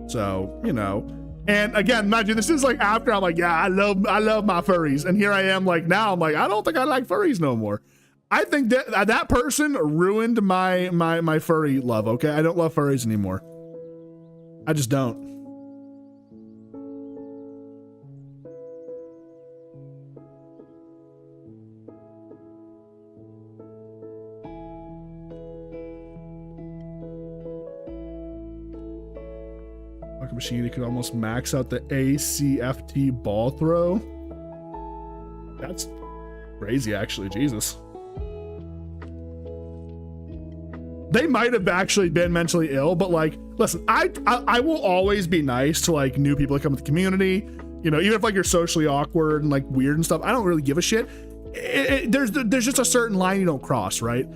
So, you know. And again, mind you, this is like after I'm like, yeah, I love my furries. And here I am like, now I'm like, I don't think I like furries no more. I think that person ruined my furry love, okay? I don't love furries anymore. I just don't. Machine, you could almost max out the ACFT ball throw. That's crazy, actually. Jesus. They might have actually been mentally ill, but like, listen, I will always be nice to like new people that come to the community. You know, even if like you're socially awkward and like weird and stuff, I don't really give a shit. There's just a certain line you don't cross, right?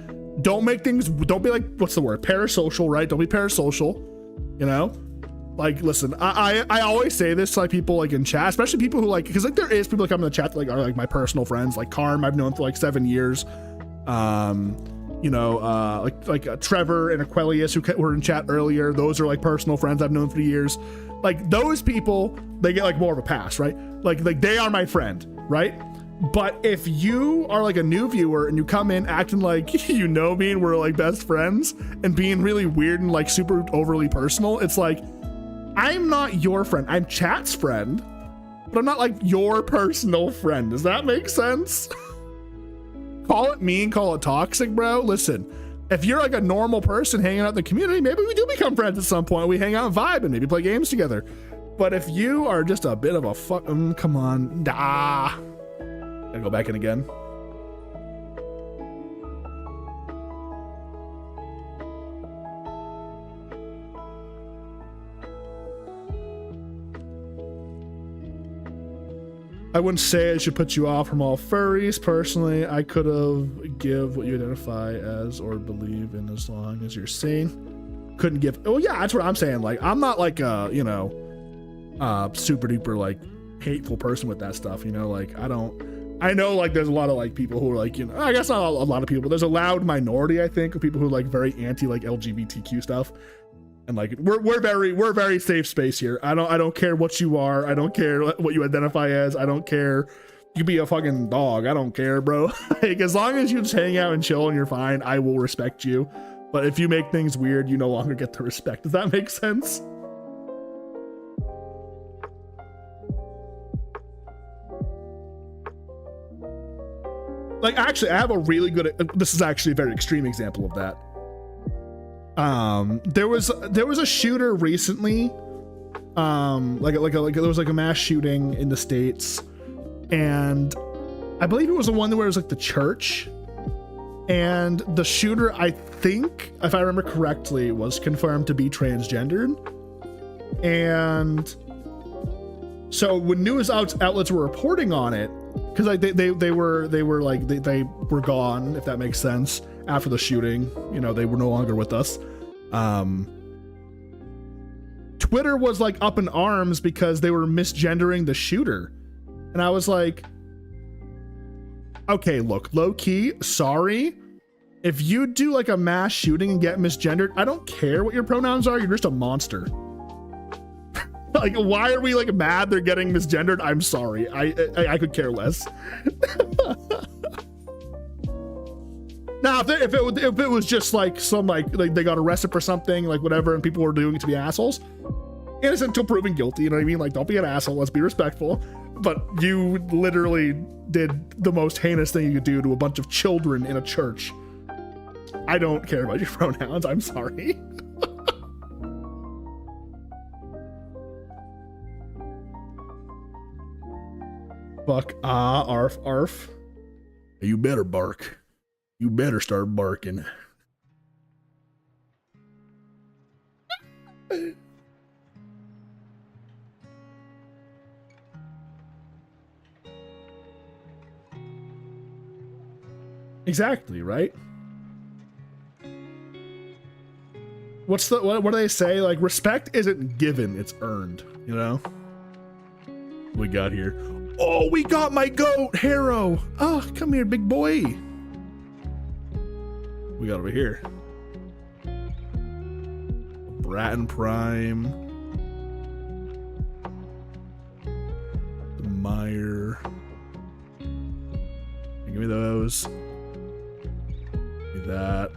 Don't make things, don't be like, what's the word? Parasocial, right? Don't be parasocial, you know? Like, listen, I always say this to like people like in chat, especially people who like, because like there is people that come in the chat that like are like my personal friends, like Karm, I've known for like 7 years. you know, like Trevor and Aquelius who were in chat earlier. Those are like personal friends I've known for years. Like those people, they get like more of a pass, right? Like they are my friend, right? But if you are like a new viewer and you come in acting like you know me and we're like best friends and being really weird and like super overly personal, it's like, I'm not your friend. I'm chat's friend, but I'm not like your personal friend. Does that make sense? Call it mean, call it toxic, bro. Listen, if you're like a normal person hanging out in the community, maybe we do become friends at some point. We hang out and vibe and maybe play games together. But if you are just a bit of a come on, gotta go back in again. I wouldn't say it should put you off from all furries. Personally, I could have give what you identify as or believe in as long as you're sane. Couldn't give. Oh yeah, that's what I'm saying. Like, I'm not like a, you know, super duper like hateful person with that stuff. You know, like I know like there's a lot of like people who are like, you know, I guess not a lot of people, but there's a loud minority, I think, of people who are like very anti like LGBTQ stuff. And like we're very safe space here. I don't care what you are. I don't care what you identify as. I don't care. You could be a fucking dog. I don't care, bro. Like as long as you just hang out and chill and you're fine, I will respect you. But if you make things weird, you no longer get the respect. Does that make sense? Like actually, I have a really good. This is actually a very extreme example of that. There was a shooter recently, there was like a mass shooting in the States, and I believe it was the one where it was like the church, and the shooter, I think, if I remember correctly, was confirmed to be transgendered. And so when news outlets were reporting on it, because like they were gone, if that makes sense, after the shooting, you know, they were no longer with us. Twitter was like up in arms because they were misgendering the shooter. And I was like, okay, look, low key, sorry. If you do like a mass shooting and get misgendered, I don't care what your pronouns are. You're just a monster. Like, why are we like mad they're getting misgendered? I'm sorry. I could care less. Now, if it was just like some like they got arrested for something, like whatever, and people were doing it to be assholes, innocent until proven guilty. You know what I mean? Like, don't be an asshole. Let's be respectful. But you literally did the most heinous thing you could do to a bunch of children in a church. I don't care about your pronouns. I'm sorry. Fuck, arf, arf. You better bark. You better start barking. Exactly, right? What do they say? Like, respect isn't given, it's earned, you know? We got here. Oh, we got my goat, Harrow. Oh, come here, big boy. We got over here. Bratton Prime. The Meyer. Give me those. Give me that.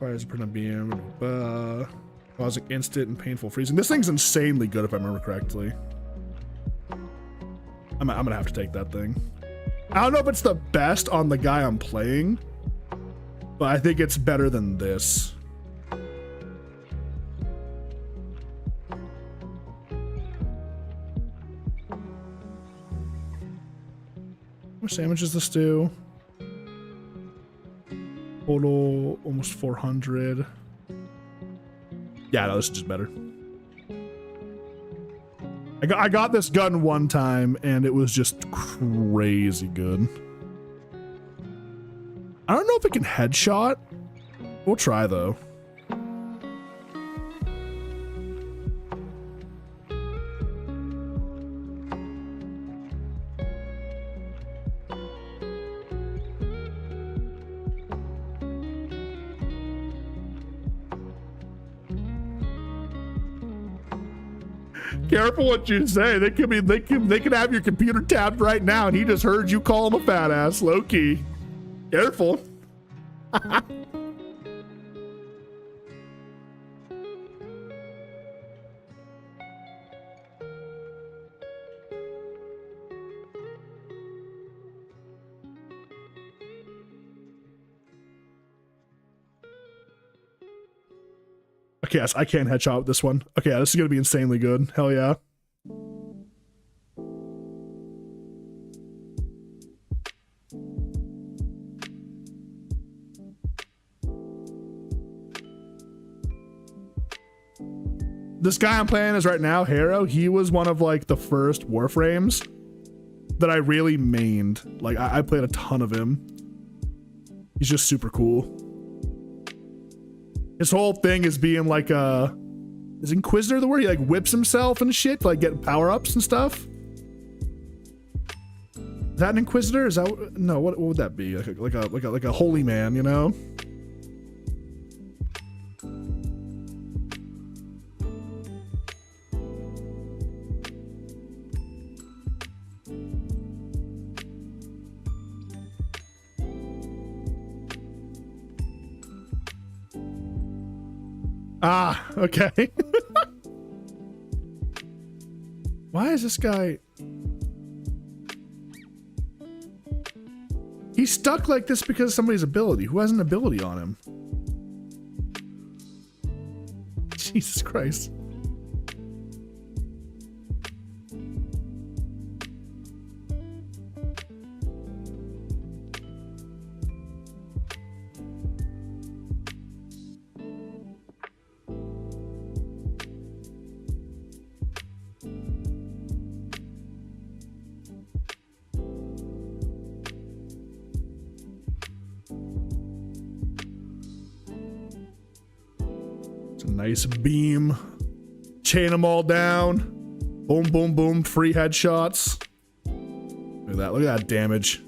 Fires a print beam. Causing instant and painful freezing. This thing's insanely good if I remember correctly. I'm gonna have to take that thing. I don't know if it's the best on the guy I'm playing, but I think it's better than this. How much damage does this do? Total almost 400. Yeah, no, this is just better. I got this gun one time and it was just crazy good. I don't know if it can headshot. We'll try though. Careful what you say. They could have your computer tapped right now, and he just heard you call him a fat ass. Low key. Careful. Okay, yes, I can't headshot with this one. Okay, yeah, this is gonna be insanely good. Hell yeah. This guy I'm playing as right now, Harrow, he was one of like the first Warframes that I really mained. Like I played a ton of him. He's just super cool. His whole thing is being like is Inquisitor the word? He like whips himself and shit to like get power-ups and stuff. Is that an Inquisitor? Is that no? What would that be? Like a holy man, you know? Ah, okay. Why is this guy... He's stuck like this because of somebody's ability. Who has an ability on him? Jesus Christ. Nice beam. Chain them all down. Boom, boom, boom. Free headshots. Look at that. Look at that damage.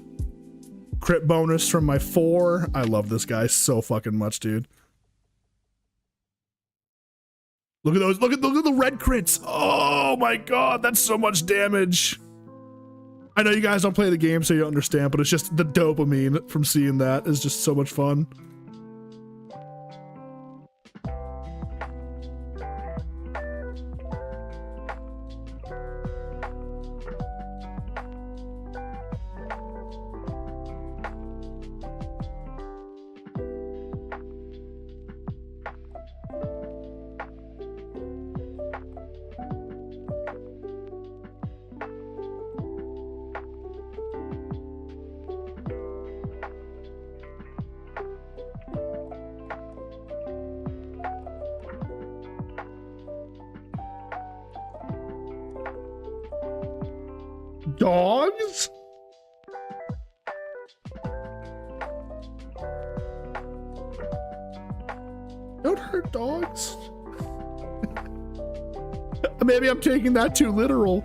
Crit bonus from my 4. I love this guy so fucking much, dude. Look at those. Look at the red crits. Oh my god. That's so much damage. I know you guys don't play the game, so you don't understand, but it's just the dopamine from seeing that is just so much fun. Dogs? Don't hurt dogs. Maybe I'm taking that too literal.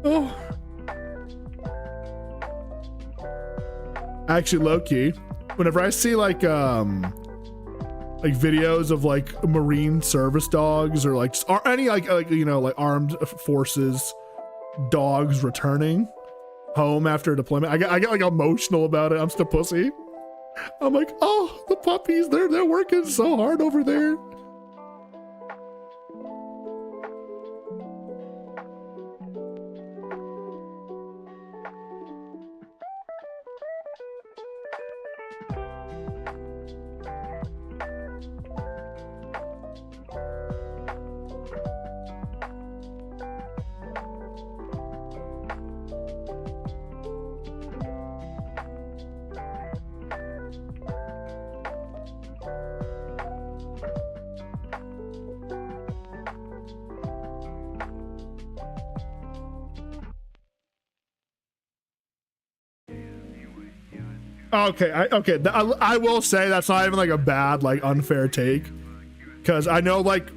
Oh. Actually, low-key, whenever I see like videos of like Marine service dogs or like or any like you know, like armed forces dogs returning home after deployment, I get like emotional about it. I'm still pussy. I'm like, oh, the puppies, they're working so hard over there. Okay, I will say that's not even like a bad, like unfair take, because I know like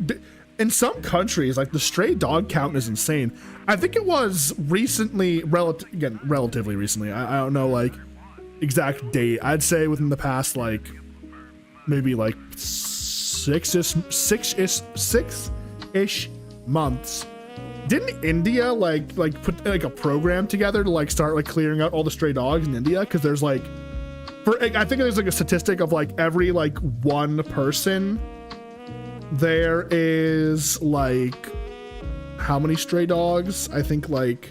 in some countries like the stray dog count is insane. I think it was recently, relatively recently. I don't know like exact date. I'd say within the past like maybe like six-ish months, Didn't India like put like a program together to like start like clearing out all the stray dogs in India? Because there's like, I think there's like a statistic of like every like one person there is like how many stray dogs? I think like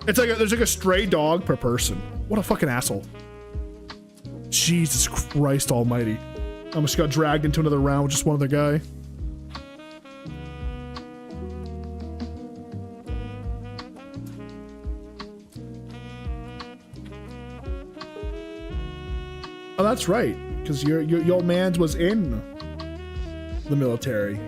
it's like there's like a stray dog per person. What a fucking asshole. Jesus Christ almighty. I almost got dragged into another round with just one other guy. Oh, that's right, because your man's was in the military.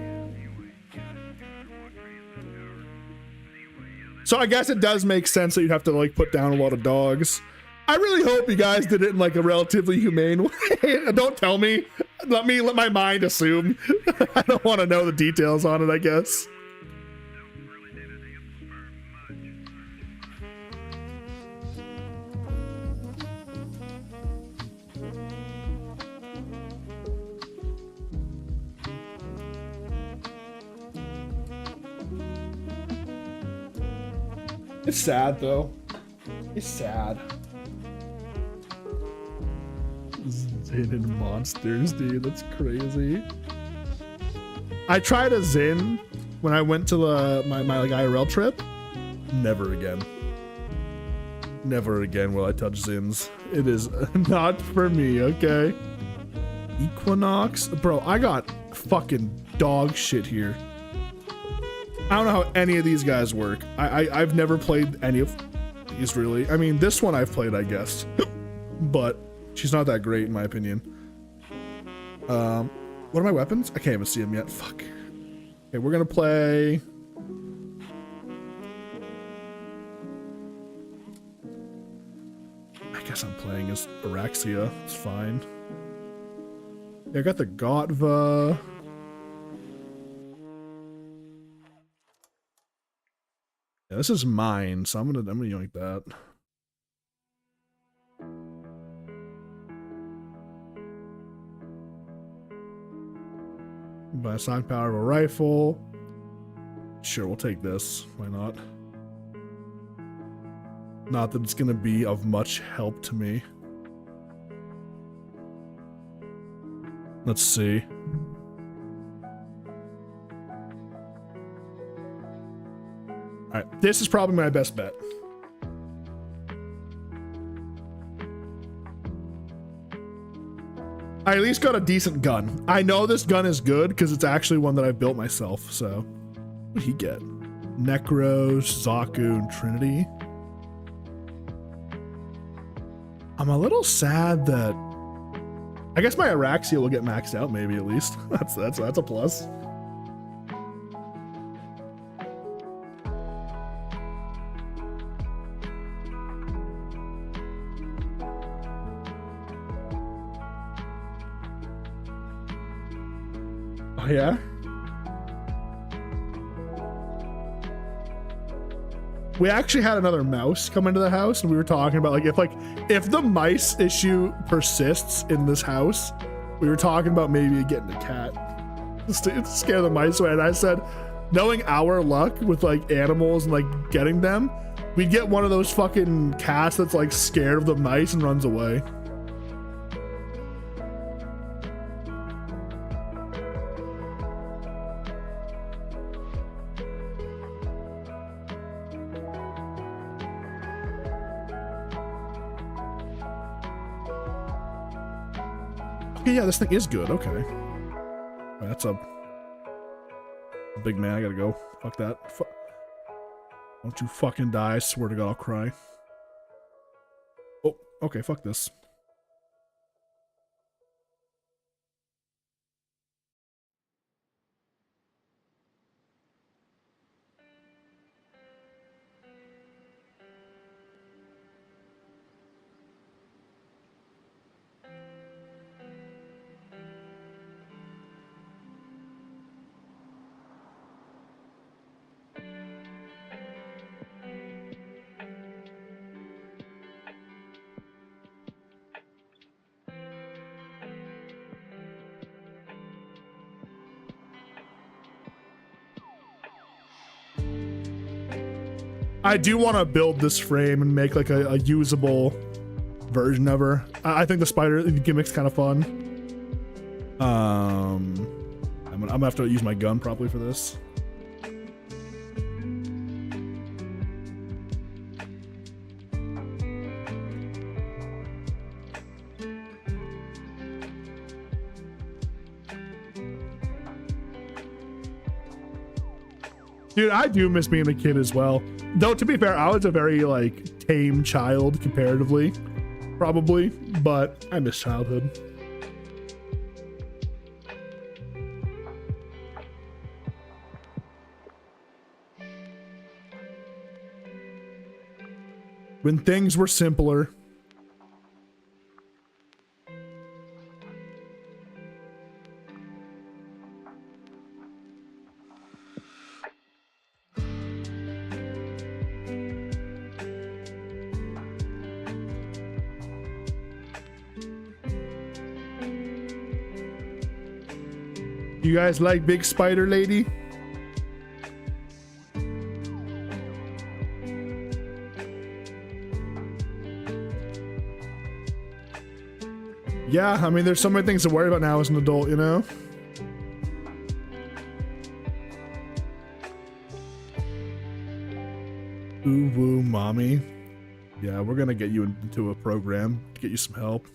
So I guess it does make sense that you'd have to like put down a lot of dogs. I really hope you guys did it in like a relatively humane way. Don't tell me. Let my mind assume. I don't want to know the details on it, I guess. It's sad though. It's sad. Zin and monsters, dude. That's crazy. I tried a Zin when I went to my like IRL trip. Never again. Never again will I touch Zins. It is not for me, okay? Equinox? Bro, I got fucking dog shit here. I don't know how any of these guys work. I've never played any of these really. I mean, this one I've played, I guess. But she's not that great in my opinion. What are my weapons? I can't even see them yet. Fuck. Okay, we're gonna play... I guess I'm playing as Araxia. It's fine. Yeah, I got the Gotva. Yeah, this is mine, so I'm gonna yoink that. Buy a stock power of a rifle. Sure, we'll take this. Why not? Not that it's gonna be of much help to me. Let's see. Alright, this is probably my best bet. I at least got a decent gun. I know this gun is good because it's actually one that I built myself, so. What did he get? Necros, Zaku, and Trinity. I'm a little sad that... I guess my Araxia will get maxed out maybe at least. That's a plus. Oh yeah? We actually had another mouse come into the house and we were talking about if the mice issue persists in this house, we were talking about maybe getting a cat to scare the mice away. And I said, knowing our luck with like animals and like getting them, we'd get one of those fucking cats that's like scared of the mice and runs away. Yeah, this thing is good. Okay. Right, that's a big man. I gotta go. Fuck that. Don't you fucking die. I swear to God, I'll cry. Oh, okay. Fuck this. I do want to build this frame and make like a usable version of her. I think the spider gimmick's kind of fun. I'm gonna have to use my gun probably for this. Dude, I do miss being a kid as well. Though, to be fair, I was a very, like, tame child comparatively, probably, but I miss childhood. When things were simpler. You guys like Big Spider Lady? Yeah, I mean, there's so many things to worry about now as an adult, you know? Ooh, woo, mommy. Yeah, we're gonna get you into a program, get you some help.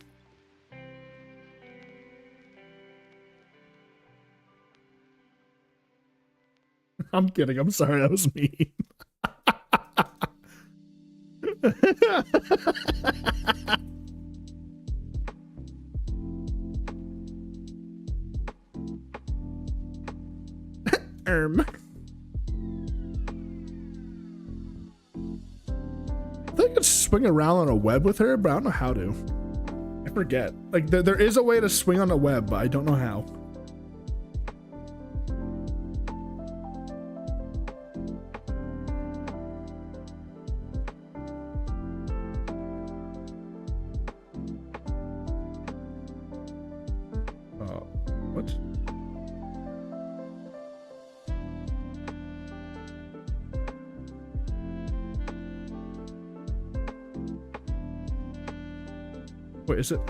I'm kidding. I'm sorry. That was mean. I think I could swing around on a web with her, but I don't know how to. I forget. Like, there is a way to swing on a web, but I don't know how. What? Wait, is it?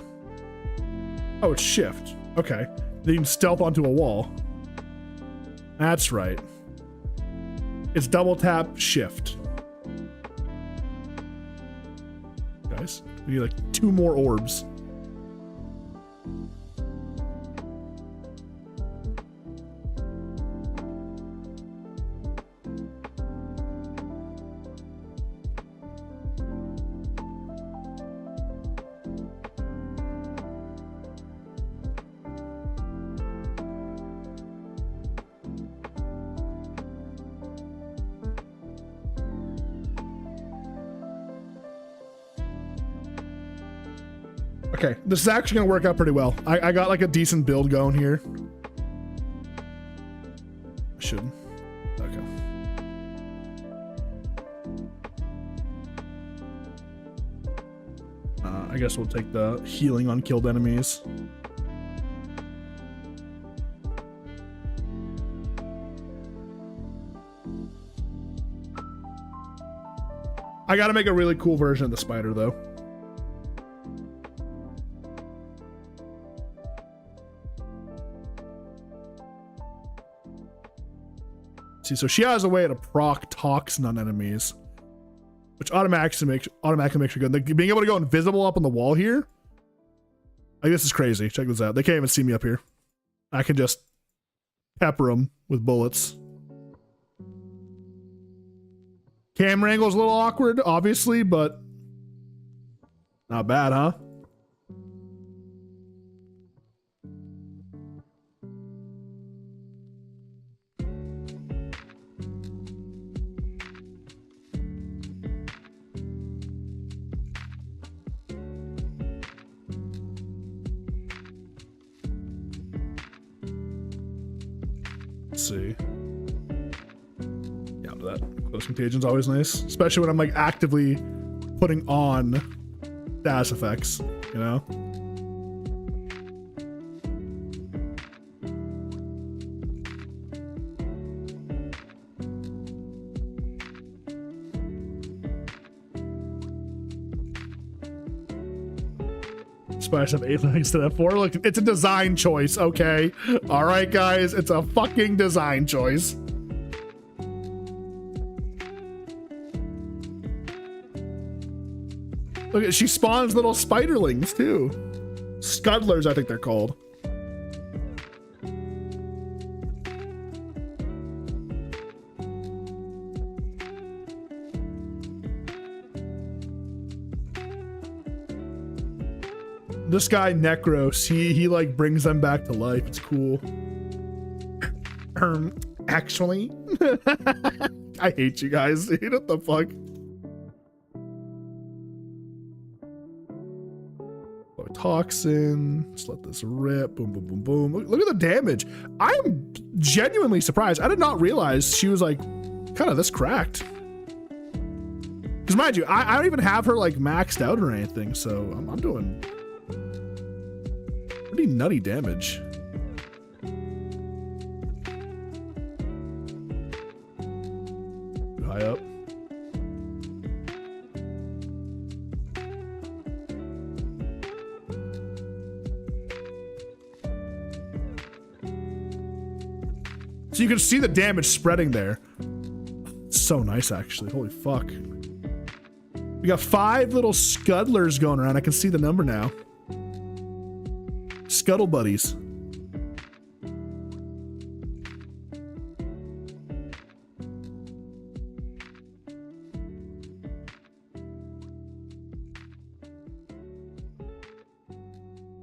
Oh, it's shift. Okay. Then you can stealth onto a wall. That's right. It's double tap shift. Guys, we need like 2 more orbs. Okay, this is actually gonna work out pretty well. I got like a decent build going here. I should. Okay. I guess we'll take the healing on killed enemies. I gotta make a really cool version of the spider though. See, so she has a way to proc toxin on enemies, which automatically makes her good. Like, being able to go invisible up on the wall here, like, this is crazy. Check this out. They can't even see me up here. I can just pepper them with bullets. Camera angle's a little awkward, obviously, but not bad, huh? Let's see. Yeah, that close contagion's always nice, especially when I'm like actively putting on dash effects, you know? splash of 8 instead of 4. Look, it's a design choice, okay? All right, guys, it's a fucking design choice. Look, she spawns little spiderlings too. Scudlers, I think they're called. This guy Necros, he like brings them back to life. It's cool. Actually, I hate you guys. What the fuck? Toxin. Let's let this rip. Boom, boom, boom, boom. Look at the damage. I'm genuinely surprised. I did not realize she was like kind of this cracked. Because mind you, I don't even have her like maxed out or anything, so I'm doing pretty nutty damage. Too high up. So you can see the damage spreading there. It's so nice, actually. Holy fuck. We got 5 little Scudlers going around. I can see the number now. Scuttle buddies.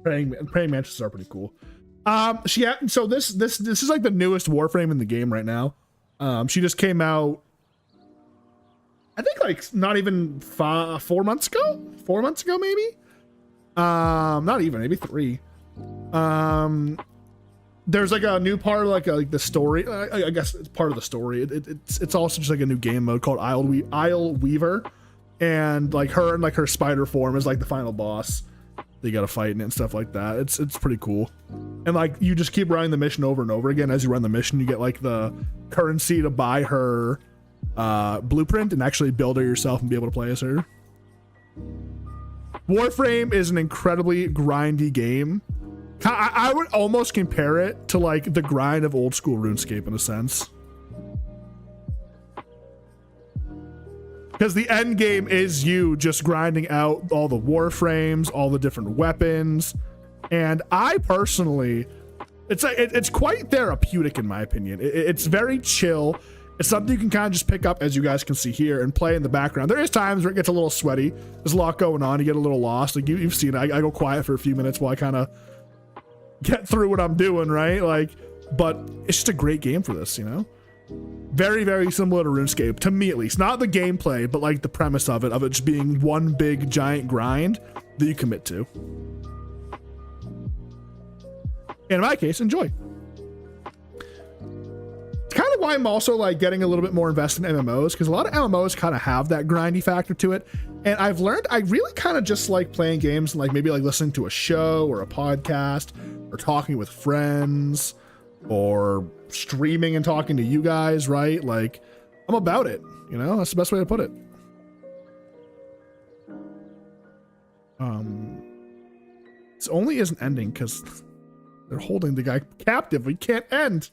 Praying mantises are pretty cool. So this is like the newest Warframe in the game right now. She just came out, I think like not even 4 months ago. 4 months ago, maybe. Not even, maybe 3. There's like a new part of like the story. I guess it's part of the story. It's also just like a new game mode called Isle Weaver, and like her spider form is like the final boss. You gotta fight in it and stuff like that. It's pretty cool. And like you just keep running the mission over and over again. As you run the mission, you get like the currency to buy her blueprint and actually build her yourself and be able to play as her. Warframe is an incredibly grindy game. I would almost compare it to like the grind of old school RuneScape in a sense. Because the end game is you just grinding out all the Warframes, all the different weapons. And I personally, it's quite therapeutic in my opinion. It's very chill. It's something you can kind of just pick up, as you guys can see here, and play in the background. There is times where it gets a little sweaty. There's a lot going on. You get a little lost. Like you've seen it. I go quiet for a few minutes while I kind of get through what I'm doing, right? Like, but it's just a great game for this, you know? Very, very similar to RuneScape, to me at least. Not the gameplay, but like the premise of it just being one big giant grind that you commit to. In my case, enjoy. It's kind of why I'm also like getting a little bit more invested in MMOs, because a lot of MMOs kind of have that grindy factor to it. And I've learned I really kind of just like playing games and like maybe like listening to a show or a podcast or talking with friends or streaming and talking to you guys, right? Like I'm about it, you know? That's the best way to put it. This only isn't ending because they're holding the guy captive. We can't end.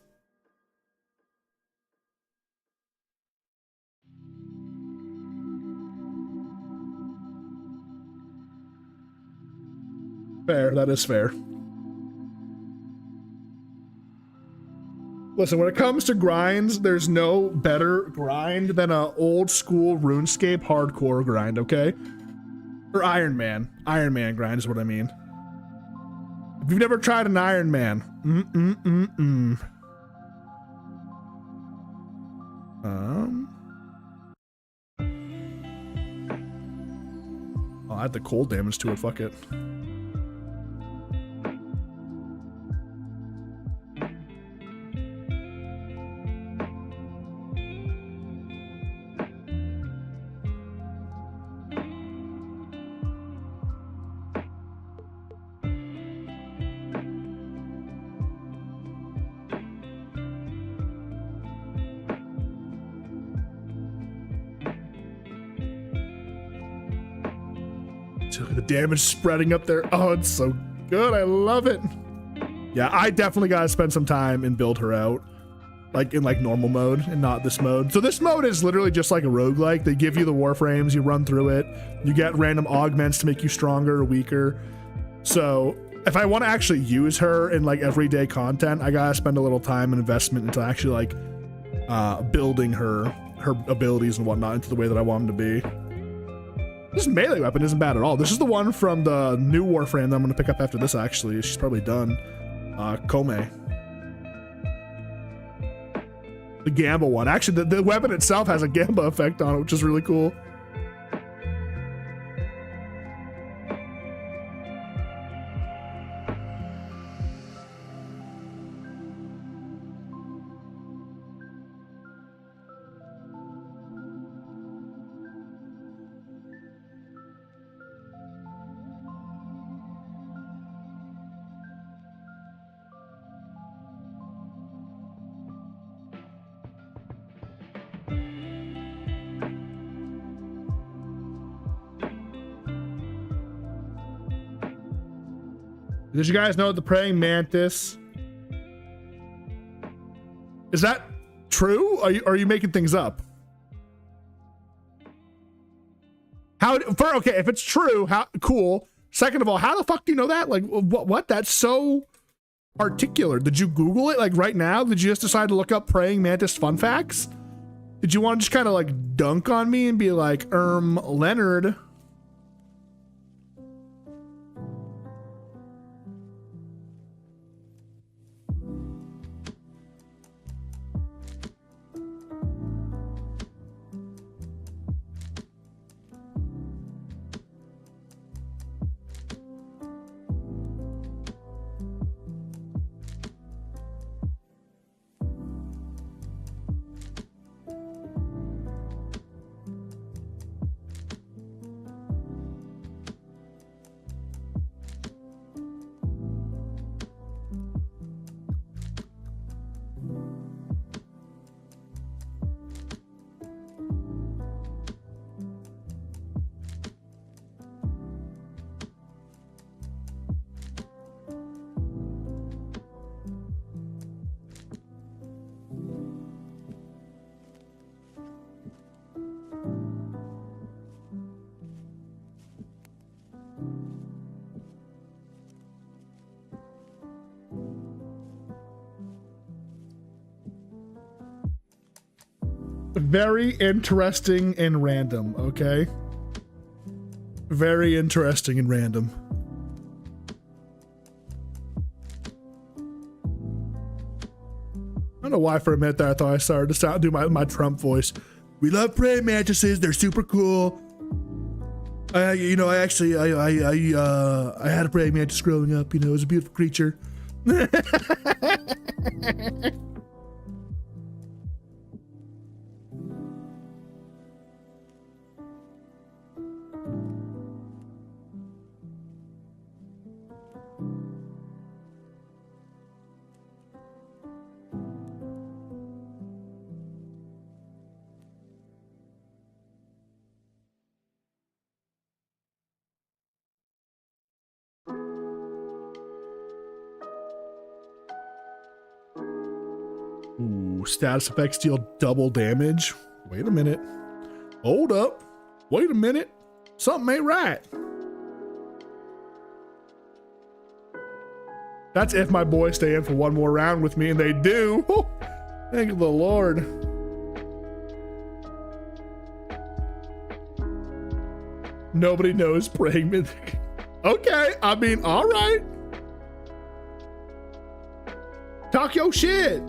Fair, that is fair. Listen, when it comes to grinds, there's no better grind than a old school RuneScape hardcore grind, okay? Or Iron Man. Iron Man grind is what I mean. If you've never tried an Iron Man, I'll add the cold damage to it, fuck it. The damage spreading up there. Oh, it's so good. I love it. Yeah, I definitely gotta spend some time and build her out. Like in like normal mode and not this mode. So this mode is literally just like a roguelike. They give you the warframes, you run through it, you get random augments to make you stronger or weaker. So if I want to actually use her in like everyday content, I gotta spend a little time and investment into actually like building her abilities and whatnot into the way that I want them to be. This melee weapon isn't bad at all. This is the one from the new warframe that I'm gonna pick up after this actually. She's probably done. Kome. The Gamba one. Actually, the weapon itself has a Gamba effect on it, which is really cool. Did you guys know the praying mantis? Is that true? Are you making things up? Okay, if it's true, how cool. Second of all, how the fuck do you know that? Like what? That's so articulate. Did you Google it like right now? Did you just decide to look up praying mantis fun facts? Did you want to just kind of like dunk on me and be like, Leonard? Very interesting and random, okay? Very interesting and random. I don't know why for a minute there I thought I started to do my Trump voice. We love praying mantises, they're super cool. I had a praying mantis growing up, you know, it was a beautiful creature. Ooh, status effects deal double damage. Wait a minute. Hold up. Wait a minute. Something ain't right. That's if my boys stay in for one more round with me, and they do. Oh, thank the Lord. Nobody knows praying mythic. Okay, I mean, all right. Talk your shit.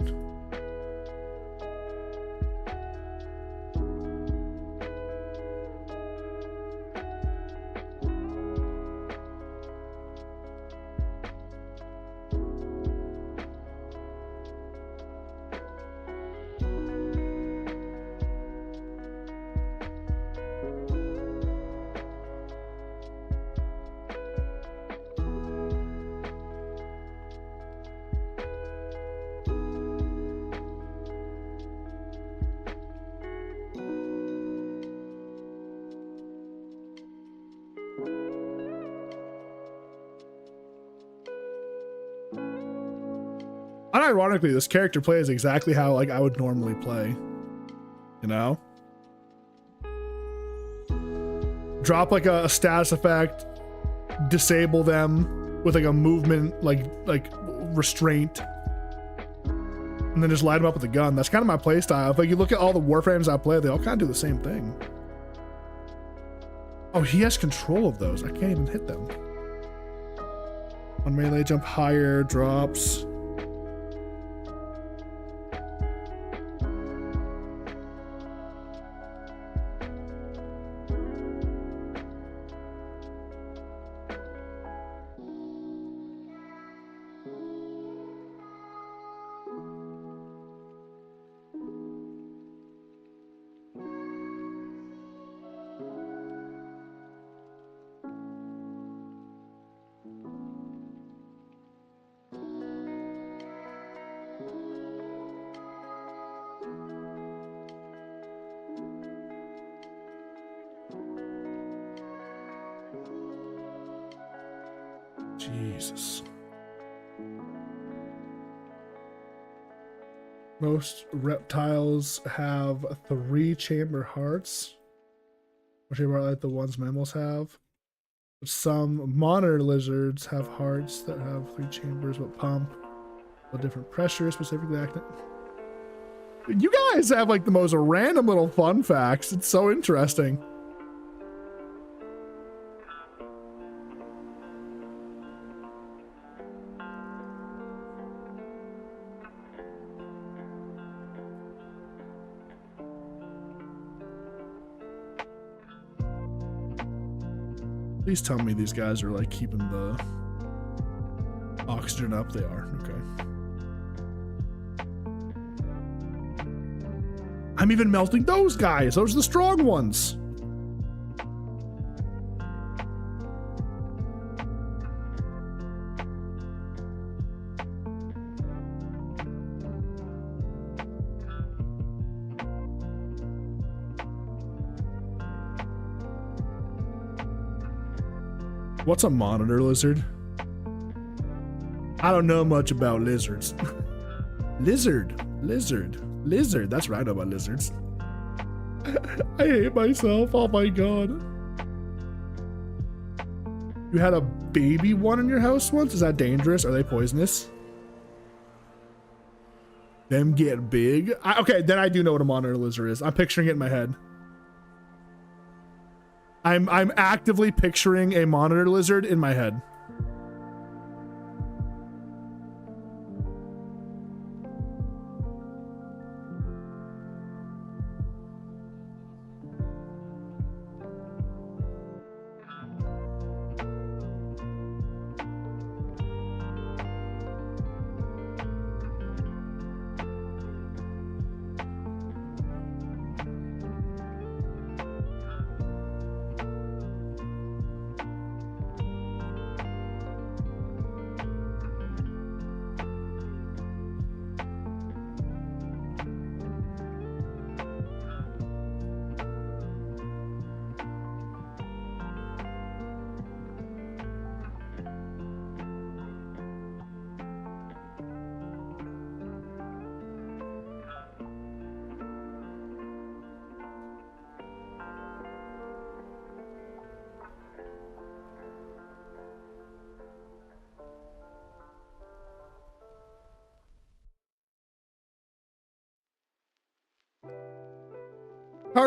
Unironically, this character plays exactly how like I would normally play. You know? Drop like a status effect, disable them with like a movement like restraint, and then just light them up with a gun. That's kind of my play style. If like you look at all the Warframes I play, they all kind of do the same thing. Oh, he has control of those. I can't even hit them. On melee, jump higher, drops. Jesus. Most reptiles have 3 chamber hearts, which are like the ones mammals have. But some monitor lizards have hearts that have 3 chambers but pump a different pressure, specifically acting. You guys have like the most random little fun facts. It's so interesting. Please tell me these guys are like keeping the oxygen up. They are. Okay. I'm even melting those guys. Those are the strong ones. What's a monitor lizard? I don't know much about lizards. Lizard. That's right, I know about lizards. I hate myself. Oh my god. You had a baby one in your house once? Is that dangerous? Are they poisonous? Them get big? Okay, then I do know what a monitor lizard is. I'm picturing it in my head. I'm actively picturing a monitor lizard in my head.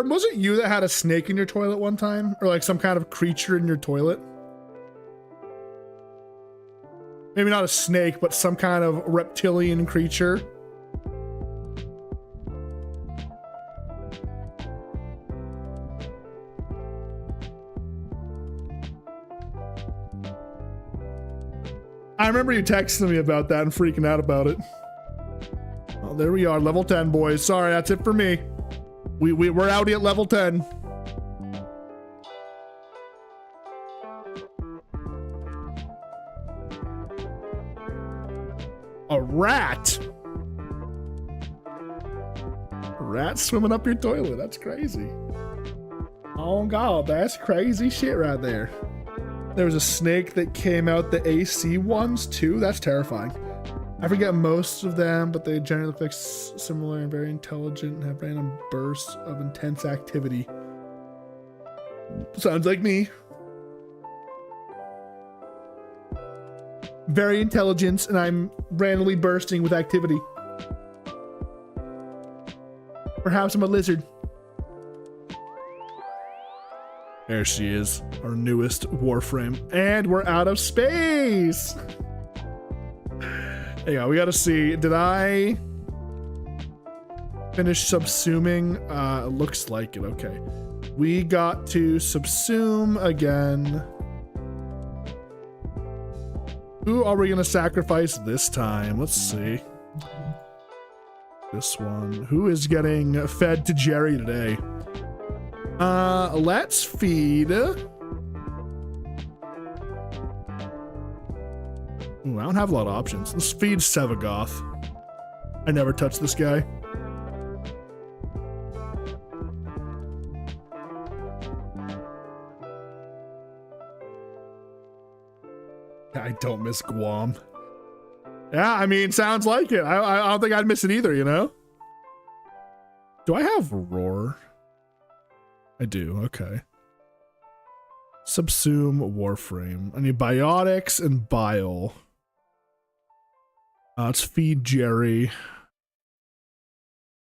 Was it you that had a snake in your toilet one time? Or like some kind of creature in your toilet? Maybe not a snake, but some kind of reptilian creature. I remember you texting me about that and freaking out about it. Well, there we are, level 10, boys. Sorry, that's it for me. We're outie at level 10. A rat. A rat swimming up your toilet. That's crazy. Oh god, that's crazy shit right there. There was a snake that came out the AC ones too. That's terrifying. I forget most of them, but they generally look like similar and very intelligent and have random bursts of intense activity. Sounds like me. Very intelligent, and I'm randomly bursting with activity. Perhaps I'm a lizard. There she is, our newest Warframe. And we're out of space! Hang on, we gotta see. Did I finish subsuming? It looks like it, okay. We got to subsume again. Who are we gonna sacrifice this time? Let's see. This one. Who is getting fed to Jerry today? Let's feed. Ooh, I don't have a lot of options. Let's feed Sevagoth. I never touched this guy. I don't miss Guam. Yeah, I mean, sounds like it. I don't think I'd miss it either, you know? Do I have Roar? I do, okay. Subsume Warframe. I need Biotics and Bile. Let's feed Jerry.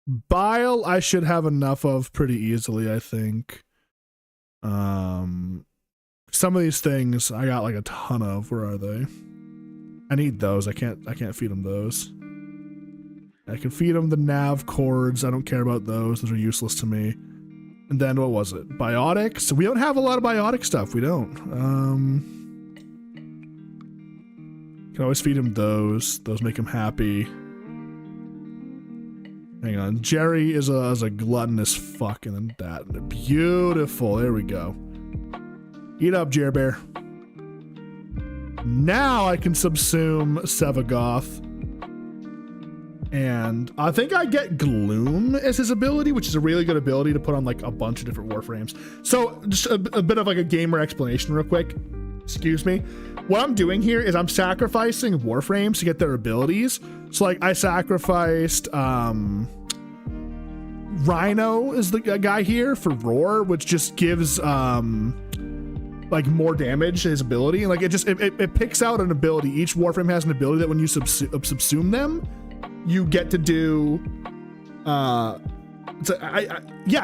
Bile I should have enough of pretty easily, I think. Some of these things I got like a ton of. Where are they? I need those. I can't feed them those. I can feed them the nav cords. I don't care about those. Those are useless to me. And then what was it? Biotics? We don't have a lot of biotic stuff. We don't. Can always feed him those. Those make him happy. Hang on. Jerry is a gluttonous fuck, and then that. Beautiful. There we go. Eat up, Jer Bear. Now I can subsume Sevagoth. And I think I get Gloom as his ability, which is a really good ability to put on like a bunch of different Warframes. So just a bit of like a gamer explanation real quick. Excuse me. What I'm doing here is I'm sacrificing Warframes to get their abilities. So like I sacrificed Rhino is the guy here for Roar, which just gives like more damage to his ability. And like it picks out an ability. Each Warframe has an ability that when you subsume them, you get to do yeah,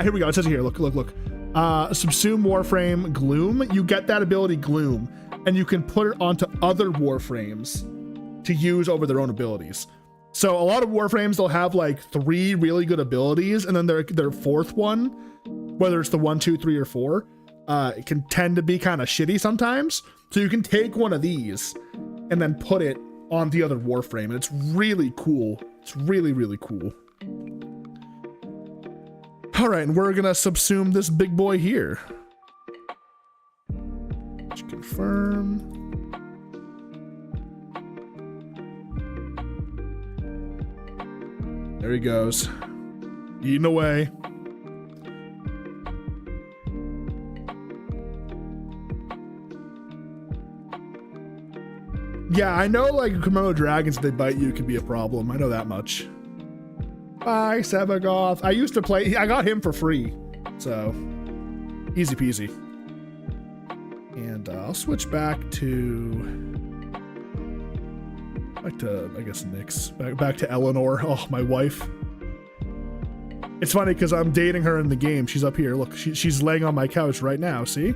here we go. It says it here. Look. Subsume Warframe Gloom. You get that ability Gloom, and you can put it onto other Warframes to use over their own abilities. So a lot of Warframes, they'll have like 3 really good abilities, and then their fourth one, whether it's the 1, 2, 3, or 4, it can tend to be kind of shitty sometimes. So you can take one of these and then put it on the other Warframe, and it's really cool. It's really, really cool. All right, and we're gonna subsume this big boy here. Let's confirm. There he goes, eating away. Yeah, I know like Komodo dragons, if they bite you, can be a problem. I know that much. Bye, Sevagoth. I used to play, I got him for free. So, easy peasy. And I'll switch back to, I guess, Nyx. Back to Eleanor. Oh, my wife. It's funny because I'm dating her in the game. She's up here. Look, she's laying on my couch right now. See?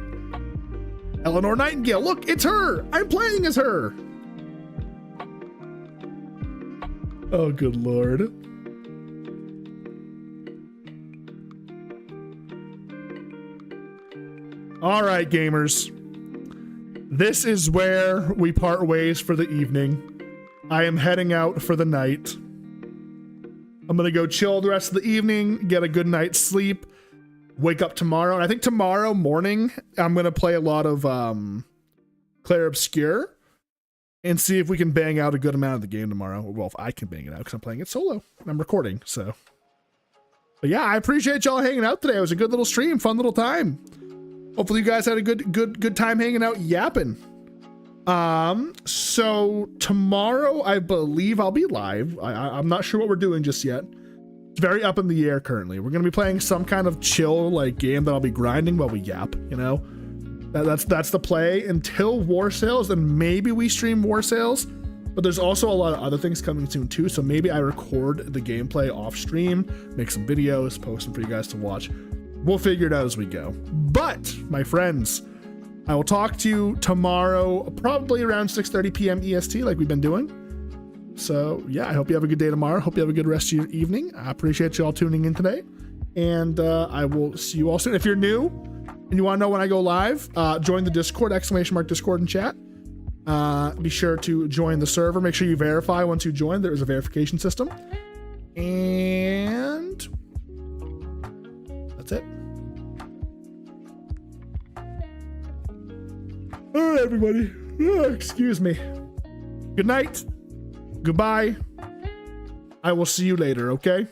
Eleanor Nightingale. Look, it's her. I'm playing as her. Oh, good Lord. All right, gamers. This is where we part ways for the evening. I am heading out for the night. I'm gonna go chill the rest of the evening, get a good night's sleep, wake up tomorrow. And I think tomorrow morning, I'm gonna play a lot of Clair Obscur and see if we can bang out a good amount of the game tomorrow. Well, if I can bang it out, because I'm playing it solo and I'm recording, so. But yeah, I appreciate y'all hanging out today. It was a good little stream, fun little time. Hopefully you guys had a good time hanging out yapping. So tomorrow, I believe I'll be live. I'm not sure what we're doing just yet. It's very up in the air currently. We're gonna be playing some kind of chill like game that I'll be grinding while we yap, you know? That's the play until War Sales, and maybe we stream War Sales, but there's also a lot of other things coming soon too, so maybe I record the gameplay off stream, make some videos, post them for you guys to watch. We'll figure it out as we go. But, my friends, I will talk to you tomorrow, probably around 6:30 p.m. EST like we've been doing. So yeah, I hope you have a good day tomorrow. Hope you have a good rest of your evening. I appreciate you all tuning in today, and I will see you all soon. If you're new and you want to know when I go live, join the Discord, !Discord and chat. Be sure to join the server. Make sure you verify once you join. There is a verification system, and that's it. All right, everybody. Excuse me. Good night. Goodbye. I will see you later, okay?